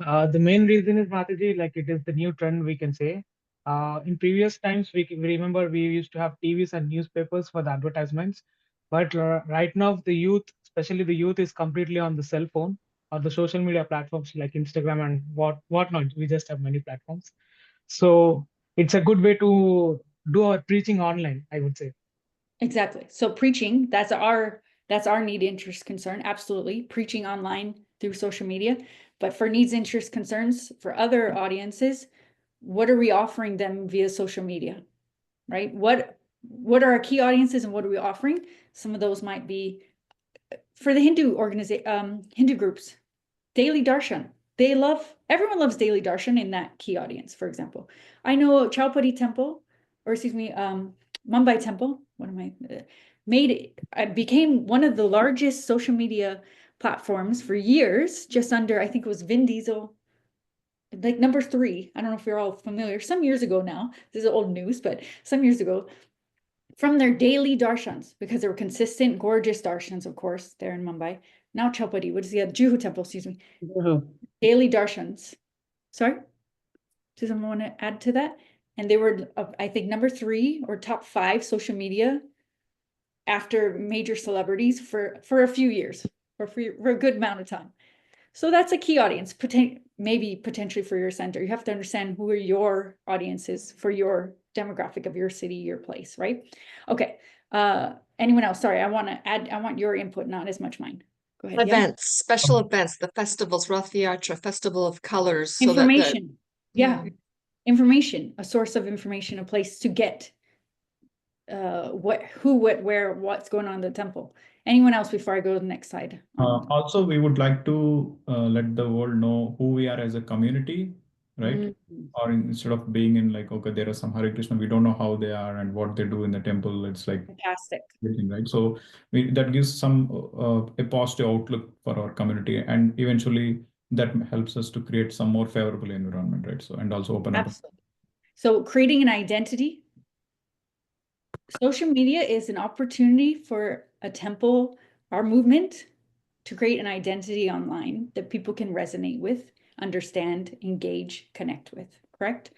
The main reason is, Mataji, like it is the new trend, we can say. In previous times, we remember we used to have TVs and newspapers for the advertisements. But right now, the youth, especially the youth, is completely on the cell phone or the social media platforms like Instagram and whatnot. We just have many platforms. So it's a good way to do our preaching online, I would say. Exactly. So preaching, that's our need, interest, concern. Absolutely. Preaching online through social media. But for needs, interest, concerns, for other audiences, what are we offering them via social media? Right? What are our key audiences and what are we offering? Some of those might be for the Hindu groups, daily darshan. Everyone loves daily darshan in that key audience, for example. I know Chowpatty temple, or excuse me, Mumbai temple, became one of the largest social media platforms for years, just under, I think it was Vin Diesel, like number 3. I don't know if you're all familiar, some years ago now, this is old news, but some years ago, from their daily darshans, because they were consistent, gorgeous darshans, of course, there in Mumbai. Now Chowpatty, what is the other? Juhu temple, excuse me. Daily darshans. Sorry? Does someone want to add to that? And they were, I think, number 3 or top 5 social media after major celebrities for a few years or for a good amount of time. So that's a key audience, maybe potentially for your center. You have to understand who are your audiences for your demographic of your city, your place, right? Okay. Anyone else? Sorry, I want your input, not as much mine. Go ahead. Events, special events, the festivals, Rath Yatra, Festival of Colors. So information. Information, a source of information, a place to get what's going on in the temple. Anyone else before I go to the next slide? Also, we would like to let the world know who we are as a community, right? Or instead of being in like, okay, there are some Hare Krishna, we don't know how they are and what they do in the temple. It's like fantastic, right? So that gives some a positive outlook for our community, and eventually that helps us to create some more favorable environment, right? So and also open up. So creating an identity. Social media is an opportunity for a temple, our movement, to create an identity online that people can resonate with, understand, engage, connect with, correct?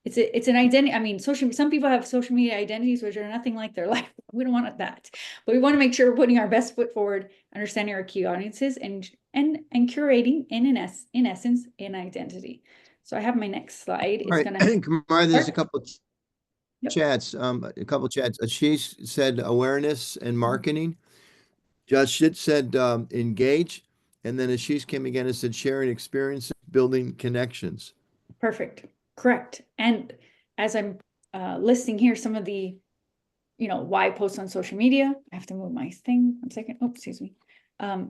It's an identity. I mean, some people have social media identities which are nothing like their life. We don't want that, but we want to make sure we're putting our best foot forward, understanding our key audiences, and curating in essence an identity. So I have my next slide. It's right. gonna Kumar, there's a couple chats. Ashish said awareness and marketing. Jashit said engage, and then Ashish came again and said sharing experiences, building connections. Perfect. Correct. And as I'm listing here some of the, why post on social media, I have to move my thing 1 second. Oh, excuse me.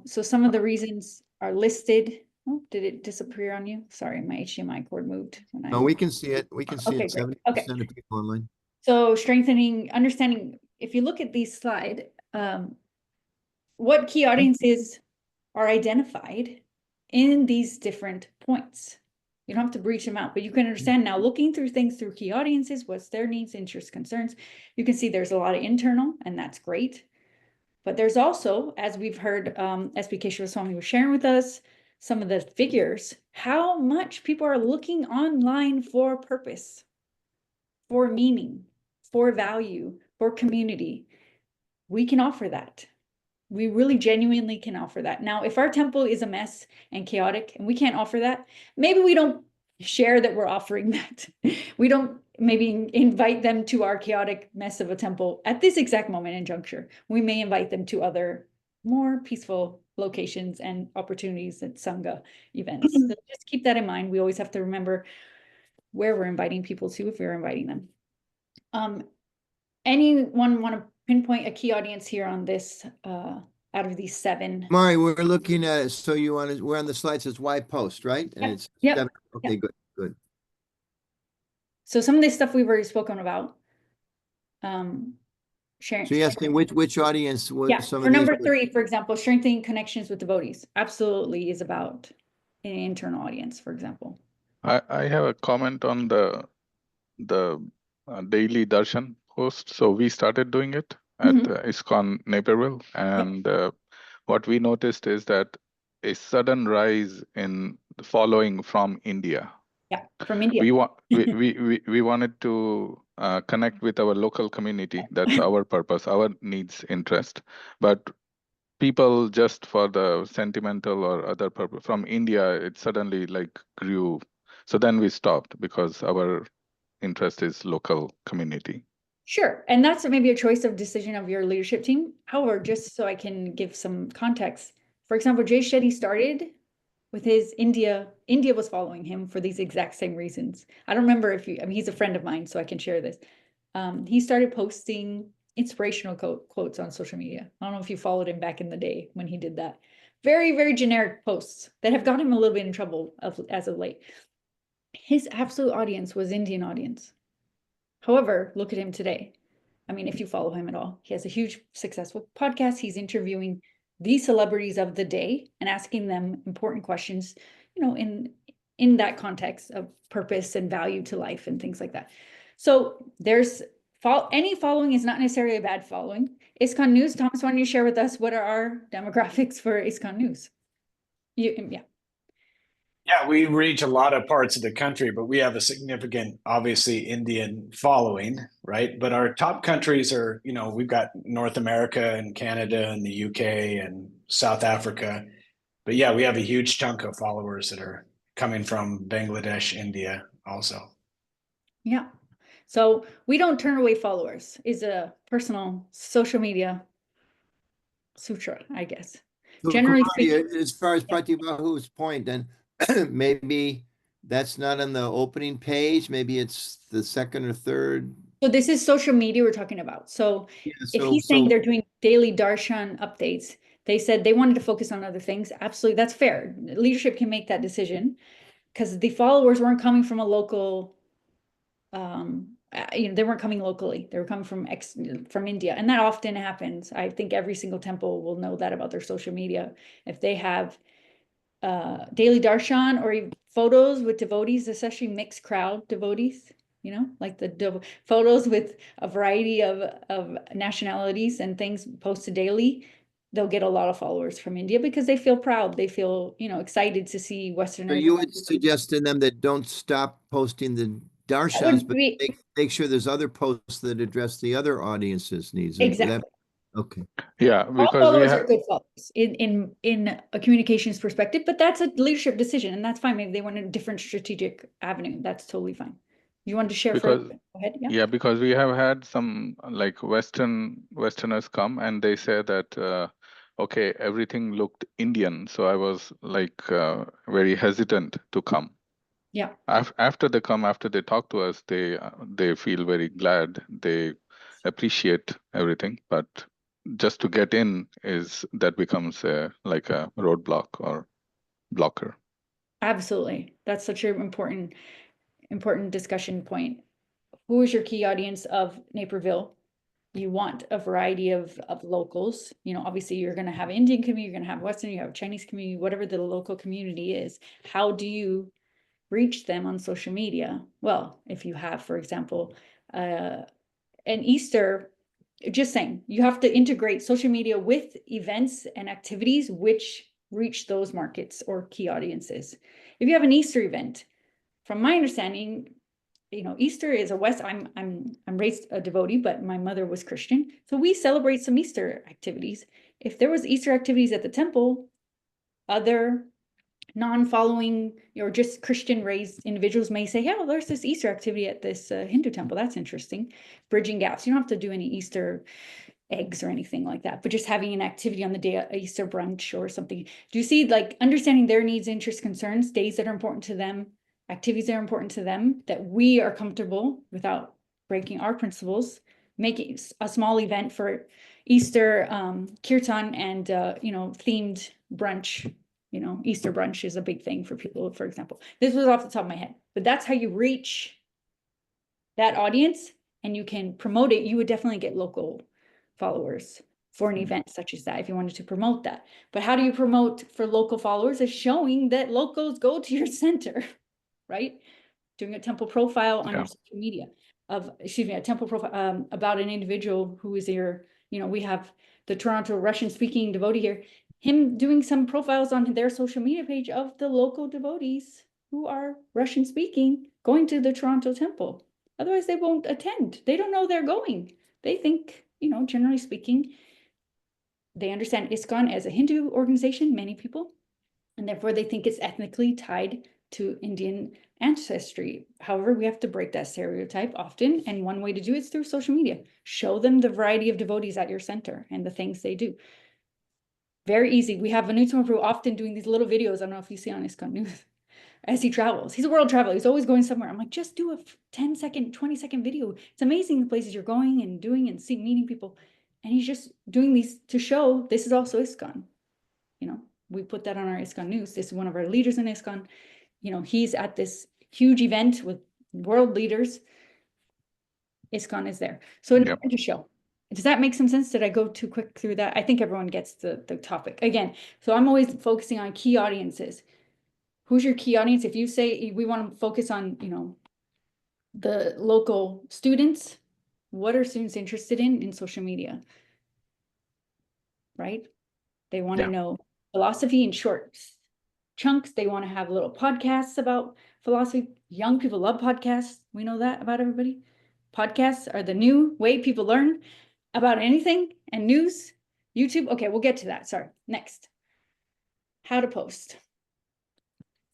So some of the reasons are listed. Oh, did it disappear on you? Sorry, my HDMI cord moved. No, we can see it. We can see it. 70% of people online. So understanding, if you look at these slide, what key audiences are identified in these different points. You don't have to breach them out, but you can understand now, looking through things through key audiences, what's their needs, interests, concerns. You can see there's a lot of internal, and that's great. But there's also, as we've heard, SBK Shivaswamy was sharing with us, some of the figures, how much people are looking online for purpose, for meaning, for value, for community. We can offer that. We really genuinely can offer that. Now, if our temple is a mess and chaotic and we can't offer that, maybe we don't share that we're offering that. We don't maybe invite them to our chaotic mess of a temple at this exact moment and juncture. We may invite them to other more peaceful locations and opportunities at Sangha events. So just keep that in mind. We always have to remember where we're inviting people to if we're inviting them. Anyone want to pinpoint a key audience here on this out of these 7? Mari, we're looking at it. So you want to, we're on the slide says why post, right? And it's Yep. 7. Okay, Yep. good. So some of this stuff we've already spoken about. Sharing. So you're asking which audience was Yeah, some for of these? number 3, for example, strengthening connections with devotees absolutely is about an internal audience, for example. I have a comment on the daily darshan post. So we started doing it at ISKCON Naperville, and what we noticed is that a sudden rise in following from India. Yeah, from India. We wanted to connect with our local community. That's our purpose, our needs, interest. But people just for the sentimental or other purpose from India, it suddenly like grew. So then we stopped because our interest is local community. Sure. And that's maybe a choice of decision of your leadership team. However, just so I can give some context, for example, Jay Shetty started with his India was following him for these exact same reasons. I don't remember if he's a friend of mine, so I can share this. He started posting inspirational quotes on social media. I don't know if you followed him back in the day when he did that. Very, very generic posts that have got him a little bit in trouble as of late. His absolute audience was Indian audience. However, look at him today. I mean, if you follow him at all, he has a huge successful podcast. He's interviewing the celebrities of the day and asking them important questions, in that context of purpose and value to life and things like that. So there's any following is not necessarily a bad following. ISKCON News, Thomas, why don't you share with us what are our demographics for ISKCON News? Yeah, we reach a lot of parts of the country, but we have a significant, obviously, Indian following, right? But our top countries are, we've got North America and Canada and the UK and South Africa. But yeah, we have a huge chunk of followers that are coming from Bangladesh, India also. Yeah. So we don't turn away followers is a personal social media sutra, I guess. So Generally Kumari, speaking, as far as Pratibahu's point, then maybe that's not on the opening page. Maybe it's the second or third. So this is social media we're talking about. So if he's saying they're doing daily darshan updates, they said they wanted to focus on other things. Absolutely, that's fair. Leadership can make that decision because the followers weren't coming from a local, they weren't coming locally. They were coming from India, and that often happens. I think every single temple will know that about their social media. If they have daily darshan or photos with devotees, especially mixed crowd devotees, like the photos with a variety of nationalities and things posted daily, they'll get a lot of followers from India because they feel proud. They feel, excited to see Westerners. So you would suggest to them that don't stop posting the darshans, but make sure there's other posts that address the other audience's needs. Exactly. Okay. Yeah, because all followers are good followers in a communications perspective, but that's a leadership decision, and that's fine. Maybe they want a different strategic avenue. That's totally fine. You wanted to share further? Go ahead. Yeah, because we have had some like Westerners come and they say that okay, everything looked Indian, so I was like very hesitant to come. Yeah. After they come, after they talk to us, they feel very glad. They appreciate everything, but just to get in that becomes like a roadblock or blocker. Absolutely, that's such an important discussion point. Who is your key audience of Naperville? You want a variety of locals. Obviously you're going to have Indian community, you're going to have Western, you have Chinese community, whatever the local community is. How do you reach them on social media? Well, if you have, for example, an Easter, just saying, you have to integrate social media with events and activities which reach those markets or key audiences. If you have an Easter event, from my understanding, Easter is I'm raised a devotee, but my mother was Christian. So we celebrate some Easter activities. If there was Easter activities at the temple, other non-following or just Christian raised individuals may say, yeah, well, there's this Easter activity at this Hindu temple. That's interesting. Bridging gaps. You don't have to do any Easter eggs or anything like that, but just having an activity on the day of Easter brunch or something. Do you see, like, understanding their needs, interests, concerns, days that are important to them, activities that are important to them, that we are comfortable without breaking our principles, making a small event for Easter kirtan and themed brunch. Easter brunch is a big thing for people, for example. This was off the top of my head, but that's how you reach that audience and you can promote it. You would definitely get local followers for an event such as that if you wanted to promote that. But how do you promote for local followers? Is showing that locals go to your center, right? Doing a temple profile on your social media a temple profile about an individual who is here. We have the Toronto Russian speaking devotee here, him doing some profiles on their social media page of the local devotees who are Russian speaking going to the Toronto temple. Otherwise they won't attend. They don't know they're going. They think, generally speaking, they understand ISKCON as a Hindu organization, many people, and therefore they think it's ethnically tied to Indian ancestry. However, we have to break that stereotype often, and one way to do it is through social media. Show them the variety of devotees at your center and the things they do. Very easy. We have Anutama Prabhu often doing these little videos. I don't know if you see on ISKCON News as he travels. He's a world traveler. He's always going somewhere. I'm like, just do a 10-second, 20-second video. It's amazing the places you're going and doing and meeting people. And he's just doing these to show this is also ISKCON. We put that on our ISKCON News. This is one of our leaders in ISKCON. He's at this huge event with world leaders. ISKCON is there. So it's important to show. Does that make some sense? Did I go too quick through that? I think everyone gets the topic. Again, so I'm always focusing on key audiences. Who's your key audience? If you say we want to focus on, the local students, what are students interested in social media? Right? They want to know philosophy in short chunks. They want to have little podcasts about philosophy. Young people love podcasts. We know that about everybody. Podcasts are the new way people learn about anything, and news, YouTube. Okay, we'll get to that. Sorry. Next. How to post.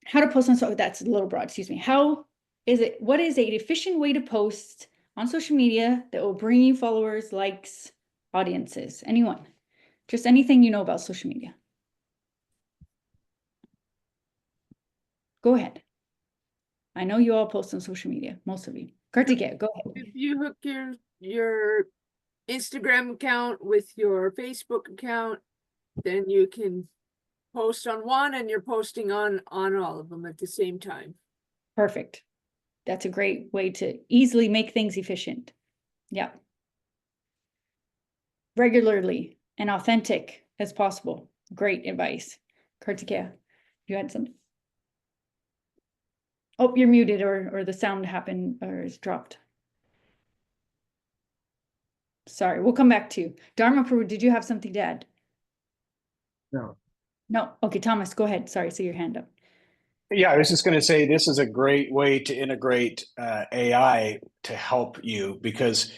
How to post on social, that's a little broad, excuse me. What is an efficient way to post on social media that will bring you followers, likes, audiences? Anyone? Just anything you know about social media. Go ahead. I know you all post on social media, most of you. Kartikeya, go ahead. If you hook your Instagram account with your Facebook account, then you can post on one and you're posting on all of them at the same time. Perfect. That's a great way to easily make things efficient. Yeah. Regularly and authentic as possible. Great advice. Kartikeya, you had something? Oh, you're muted or the sound happened or is dropped. Sorry, we'll come back to you. Dharma Prabhu, did you have something to add? No. No. Okay, Thomas, go ahead. Sorry, see your hand up. Yeah, I was just going to say this is a great way to integrate AI to help you, because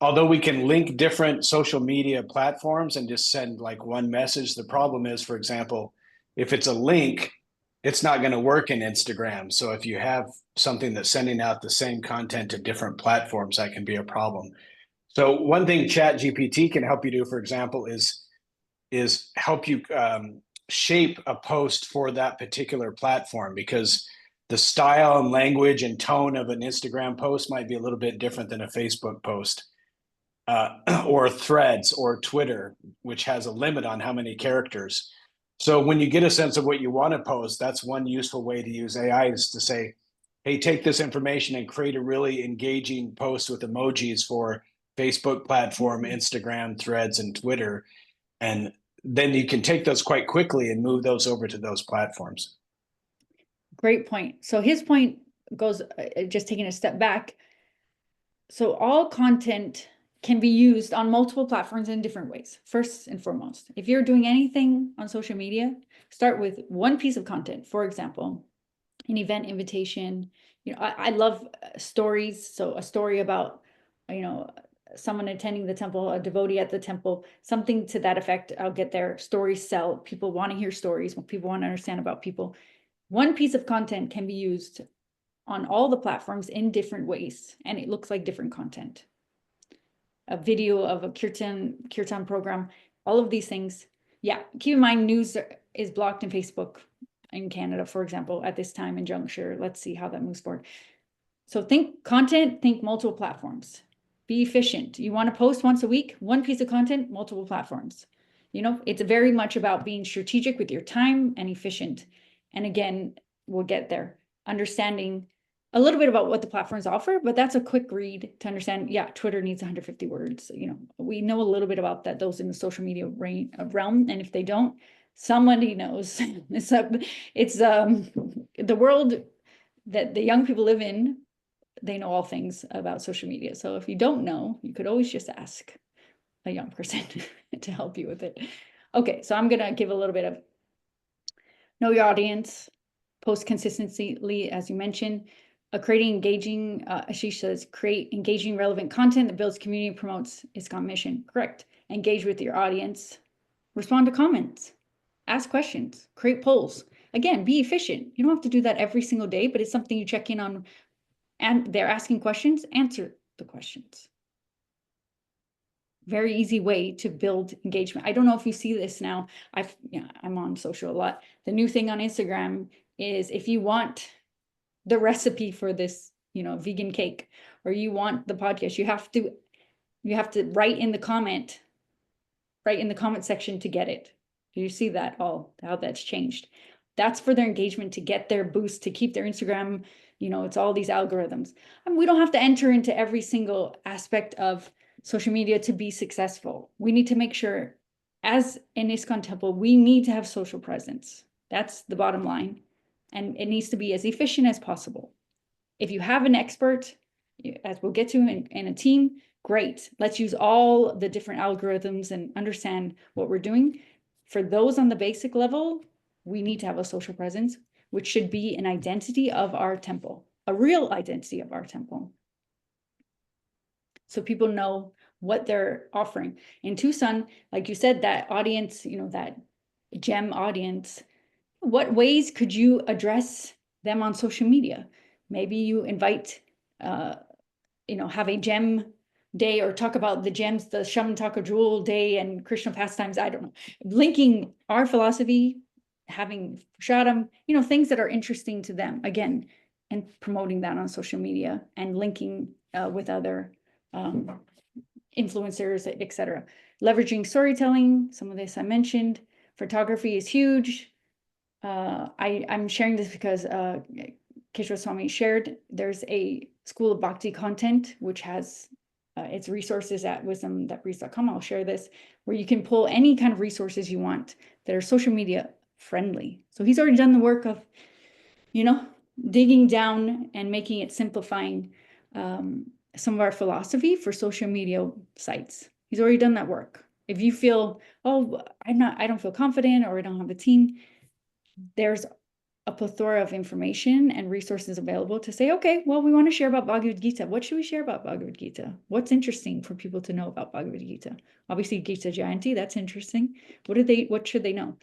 although we can link different social media platforms and just send like one message, the problem is, for example, if it's a link, it's not going to work in Instagram. So if you have something that's sending out the same content to different platforms, that can be a problem. So one thing ChatGPT can help you do, for example, is help you shape a post for that particular platform, because the style and language and tone of an Instagram post might be a little bit different than a Facebook post, or Threads or Twitter, which has a limit on how many characters. So when you get a sense of what you want to post, that's one useful way to use AI, is to say, hey, take this information and create a really engaging post with emojis for Facebook platform, Instagram, Threads, and Twitter. And then you can take those quite quickly and move those over to those platforms. Great point. So his point goes, just taking a step back. So all content can be used on multiple platforms in different ways. First and foremost, if you're doing anything on social media, start with one piece of content. For example, an event invitation. You know, I love stories. So a story about, you know, someone attending the temple, a devotee at the temple, something to that effect. I'll get there. Stories sell. People want to hear stories. People want to understand about people. One piece of content can be used on all the platforms in different ways, and it looks like different content. A video of a kirtan program, all of these things. Yeah, keep in mind, news is blocked in Facebook in Canada, for example, at this time and juncture. Let's see how that moves forward. So think content, think multiple platforms. Be efficient. You want to post once a week, one piece of content, multiple platforms. You know, it's very much about being strategic with your time and efficient. And again, we'll get there. Understanding a little bit about what the platforms offer, but that's a quick read to understand. Yeah, Twitter needs 150 words. You know, we know a little bit about that, those in the social media realm. And if they don't, somebody knows. It's the world that the young people live in. They know all things about social media. So if you don't know, you could always just ask a young person to help you with it. Okay, so I'm gonna give a little bit of know your audience, post consistently, as you mentioned, creating engaging, Ashish says, create engaging, relevant content that builds community and promotes ISKCON mission. Correct. Engage with your audience, respond to comments, ask questions, create polls. Again, be efficient. You don't have to do that every single day, but it's something you check in on, and they're asking questions, answer the questions. Very easy way to build engagement. I don't know if you see this now. I'm on social a lot. The new thing on Instagram is if you want the recipe for this, you know, vegan cake, or you want the podcast, you have to write in the comment section to get it. Do you see that all, how that's changed? That's for their engagement, to get their boost, to keep their Instagram, you know, it's all these algorithms. And we don't have to enter into every single aspect of social media to be successful. We need to make sure, as an ISKCON temple, we need to have social presence. That's the bottom line. And it needs to be as efficient as possible. If you have an expert, as we'll get to in a team, great. Let's use all the different algorithms and understand what we're doing. For those on the basic level, we need to have a social presence, which should be an identity of our temple, a real identity of our temple. So people know what they're offering. In Tucson, like you said, that audience, you know, that gem audience, what ways could you address them on social media? Maybe you invite, you know, have a gem day, or talk about the gems, the Shaman-Taka Jewel Day and Krishna pastimes. I don't know, linking our philosophy, having Shadam, you know, things that are interesting to them, again, and promoting that on social media and linking with other influencers, etc. Leveraging storytelling, some of this I mentioned. Photography is huge. I'm sharing this because Kishore Swami shared, there's a School of Bhakti content, which has its resources at wisdom.breeze.com. I'll share this, where you can pull any kind of resources you want that are social media friendly. So he's already done the work of, you know, digging down and making it, simplifying some of our philosophy for social media sites. He's already done that work. If you feel, oh, I don't feel confident, or I don't have a team, there's a plethora of information and resources available to say, okay, well, we want to share about Bhagavad Gita. What should we share about Bhagavad Gita? What's interesting for people to know about Bhagavad Gita? Obviously, Gita Jayanti, that's interesting. What should they know?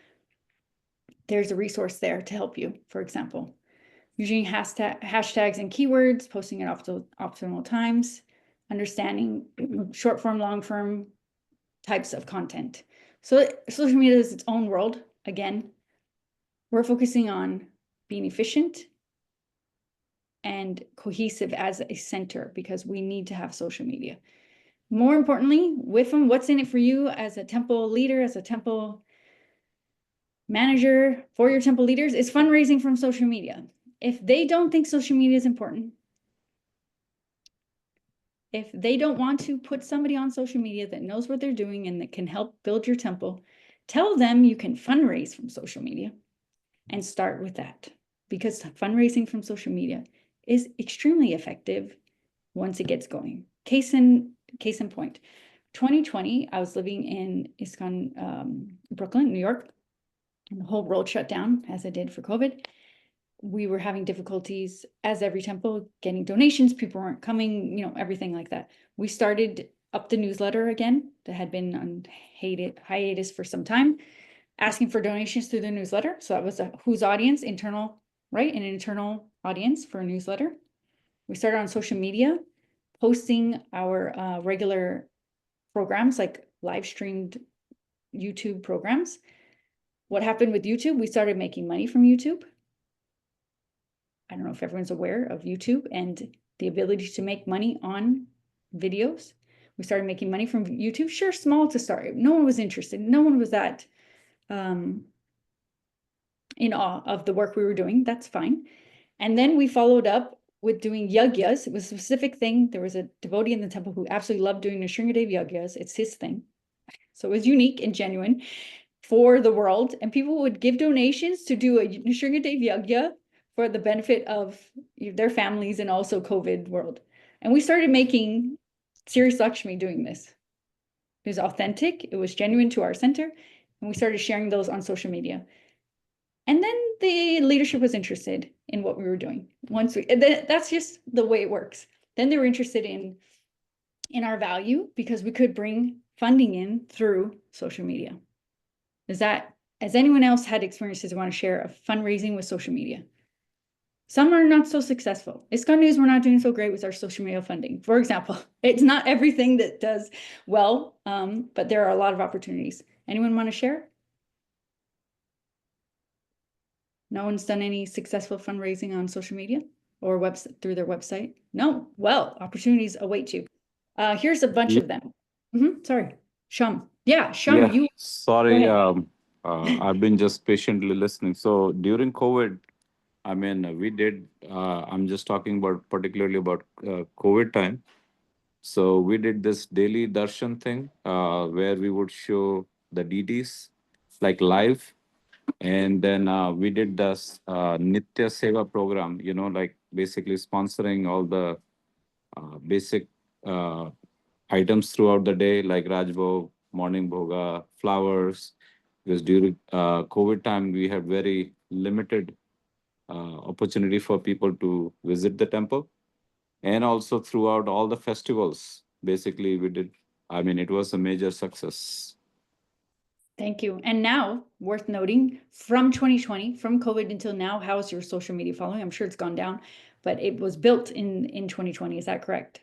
There's a resource there to help you, for example. Using hashtags and keywords, posting at optimal times, understanding short form, long form types of content. So social media is its own world. Again, we're focusing on being efficient and cohesive as a center, because we need to have social media. More importantly, with them, what's in it for you as a temple leader, as a temple manager for your temple leaders, is fundraising from social media. If they don't think social media is important, if they don't want to put somebody on social media that knows what they're doing and that can help build your temple, tell them you can fundraise from social media and start with that, because fundraising from social media is extremely effective once it gets going. Case in case in point, 2020, I was living in ISKCON, Brooklyn, New York, and the whole world shut down as it did for COVID. We were having difficulties, as every temple, getting donations. People weren't coming, you know, everything like that. We started up the newsletter again that had been on hiatus for some time, asking for donations through the newsletter. So that was a whose audience, internal, right? An internal audience for a newsletter. We started on social media, posting our regular programs, like live streamed YouTube programs. What happened with YouTube? We started making money from YouTube. I don't know if everyone's aware of YouTube and the ability to make money on videos. We started making money from YouTube. Sure, small to start. No one was interested. No one was that in awe of the work we were doing. That's fine. And then we followed up with doing yagyas. It was a specific thing. There was a devotee in the temple who absolutely loved doing Nrsingadev yagyas. It's his thing. So it was unique and genuine for the world. And people would give donations to do a Nrsingadev yagya for the benefit of their families and also COVID world. And we started making Sirius Lakshmi doing this. It was authentic. It was genuine to our center. And we started sharing those on social media. And then the leadership was interested in what we were doing. That's just the way it works. Then they were interested in our value because we could bring funding in through social media. Has anyone else had experiences they want to share of fundraising with social media? Some are not so successful. ISKCON News, we're not doing so great with our social media funding. For example, it's not everything that does well, but there are a lot of opportunities. Anyone want to share? No one's done any successful fundraising on social media or through their website? No. Well, opportunities await you. Here's a bunch of them. Sorry, Sham. Yeah, Sham, Yeah, you. sorry, Go I've been just patiently listening. So during COVID, I mean, we did, I'm just talking about particularly about COVID time. So we did this daily darshan thing where we would show the deities like live. And then we did this Nitya Seva program, you know, like basically sponsoring all the basic items throughout the day, like Rajbhog, morning bhoga, flowers. Because during COVID time, we had very limited opportunity for people to visit the temple. And also throughout all the festivals, basically we did, I mean, it was a major success. Thank you. And now, worth noting, from 2020, from COVID until now, how is your social media following? I'm sure it's gone down, but it was built in 2020. Is that correct?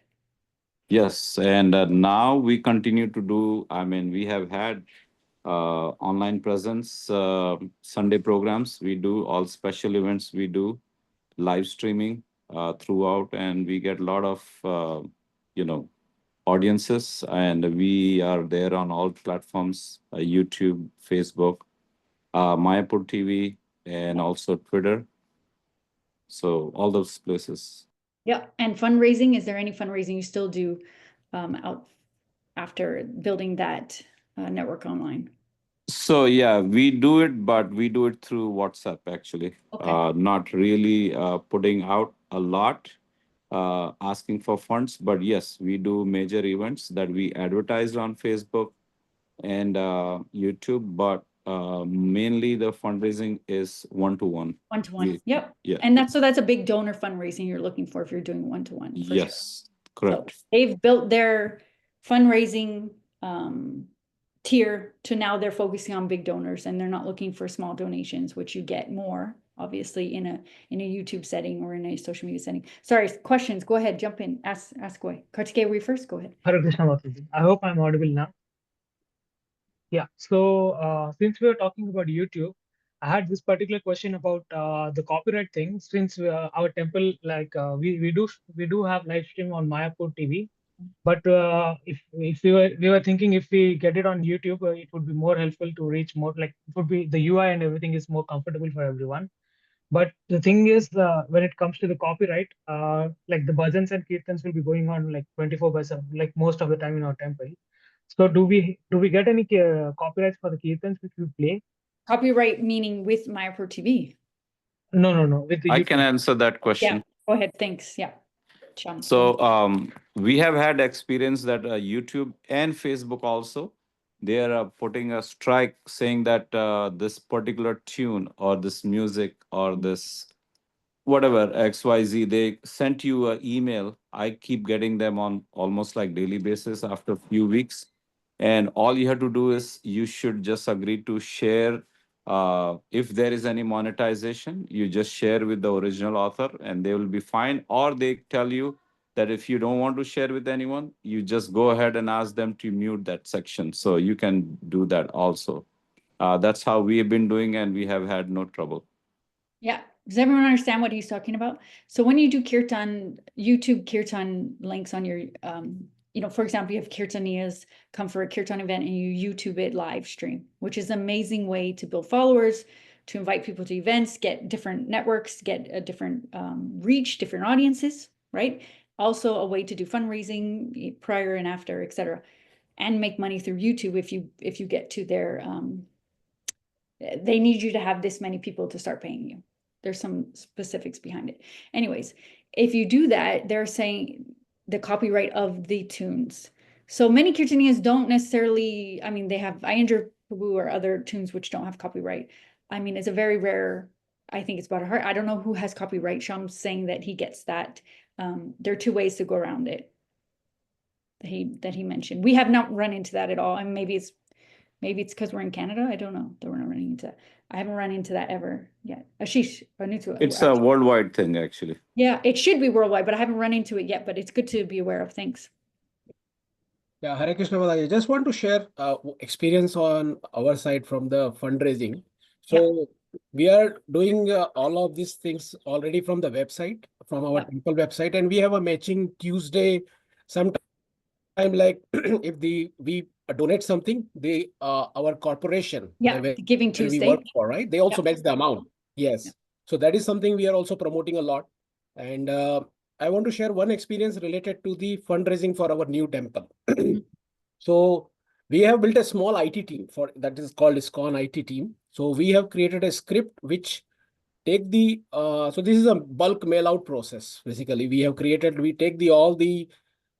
Yes, and now we continue to do, I mean, we have had online presence, Sunday programs. We do all special events. We do live streaming throughout, and we get a lot of, you know, audiences, and we are there on all platforms, YouTube, Facebook, Mayapur TV, and also Twitter. So all those places. Yeah. And fundraising, is there any fundraising you still do out after building that network online? So yeah, we do it, but we do it through WhatsApp actually. Okay. Not really putting out a lot, asking for funds, but yes, we do major events that we advertise on Facebook and YouTube, but mainly the fundraising is one-to-one. One-to-one. Yep. Yeah. And that's a big donor fundraising you're looking for if you're doing one-to-one. For sure. Yes, correct. So they've built their fundraising tier to now they're focusing on big donors and they're not looking for small donations, which you get more obviously in a YouTube setting or in a social media setting. Sorry, questions. Go ahead, jump in, ask away. Kartikeya, were you first? Go ahead. Hare Krishna, Mataji. I hope I'm audible now. Yeah, so since we are talking about YouTube, I had this particular question about the copyright thing. Since our temple, like we do have live stream on Mayapur TV, but if we were thinking if we get it on YouTube, it would be more helpful to reach more. Like it would be the UI and everything is more comfortable for everyone. But the thing is, when it comes to the copyright, like the bhajans and kirtans will be going on like 24/7, like most of the time in our temple. So do we get any copyrights for the kirtans which we play? Copyright meaning with Mayapur TV? No. With the I YouTube. can answer that question. Yeah, go ahead. Thanks. Yeah. Sham. So we have had experience that YouTube and Facebook also, they are putting a strike saying that this particular tune or this music or this whatever XYZ, they sent you an email. I keep getting them on almost like daily basis after a few weeks. And all you have to do is you should just agree to share. If there is any monetization, you just share with the original author and they will be fine. Or they tell you that if you don't want to share with anyone, you just go ahead and ask them to mute that section. So you can do that also. That's how we have been doing and we have had no trouble. Yeah. Does everyone understand what he's talking about? So when you do kirtan, YouTube kirtan links on your, for example, you have kirtaniyas come for a kirtan event and you YouTube it live stream, which is an amazing way to build followers, to invite people to events, get different networks, get a different reach, different audiences, right? Also a way to do fundraising prior and after, etc., and make money through YouTube if you get to their, they need you to have this many people to start paying you. There's some specifics behind it. Anyways, if you do that, they're saying the copyright of the tunes. So many kirtaniyas don't necessarily, I mean, they have Ayendra Prabhu or other tunes which don't have copyright. I mean, it's a very rare, I think it's about a heart. I don't know who has copyright. Sham's saying that he gets that. There are two ways to go around it that he mentioned. We have not run into that at all. And maybe it's because we're in Canada. I don't know that we're not running into that. I haven't run into that ever yet. Ashish, run into it. It's a worldwide thing, actually. Yeah, it should be worldwide, but I haven't run into it yet. But it's good to be aware of. Thanks. Yeah, Hare Krishna, I just want to share experience on our side from the fundraising. So we are doing all of these things already from the website, from our temple website, and we have a matching Tuesday. Sometime like if we donate something, our corporation, the Giving Tuesday, we work for, right? They also match the amount. Yes. So that is something we are also promoting a lot. And I want to share one experience related to the fundraising for our new temple. So we have built a small IT team that is called ISKCON IT team. So we have created a script which take the so this is a bulk mail out process. Basically, we take all the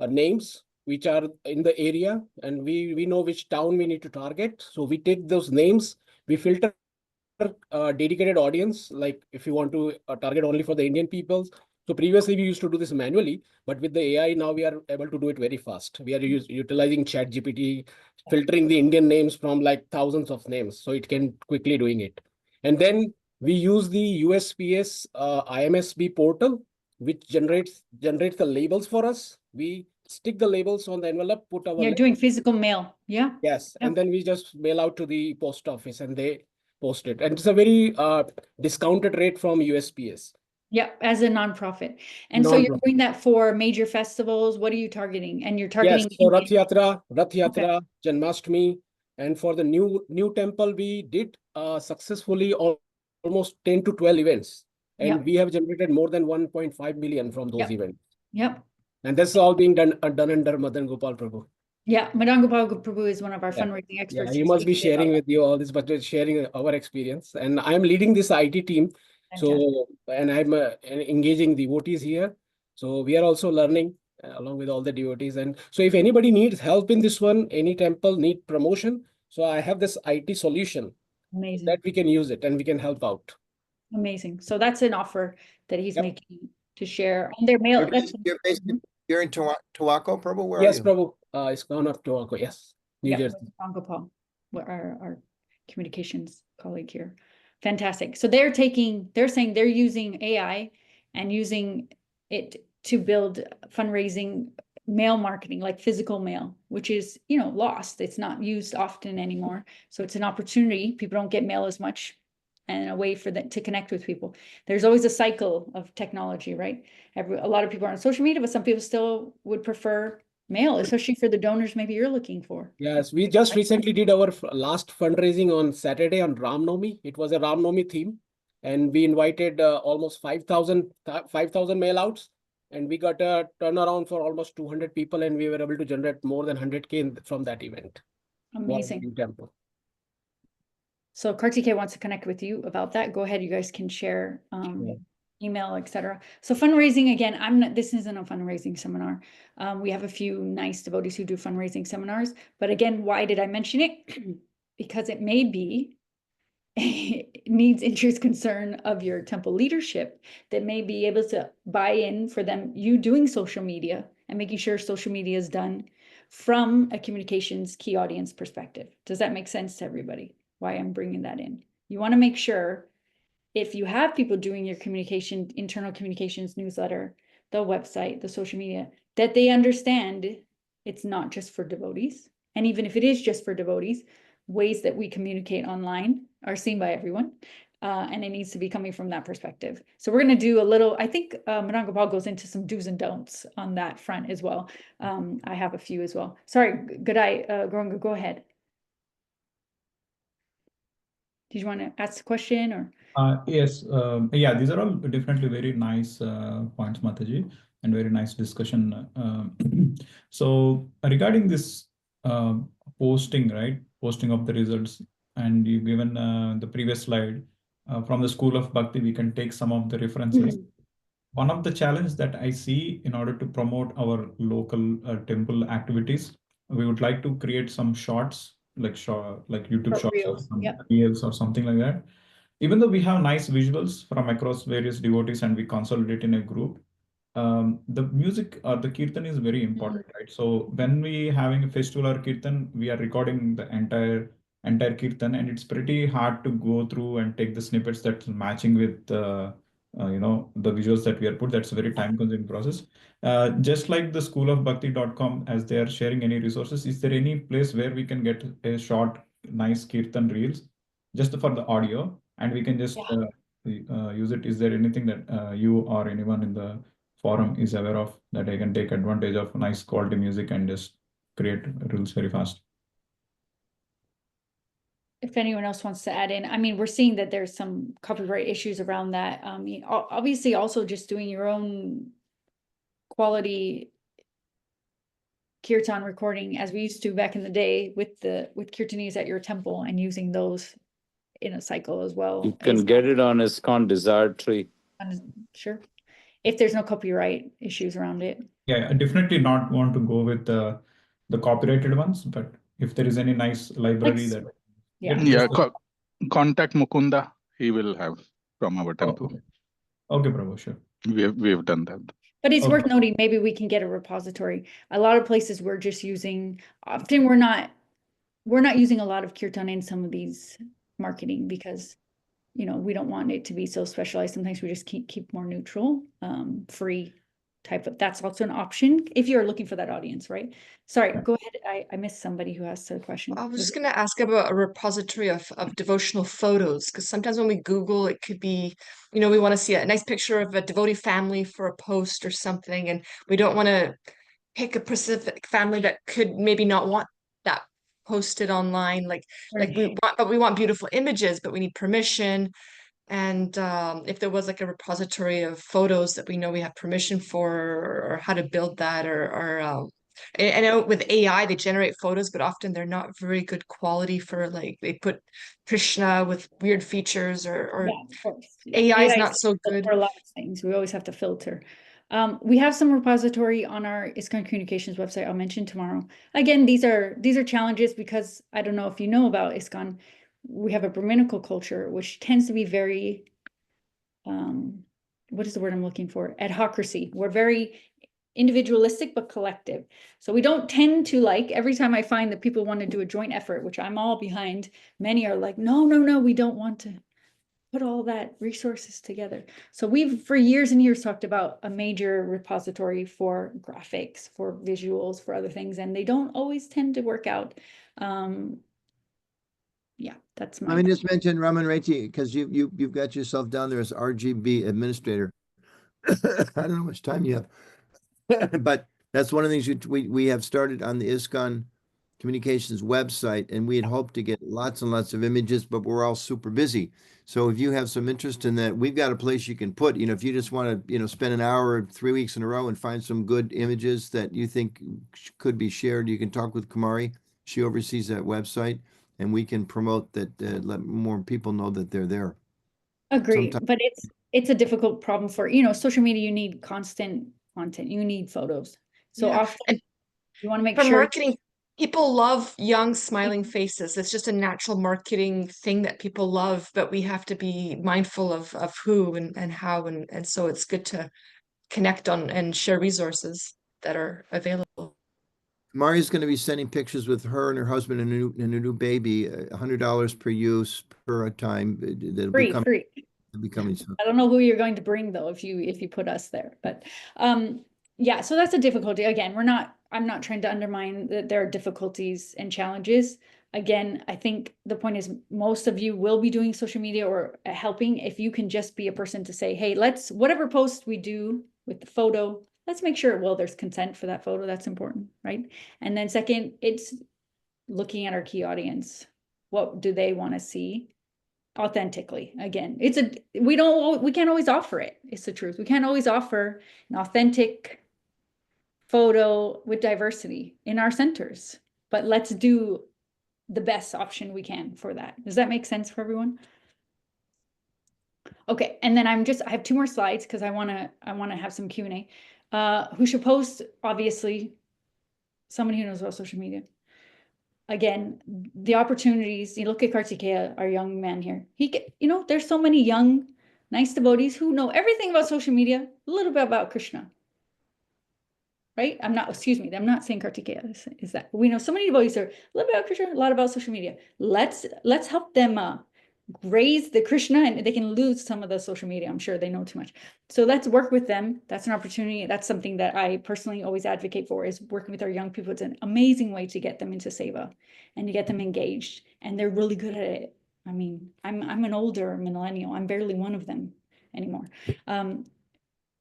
names which are in the area, and we know which town we need to target. So we take those names, we filter dedicated audience, like if you want to target only for the Indian peoples. So previously we used to do this manually, but with the AI now we are able to do it very fast. We are utilizing ChatGPT, filtering the Indian names from like thousands of names, so it can quickly doing it. And then we use the USPS IMSB portal, which generates the labels for us. We stick the labels on the envelope, put our doing physical mail. Yeah. Yes. And then we just mail out to the post office and they post it. And it's a very discounted rate from USPS. Yeah, as a nonprofit. And so you're doing that for major festivals. What are you targeting? And you're targeting for Rath Yatra, Janmashtami. And for the new temple, we did successfully almost 10 to 12 events. And we have generated more than 1.5 million from those events. Yep. And that's all being done under Madana-gopāla Prabhu. Yeah, Madana-gopāla Prabhu is one of our fundraising experts. Yeah, he must be sharing with you all this, but we're sharing our experience. And I'm leading this IT team. So, and I'm engaging devotees here. So we are also learning along with all the devotees. And so if anybody needs help in this one, any temple need promotion, so I have this IT solution. Amazing. That we can use it and we can help out. Amazing. So that's an offer that he's making to share on their mail. You're in Tawako, Prabhu? Where yes, are you? Prabhu. It's gone up Tawako. Yes. New Jersey. Madana-gopāla, our communications colleague here. Fantastic. So they're saying they're using AI and using it to build fundraising mail marketing, like physical mail, which is, lost. It's not used often anymore. So it's an opportunity. People don't get mail as much, and a way for them to connect with people. There's always a cycle of technology, right? A lot of people are on social media, but some people still would prefer mail, especially for the donors maybe you're looking for. Yes, we just recently did our last fundraising on Saturday on Ram Navami. It was a Ram Navami theme, and we invited almost 5,000 mail outs, and we got a turnaround for almost 200 people, and we were able to generate more than 100K from that event. Amazing. So Kartikeya wants to connect with you about that. Go ahead, you guys can share email, etc. So fundraising, again, this isn't a fundraising seminar. We have a few nice devotees who do fundraising seminars, but again, why did I mention it? Because it may be needs, interest, concern of your temple leadership that may be able to buy in for them, you doing social media and making sure social media is done from a communications key audience perspective. Does that make sense to everybody? Why I'm bringing that in? You want to make sure if you have people doing your communication, internal communications newsletter, the website, the social media, that they understand it's not just for devotees. And even if it is just for devotees, ways that we communicate online are seen by everyone. And it needs to be coming from that perspective. So we're going to do a little, I think Madana-gopāla goes into some do's and don'ts on that front as well. I have a few as well. Sorry, Gadai, Gauranga, go ahead. Did you want to ask the question or? Yes, yeah, these are all definitely very nice points, Mataji, and very nice discussion. So regarding this posting, right? Posting of the results, and you given the previous slide from the School of Bhakti, we can take some of the references. One of the challenges that I see in order to promote our local temple activities, we would like to create some shorts, like YouTube shorts or Reels, some yep. reels or something like that. Even though we have nice visuals from across various devotees and we consolidate in a group, the music or the kirtan is very important, right? So when we having a festival or kirtan, we are recording the entire kirtan, and it's pretty hard to go through and take the snippets that's matching with the visuals that we are put. That's a very time-consuming process. Just like the schoolofbhakti.com, as they are sharing any resources, is there any place where we can get a short, nice kirtan reels just for the audio, and we can just use it? Is there anything that you or anyone in the forum is aware of that I can take advantage of nice quality music and just create reels very fast? If anyone else wants to add in, I mean, we're seeing that there's some copyright issues around that. Obviously also just doing your own quality kirtan recording as we used to back in the day with kirtanis at your temple and using those in a cycle as well. You can get it on ISKCON Desire Tree. Sure. If there's no copyright issues around it. Yeah, I definitely not want to go with the copyrighted ones, but if there is any nice library that contact Mukunda, he will have from our temple. Okay, Prabhu, sure. We have done that. But it's worth noting, maybe we can get a repository. A lot of places we're just using, often we're not using a lot of kirtan in some of these marketing because, we don't want it to be so specialized. Sometimes we just keep more neutral, free type of, that's also an option if you're looking for that audience, right? Sorry, go ahead. I missed somebody who asked a question. I was just going to ask about a repository of devotional photos, because sometimes when we Google, it could be, we want to see a nice picture of a devotee family for a post or something, and we don't want to pick a specific family that could maybe not want that posted online. We want beautiful images, but we need permission. And if there was like a repository of photos that we know we have permission for, or how to build that, or I know with AI they generate photos, but often they're not very good quality for they put Krishna with weird features, or yeah, of course. Yeah. AI is not so good for a lot of things. We always have to filter. We have some repository on our ISKCON Communications website. I'll mention tomorrow. Again, these are challenges because I don't know if you know about ISKCON. We have a Brahminical culture, which tends to be very, what is the word I'm looking for? Adhocracy. We're very individualistic, but collective. So we don't tend to every time I find that people want to do a joint effort, which I'm all behind, many are like, no, we don't want to put all that resources together. So we've for years and years talked about a major repository for graphics, for visuals, for other things, and they don't always tend to work out. Yeah, that's my. Let me just mention Raman Reti, because you've got yourself down there as RGB administrator. I don't know how much time you have, but that's one of the things we have started on the ISKCON Communications website, and we had hoped to get lots and lots of images, but we're all super busy. So if you have some interest in that, we've got a place you can put, if you just want to, spend an hour 3 weeks in a row and find some good images that you think could be shared, you can talk with Kumari. She oversees that website, and we can promote that, let more people know that they're there. Agree, but it's a difficult problem for, social media, you need constant content, you need photos. So Yeah. often And you want to make for sure. marketing, people love young, smiling faces. It's just a natural marketing thing that people love, but we have to be mindful of who and how, and so it's good to connect on and share resources that are available. Maria's going to be sending pictures with her and her husband and a new baby, $100 per use per time. That'll be coming. Free. It'll be coming soon. I don't know who you're going to bring though, if you put us there, but yeah, so that's a difficulty. Again, I'm not trying to undermine that there are difficulties and challenges. Again, I think the point is most of you will be doing social media or helping. If you can just be a person to say, hey, whatever post we do with the photo, let's make sure, well, there's consent for that photo. That's important, right? And then second, it's looking at our key audience. What do they want to see? Authentically. Again, we can't always offer it. It's the truth. We can't always offer an authentic photo with diversity in our centers, but let's do the best option we can for that. Does that make sense for everyone? Okay, and then I have 2 more slides because I want to have some Q&A. Who should post? Obviously, someone who knows about social media. Again, the opportunities, you look at Kartikeya, our young man here. There's so many young, nice devotees who know everything about social media, a little bit about Krishna. Right? I'm not saying Kartikeya is that. We know so many devotees are a little bit about Krishna, a lot about social media. Let's help them raise the Krishna, and they can lose some of the social media. I'm sure they know too much. So let's work with them. That's an opportunity. That's something that I personally always advocate for, is working with our young people. It's an amazing way to get them into seva and to get them engaged. And they're really good at it. I mean, I'm an older millennial. I'm barely one of them anymore.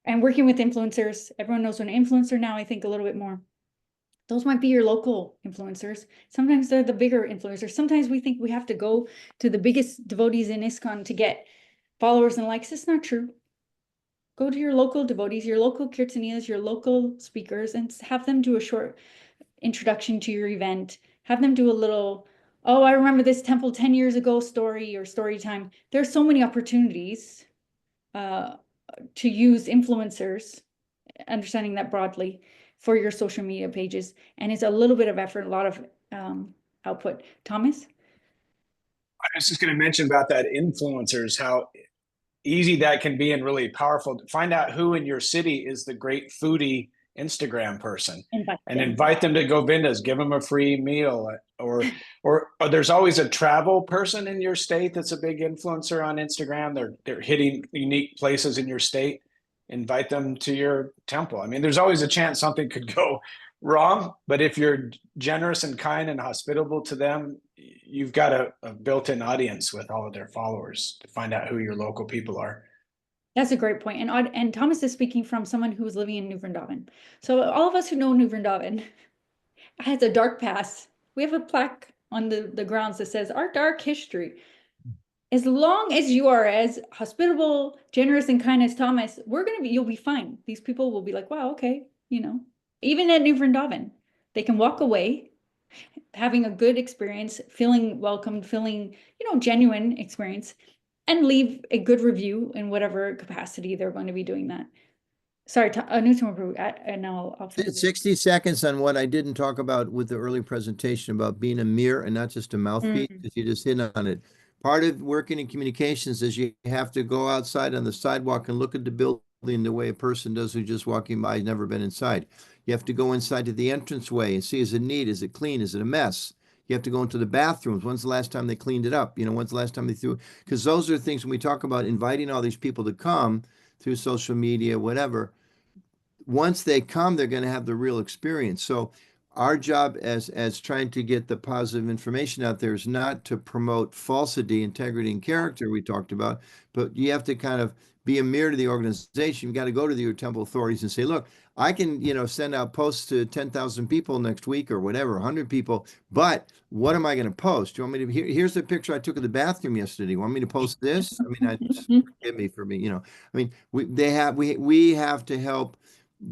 And working with influencers, everyone knows what an influencer now, I think a little bit more. Those might be your local influencers. Sometimes they're the bigger influencers. Sometimes we think we have to go to the biggest devotees in ISKCON to get followers and likes. It's not true. Go to your local devotees, your local kirtaniyas, your local speakers, and have them do a short introduction to your event. Have them do a little, oh, I remember this temple 10 years ago story or story time. There's so many opportunities to use influencers, understanding that broadly, for your social media pages. And it's a little bit of effort, a lot of output. Thomas? I was just going to mention about that influencers, how easy that can be and really powerful. Find out who in your city is the great foodie Instagram person and invite them to Govinda's, give them a free meal, or there's always a travel person in your state that's a big influencer on Instagram. They're hitting unique places in your state. Invite them to your temple. I mean, there's always a chance something could go wrong, but if you're generous and kind and hospitable to them, you've got a built-in audience with all of their followers to find out who your local people are. That's a great point. And Thomas is speaking from someone who was living in New Vrindavan. So all of us who know New Vrindavan has a dark past. We have a plaque on the grounds that says our dark history. As long as you are as hospitable, generous, and kind as Thomas, you'll be fine. These people will be like, wow, okay, even at New Vrindavan, they can walk away having a good experience, feeling welcomed, feeling, genuine experience, and leave a good review in whatever capacity they're going to be doing that. Sorry, and I'll 60 seconds on what I didn't talk about with the early presentation about being a mirror and not just a mouthpiece, because you just hit on it. Part of working in communications is you have to go outside on the sidewalk and look at the building the way a person does who's just walking by, never been inside. You have to go inside to the entranceway and see, is it neat? Is it clean? Is it a mess? You have to go into the bathrooms. When's the last time they cleaned it up? When's the last time they threw it? Because those are things when we talk about inviting all these people to come through social media, whatever. Once they come, they're going to have the real experience. So our job as trying to get the positive information out there is not to promote falsity, integrity, and character we talked about, but you have to kind of be a mirror to the organization. You've got to go to your temple authorities and say, look, I can, send out posts to 10,000 people next week or whatever, 100 people, but what am I going to post? Do you want me to, here's the picture I took of the bathroom yesterday. You want me to post this? I mean, forgive me for me, we have to help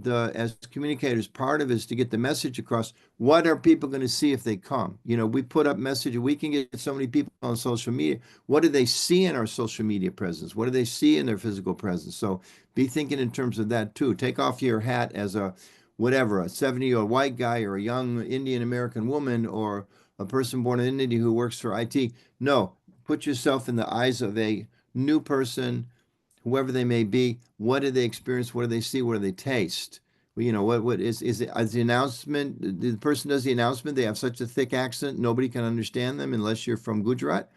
as communicators, part of it is to get the message across. What are people going to see if they come? You know, we put up messages. We can get so many people on social media. What do they see in our social media presence? What do they see in their physical presence? So be thinking in terms of that too. Take off your hat as a whatever, a 70-year-old white guy or a young Indian American woman or a person born in India who works for IT. No, put yourself in the eyes of a new person, whoever they may be. What do they experience? What do they see? What do they taste? Well, you know, what is it? As the announcement, the person does the announcement, they have such a thick accent, nobody can understand them unless you're from Gujarat.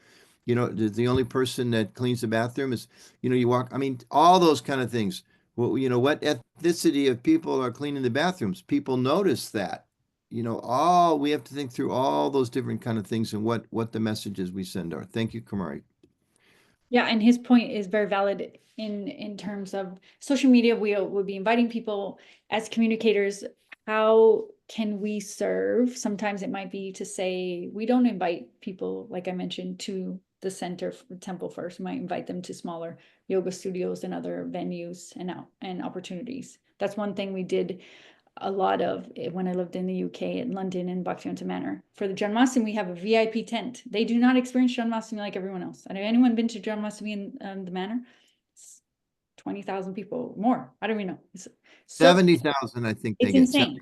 You know, the only person that cleans the bathroom is, you know, you walk, I mean, all those kind of things. Well, you know, what ethnicity of people are cleaning the bathrooms? People notice that. You know, all we have to think through all those different kind of things and what the messages we send are. Thank you, Kamari. Yeah, and his point is very valid in terms of social media. We'll be inviting people as communicators. How can we serve? Sometimes it might be to say, we don't invite people, like I mentioned, to the center temple first. We might invite them to smaller yoga studios and other venues and opportunities. That's one thing we did a lot of when I lived in the UK in London in Bhaktivedanta Manor. For the Janmashtami, we have a VIP tent. They do not experience Janmashtami like everyone else. Have anyone been to Janmashtami in the Manor? 20,000 people more. I don't even know. So 70,000, I think they it's get. insane.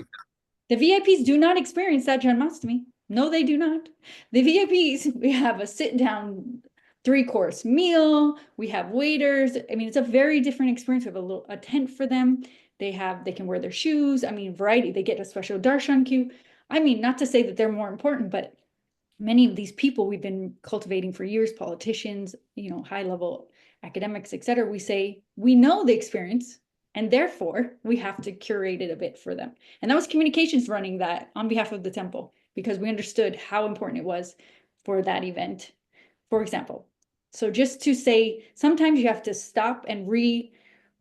The VIPs do not experience that Janmashtami. No, they do not. The VIPs, we have a sit-down 3-course meal. We have waiters. I mean, it's a very different experience. We have a tent for them. They can wear their shoes. I mean, variety. They get a special darshan queue. I mean, not to say that they're more important, but many of these people we've been cultivating for years, politicians, you know, high-level academics, et cetera, we say, we know the experience, and therefore we have to curate it a bit for them. And that was communications running that on behalf of the temple, because we understood how important it was for that event, for example. So just to say, sometimes you have to stop and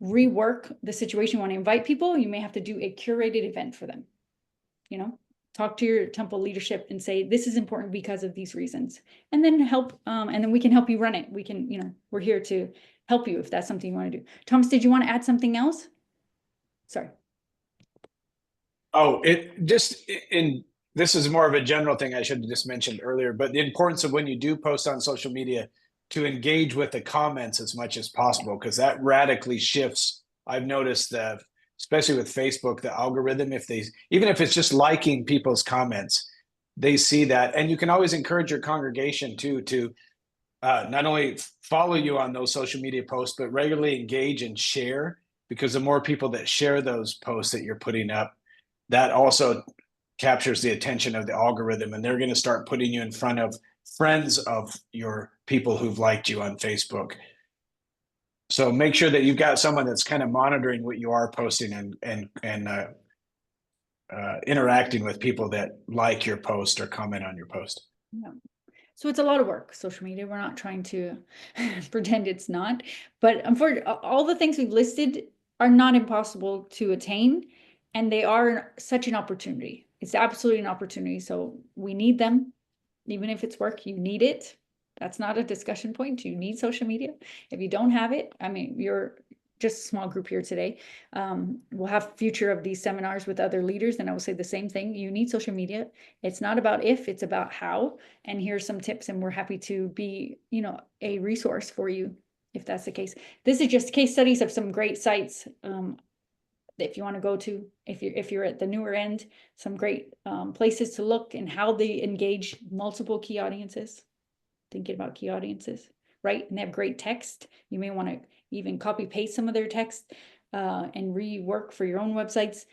rework the situation. You want to invite people, you may have to do a curated event for them, you know, talk to your temple leadership and say, this is important because of these reasons, and then help, and then we can help you run it. We can, you know, we're here to help you if that's something you want to do. Thomas, did you want to add something else? Sorry. Oh, this is more of a general thing I should have just mentioned earlier, but the importance of when you do post on social media to engage with the comments as much as possible, because that radically shifts. I've noticed that, especially with Facebook, the algorithm, even if it's just liking people's comments, they see that. And you can always encourage your congregation too, to not only follow you on those social media posts, but regularly engage and share, because the more people that share those posts that you're putting up, that also captures the attention of the algorithm, and they're going to start putting you in front of friends of your people who've liked you on Facebook. So make sure that you've got someone that's kind of monitoring what you are posting and interacting with people that like your post or comment on your post. Yeah. So it's a lot of work, social media. We're not trying to pretend it's not, but unfortunately, all the things we've listed are not impossible to attain, and they are such an opportunity. It's absolutely an opportunity. So we need them. Even if it's work, you need it. That's not a discussion point. You need social media. If you don't have it, I mean, you're just a small group here today. We'll have future of these seminars with other leaders, and I will say the same thing. You need social media. It's not about if, it's about how. And here's some tips, and we're happy to be, you know, a resource for you if that's the case. This is just case studies of some great sites. If you want to go to, if you're at the newer end, some great places to look and how they engage multiple key audiences, thinking about key audiences, right? And they have great text. You may want to even copy paste some of their text and rework for your own websites.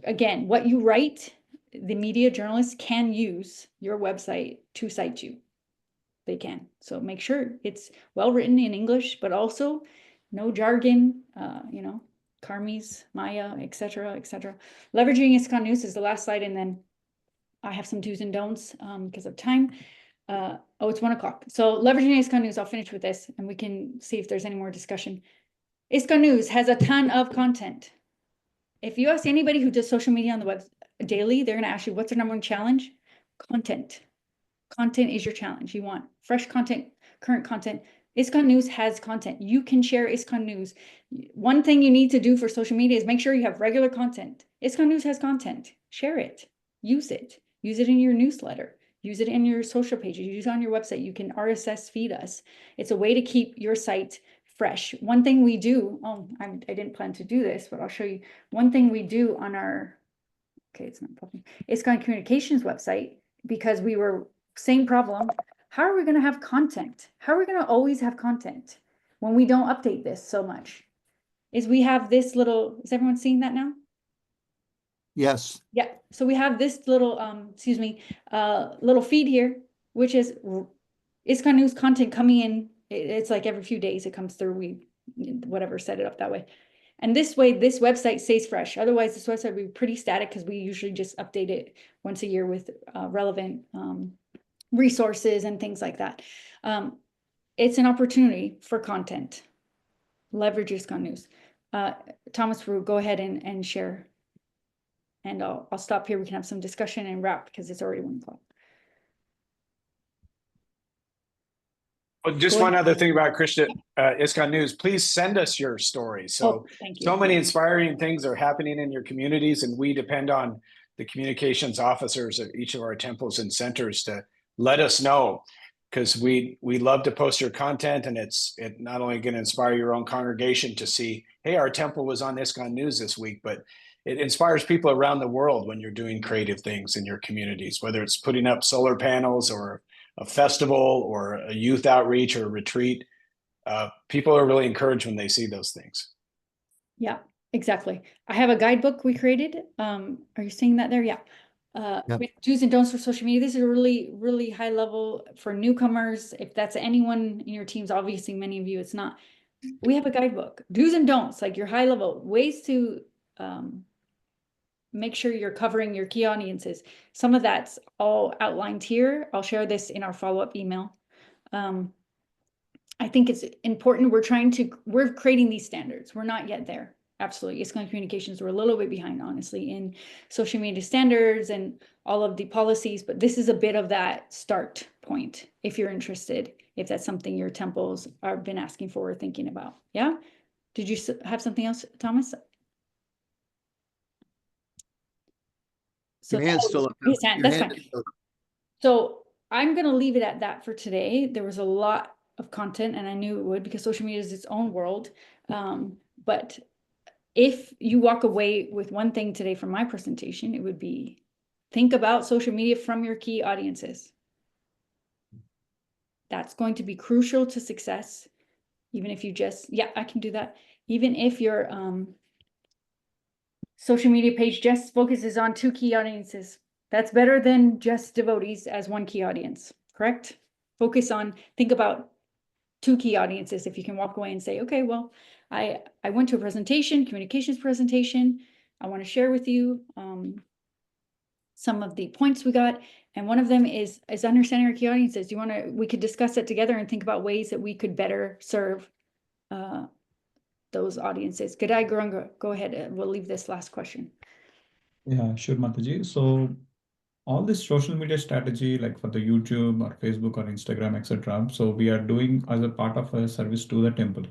Again, what you write, the media journalists can use your website to cite you. They can. So make sure it's well written in English, but also no jargon, you know, Karmis, Maya, etc., etc. Leveraging ISKCON News is the last slide, and then I have some do's and don'ts because of time. Oh, it's 1 o'clock. So leveraging ISKCON News, I'll finish with this, and we can see if there's any more discussion. ISKCON News has a ton of content. If you ask anybody who does social media on the web daily, they're going to ask you, what's their number one challenge? Content. Content is your challenge. You want fresh content, current content, ISKCON News has content. You can share ISKCON News. One thing you need to do for social media is make sure you have regular content. ISKCON News has content. Share it. Use it. Use it in your newsletter. Use it in your social pages. Use it on your website. You can RSS feed us. It's a way to keep your site fresh. One thing we do, I didn't plan to do this, but I'll show you. One thing we do on our, okay, it's not popping, ISKCON Communications website, because we were, same problem. How are we going to have content? How are we going to always have content when we don't update this so much? Is we have this little, is everyone seeing that now? Yes. Yeah, so we have this little, little feed here, which is ISKCON News content coming in. It's like every few days it comes through. We, whatever, set it up that way. And this way, this website stays fresh. Otherwise, this website would be pretty static because we usually just update it once a year with relevant resources and things like that. It's an opportunity for content. Leverage ISKCON News. Thomas, go ahead and share. And I'll stop here. We can have some discussion and wrap because it's already 1 o'clock. Well, just one other thing about ISKCON News. Please send us your stories. So, thank you. so many inspiring things are happening in your communities, and we depend on the communications officers at each of our temples and centers to let us know, because we love to post your content, and it not only going to inspire your own congregation to see, hey, our temple was on ISKCON News this week, but it inspires people around the world when you're doing creative things in your communities, whether it's putting up solar panels or a festival or a youth outreach or a retreat. People are really encouraged when they see those things. Yeah, exactly. I have a guidebook we created. Are you seeing that there? Yeah. With do's and don'ts for social media. This is a really, really high level for newcomers. If that's anyone in your teams, obviously many of you, it's not. We have a guidebook, do's and don'ts, like your high level ways to make sure you're covering your key audiences. Some of that's all outlined here. I'll share this in our follow-up email. I think it's important. We're creating these standards. We're not yet there. Absolutely. ISKCON Communications, we're a little bit behind, honestly, in social media standards and all of the policies, but this is a bit of that start point if you're interested, if that's something your temples have been asking for or thinking about. Yeah? Did you have something else, Thomas? So your hand's still up. that's fine. So I'm going to leave it at that for today. There was a lot of content, and I knew it would because social media is its own world. But if you walk away with one thing today from my presentation, it would be think about social media from your key audiences. That's going to be crucial to success. Even if you just, yeah, I can do that. Even if your social media page just focuses on 2 key audiences, that's better than just devotees as 1 key audience, correct? Think about 2 key audiences. If you can walk away and say, okay, well, I went to a communications presentation. I want to share with you some of the points we got. And one of them is understanding our key audiences. We could discuss it together and think about ways that we could better serve those audiences. G'day, Guranga, go ahead. We'll leave this last question. Yeah, sure, Mataji. So all this social media strategy, like for the YouTube or Facebook or Instagram, etc. So we are doing as a part of a service to the temple.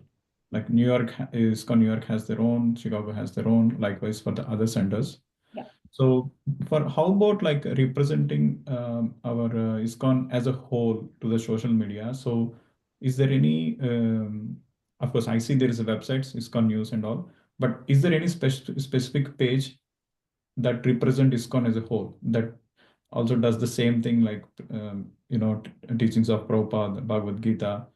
Like ISKCON New York has their own, Chicago has their own, likewise for the other centers. Yeah. So how about like representing our ISKCON as a whole to the social media? So is there any, of course, I see there is a website, ISKCON News and all, but is there any specific page that represent ISKCON as a whole that also does the same thing, like teachings of Prabhupada, Bhagavad Gita,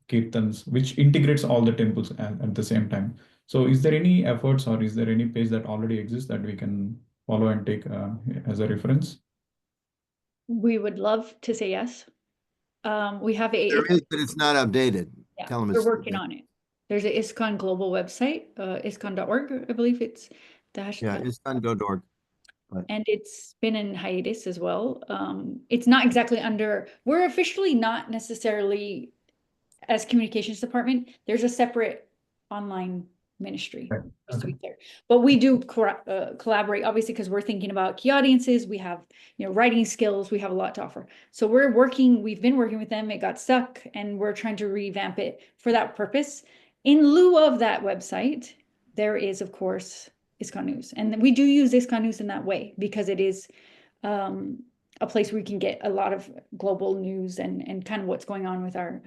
Kirtans, which integrates all the temples at the same time? So is there any efforts or is there any page that already exists that we can follow and take as a reference? We would love to say yes. We have There is, but it's not updated. Yeah, Tell them we're working on it. There's an ISKCON global website, ISKCON.org, I believe it's the hashtag. Yeah, ISKCON.org. And it's been in hiatus as well. It's not exactly we're officially not necessarily as communications department. There's a separate online ministry. Right. Just to Okay. be clear. But we do collaborate, obviously, because we're thinking about key audiences. We have, writing skills. We have a lot to offer. So we've been working with them. It got stuck, and we're trying to revamp it for that purpose. In lieu of that website, there is, of course, ISKCON News. And we do use ISKCON News in that way because it is a place where we can get a lot of global news and kind of what's going on with our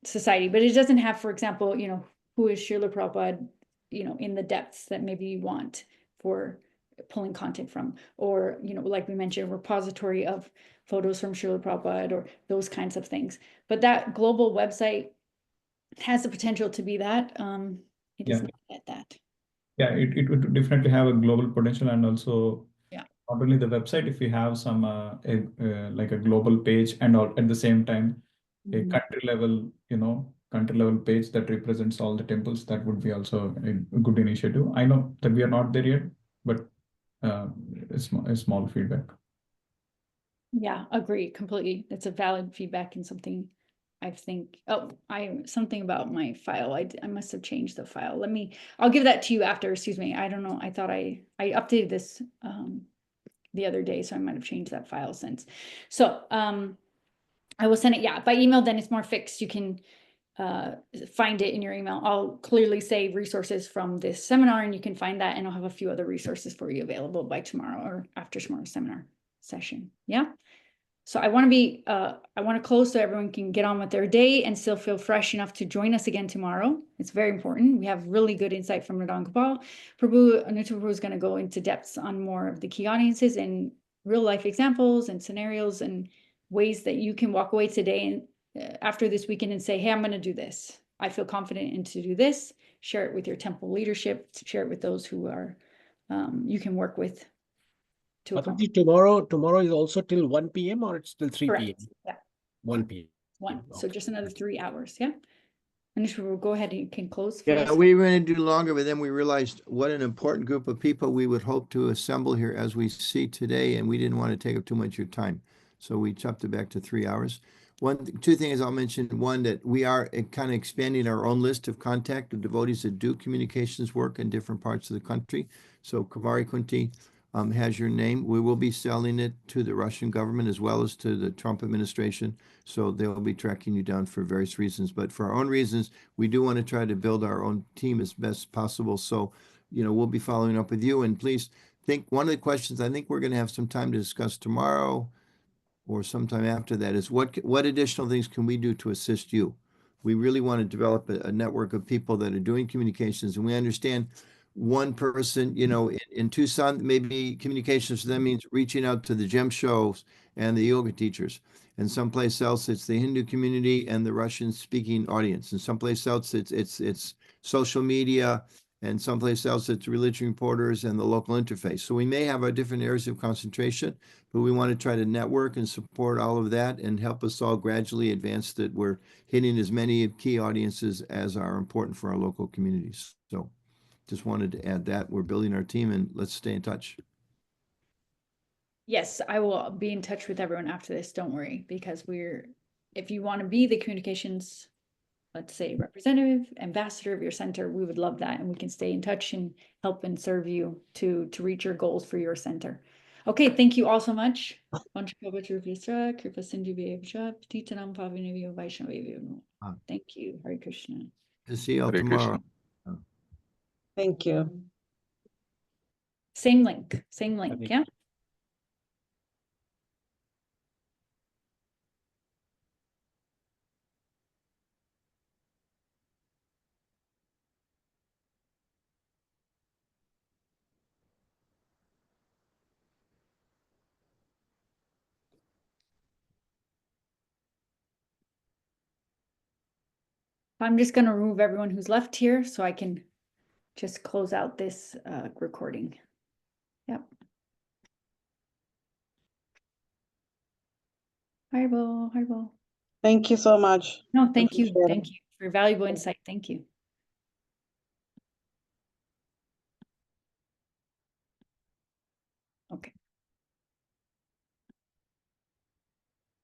society. But it doesn't have, for example, who is Srila Prabhupada, in the depths that maybe you want for pulling content from, or, like we mentioned, a repository of photos from Srila Prabhupada or those kinds of things. But that global website has the potential to be that. It is Yeah. not at that. Yeah, it would definitely have a global potential, and also Yeah. not only the website, if we have some like a global page, and at the same time a Mhm. country level page that represents all the temples, that would be also a good initiative. I know that we are not there yet, but a small feedback. Yeah, agree completely. It's a valid feedback and something I think, something about my file. I must have changed the file. I'll give that to you after, excuse me. I don't know. I thought I updated this the other day, so I might have changed that file since. So I will send it, by email, then it's more fixed. You can find it in your email. I'll clearly say resources from this seminar, and you can find that, and I'll have a few other resources for you available by tomorrow or after tomorrow's seminar session. Yeah. So I want to close so everyone can get on with their day and still feel fresh enough to join us again tomorrow. It's very important. We have really good insight from Madana-gopāla. Anutta Prabhu is going to go into depths on more of the key audiences and real life examples and scenarios and ways that you can walk away today and after this weekend and say, hey, I'm going to do this. I feel confident in to do this. Share it with your temple leadership, share it with those who are you can work with. Tomorrow is also till 1 p.m. or it's till 3 Correct. p.m.? Yeah. 1 p.m. One. So just another 3 hours. Yeah. Anisha, we'll go ahead and you can close. For Yeah, us. we were going to do longer, but then we realized what an important group of people we would hope to assemble here as we see today, and we didn't want to take up too much of your time. So we chopped it back to 3 hours. Two things I'll mention. One, that we are kind of expanding our own list of contact of devotees that do communications work in different parts of the country. So Kavari Kunti has your name. We will be selling it to the Russian government as well as to the Trump administration. So they'll be tracking you down for various reasons. But for our own reasons, we do want to try to build our own team as best possible. So, we'll be following up with you. And please think, one of the questions I think we're going to have some time to discuss tomorrow or sometime after that is what additional things can we do to assist you? We really want to develop a network of people that are doing communications, and we understand one person, in Tucson, maybe communications for them means reaching out to the gem shows and the yoga teachers. And someplace else, it's the Hindu community and the Russian-speaking audience. And someplace else, it's social media, and someplace else, it's religion reporters and the local interface. So we may have our different areas of concentration, but we want to try to network and support all of that and help us all gradually advance that we're hitting as many key audiences as are important for our local communities. So just wanted to add that. We're building our team, and let's stay in touch. Yes, I will be in touch with everyone after this. Don't worry, because if you want to be the communications, let's say, representative, ambassador of your center, we would love that. And we can stay in touch and help and serve you to reach your goals for your center. Okay, thank you all so much. Thank you. Hare Krishna. To see you all Hare tomorrow. Krishna. Thank you. Same link, yeah? I'm just going to remove everyone who's left here so I can just close out this recording. Yep. Haribo. Thank you so much. No, thank you. Appreciate it. Thank you for your valuable insight. Thank you.